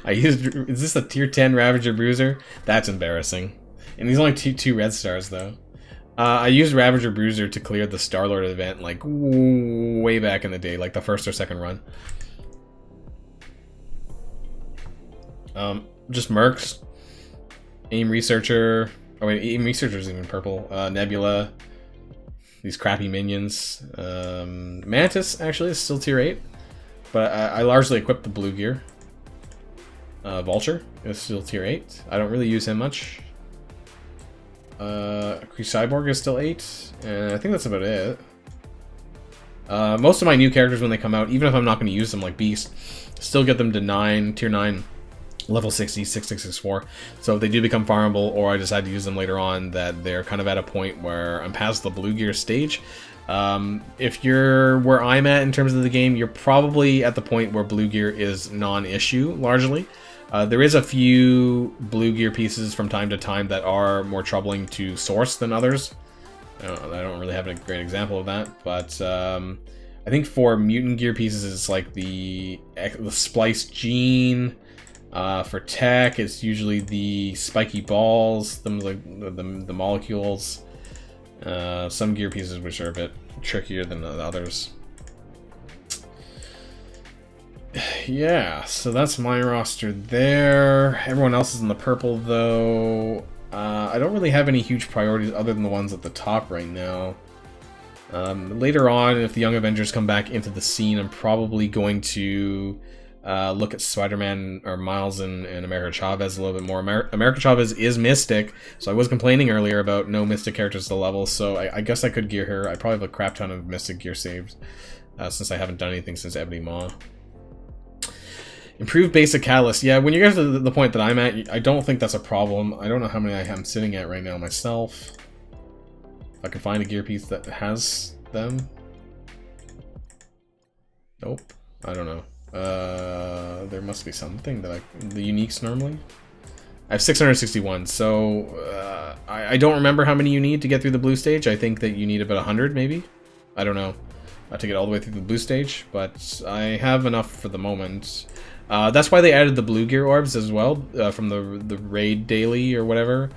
Is this a tier 10 Ravager Bruiser? That's embarrassing. And he's only two red stars though. I used Ravager Bruiser to clear the Star-Lord event like way back in the day, like the first or second run. Just Mercs, Aim Researcher. Oh wait, Aim Researcher's even purple. Nebula. These crappy minions. Mantis actually is still tier 8. But I largely equipped the blue gear. Vulture is still tier 8. I don't really use him much. Kree Cyborg is still 8. And I think that's about it. Most of my new characters when they come out, even if I'm not going to use them like Beast, still get them to 9, tier 9 level 60, 6664. So if they do become farmable, or I decide to use them later on, that they're kind of at a point where I'm past the blue gear stage. If you're where I'm at in terms of the game, you're probably at the point where blue gear is non-issue, largely. There is a few blue gear pieces from time to time that are more troubling to source than others. I don't really have a great example of that, but I think for mutant gear pieces, it's like the splice gene. For tech, it's usually the spiky balls, the molecules. Some gear pieces which are a bit trickier than the others. Yeah, so that's my roster there. Everyone else is in the purple, though. I don't really have any huge priorities other than the ones at the top right now. Later on, if the Young Avengers come back into the scene, I'm probably going to look at Spider-Man or Miles and America Chavez a little bit more. America Chavez is Mystic, so I was complaining earlier about no Mystic characters to the level, so I guess I could gear her. I probably have a crap ton of Mystic gear saved, since I haven't done anything since Ebony Maw. Improved basic catalyst. Yeah, when you get to the point that I'm at, I don't think that's a problem. I don't know how many I am sitting at right now myself. If I can find a gear piece that has them. Nope. I don't know. There must be something that the uniques normally. I have 661, so I don't remember how many you need to get through the blue stage. I think that you need about 100, maybe. I don't know, to get all the way through the blue stage, but I have enough for the moment. That's why they added the blue gear orbs as well from the raid daily or whatever,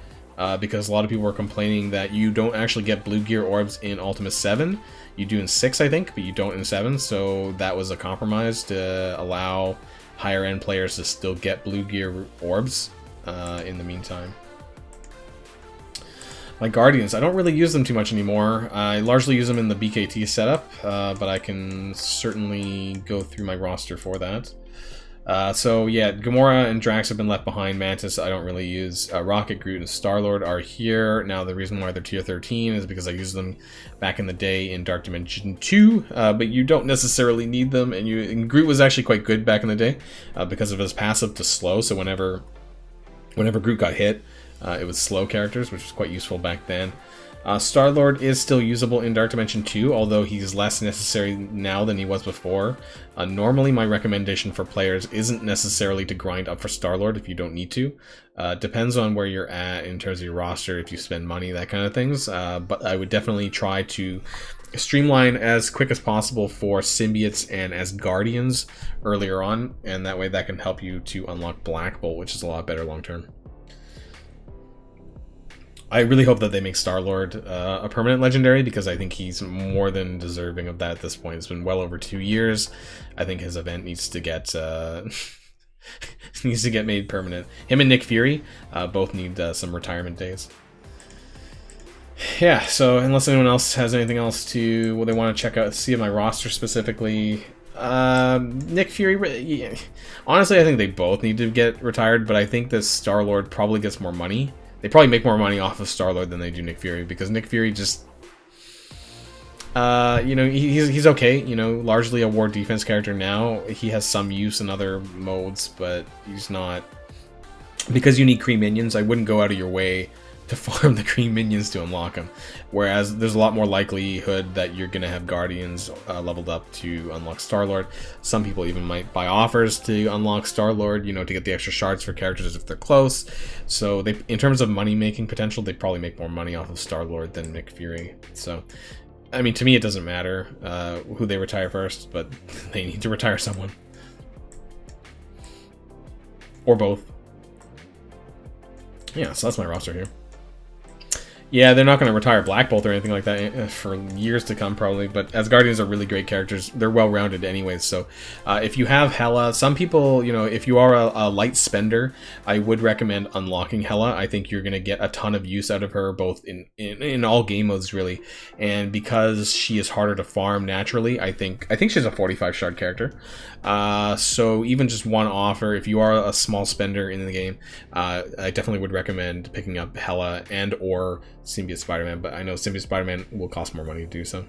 because a lot of people were complaining that you don't actually get blue gear orbs in Ultima 7. You do in 6, I think, but you don't in 7, so that was a compromise to allow higher end players to still get blue gear orbs in the meantime. My Guardians, I don't really use them too much anymore. I largely use them in the BKT setup, but I can certainly go through my roster for that. So yeah, Gamora and Drax have been left behind. Mantis I don't really use. Rocket, Groot, and Star-Lord are here. Now the reason why they're tier 13 is because I used them back in the day in Dark Dimension 2, but you don't necessarily need them, and Groot was actually quite good back in the day because of his passive to slow, so whenever Groot got hit, it was slow characters, which was quite useful back then. Star-Lord is still usable in Dark Dimension 2, although he's less necessary now than he was before. Normally, my recommendation for players isn't necessarily to grind up for Star-Lord if you don't need to. Depends on where you're at in terms of your roster, if you spend money, that kind of things. But I would definitely try to streamline as quick as possible for symbiotes and as guardians earlier on, and that way that can help you to unlock Black Bolt, which is a lot better long term. I really hope that they make Star-Lord a permanent legendary, because I think he's more than deserving of that at this point. It's been well over 2 years. I think his event needs to get needs to get made permanent. Him and Nick Fury both need some retirement days. Yeah, so unless anyone else has anything else to they want to check out, see my roster specifically. Nick Fury, yeah. Honestly, I think they both need to get retired, but I think that Star-Lord probably gets more money. They probably make more money off of Star-Lord than they do Nick Fury, because Nick Fury just, you know, he's okay, you know, largely a war defense character now. He has some use in other modes, but he's not, because you need Kree minions, I wouldn't go out of your way to farm the Kree minions to unlock them. Whereas there's a lot more likelihood that you're going to have Guardians leveled up to unlock Star-Lord. Some people even might buy offers to unlock Star-Lord, you know, to get the extra shards for characters if they're close. So they, in terms of money-making potential, they probably make more money off of Star-Lord than Nick Fury. So, I mean, to me it doesn't matter who they retire first, but they need to retire someone. Or both. Yeah, so that's my roster here. Yeah, they're not going to retire Black Bolt or anything like that for years to come, probably, but Asgardians are really great characters. They're well-rounded anyways, so if you have Hela, some people, you know, if you are a light spender, I would recommend unlocking Hela. I think you're going to get a ton of use out of her, both in all game modes, really, and because she is harder to farm naturally, I think she's a 45 shard character. So even just one offer, if you are a small spender in the game, I definitely would recommend picking up Hela and or Symbiote Spider-Man, but I know Symbiote Spider-Man will cost more money to do so.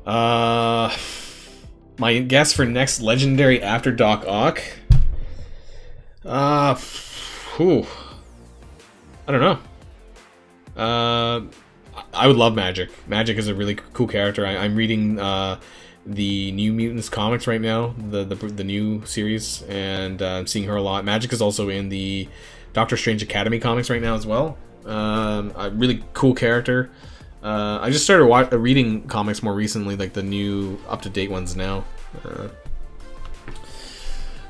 My guess for next legendary after Doc Ock, Whew. I don't know. I would love Magic. Magic is a really cool character. I'm reading the New Mutants comics right now, the new series, and I'm seeing her a lot. Magic is also in the Doctor Strange Academy comics right now as well. A really cool character. I just started reading comics more recently, like the new up-to-date ones now.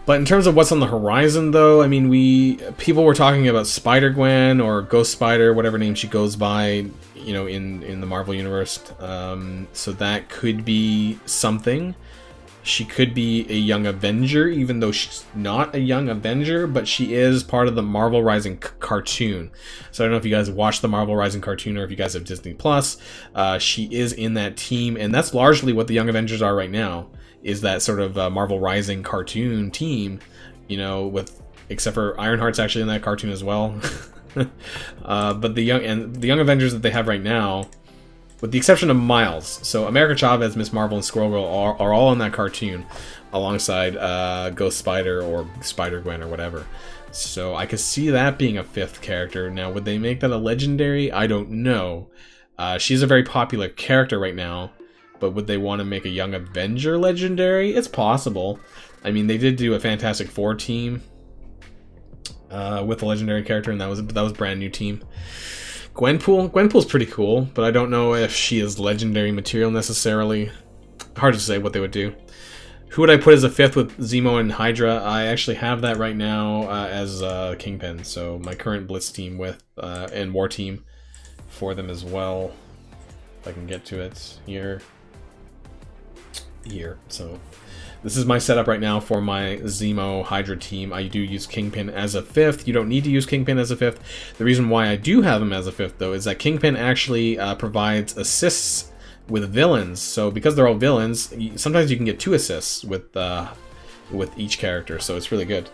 But in terms of what's on the horizon, though, I mean, people were talking about Spider-Gwen or Ghost Spider, whatever name she goes by, you know, in the Marvel universe. So that could be something. She could be a young Avenger, even though she's not a young Avenger, but she is part of the Marvel Rising cartoon. So I don't know if you guys watched the Marvel Rising cartoon or if you guys have Disney Plus. She is in that team, and that's largely what the Young Avengers are right now. Is that sort of Marvel Rising cartoon team, you know, except for Ironheart's actually in that cartoon as well. But the Young Avengers that they have right now, with the exception of Miles, so America Chavez, Miss Marvel, and Squirrel Girl are all in that cartoon, alongside Ghost Spider or Spider-Gwen or whatever. So I could see that being a 5th character. Now, would they make that a legendary? I don't know. She's a very popular character right now. But would they want to make a Young Avenger legendary? It's possible. I mean, they did do a Fantastic Four team with a legendary character, and that was a brand new team. Gwenpool's pretty cool, but I don't know if she is legendary material necessarily. Hard to say what they would do. Who would I put as a 5th with Zemo and Hydra? I actually have that right now as Kingpin, so my current Blitz team and War team for them as well. If I can get to it here. So this is my setup right now for my Zemo Hydra team. I do use Kingpin as a 5th. You don't need to use Kingpin as a 5th. The reason why I do have him as a 5th, though, is that Kingpin actually provides assists with villains. So because they're all villains, sometimes you can get 2 assists with each character. So it's really good.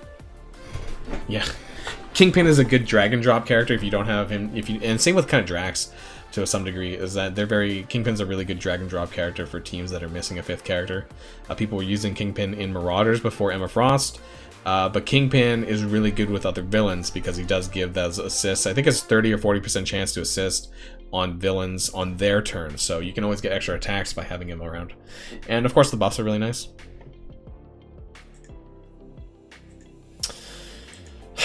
Yeah, Kingpin is a good drag and drop character if you don't have him. And same with kind of Drax. To some degree, is that Kingpin's a really good drag and drop character for teams that are missing a 5th character. People were using Kingpin in Marauders before Emma Frost, but Kingpin is really good with other villains because he does give those assists. I think it's 30 or 40% chance to assist on villains on their turn, so you can always get extra attacks by having him around. And of course the buffs are really nice.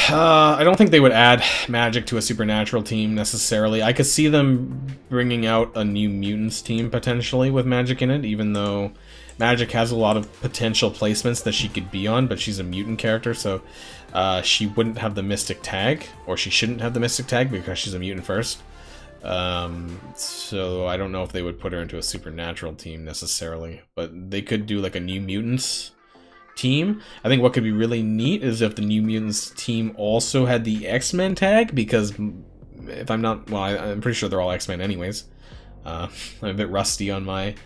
I don't think they would add Magic to a Supernatural team necessarily. I could see them bringing out a New Mutants team potentially with Magic in it, even though Magic has a lot of potential placements that she could be on, but she's a mutant character, so she wouldn't have the Mystic tag, or she shouldn't have the Mystic tag because she's a mutant first. So I don't know if they would put her into a Supernatural team necessarily, but they could do like a New Mutants team. I think what could be really neat is if the New Mutants team also had the X-Men tag, because if I'm not, well, I'm pretty sure they're all X-Men anyways. I'm a bit rusty on my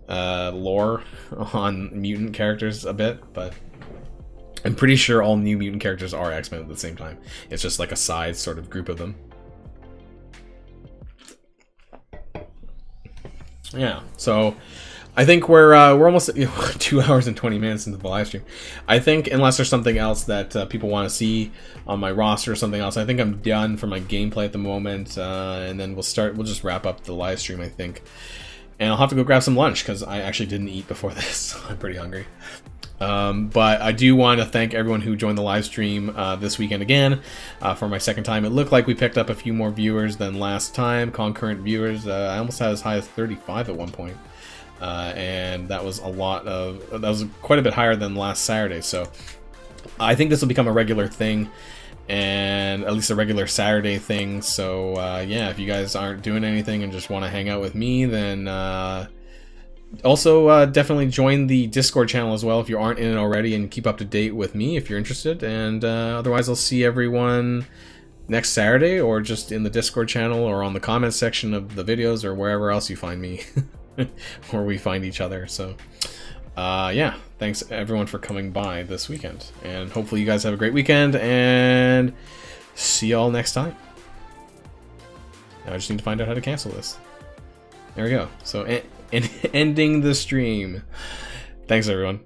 lore on mutant characters a bit, but I'm pretty sure all New Mutant characters are X-Men at the same time. It's just like a side sort of group of them. Yeah, so I think we're almost at 2 hours and 20 minutes into the live stream. I think unless there's something else that people want to see on my roster or something else, I think I'm done for my gameplay at the moment, and then we'll just wrap up the live stream, I think. And I'll have to go grab some lunch because I actually didn't eat before this, so I'm pretty hungry. But I do want to thank everyone who joined the live stream this weekend again for my 2nd time. It looked like we picked up a few more viewers than last time, concurrent viewers. I almost had as high as 35 at one point. And that was quite a bit higher than last Saturday. So I think this will become a regular thing, and at least a regular Saturday thing. So yeah, if you guys aren't doing anything and just want to hang out with me, then also definitely join the Discord channel as well if you aren't in it already, and keep up to date with me if you're interested. And otherwise, I'll see everyone next Saturday, or just in the Discord channel, or on the comment section of the videos, or wherever else you find me. Or we find each other. So yeah, thanks everyone for coming by this weekend, and hopefully you guys have a great weekend, and see y'all next time. Now I just need to find out how to cancel this. There we go. So ending the stream. Thanks everyone.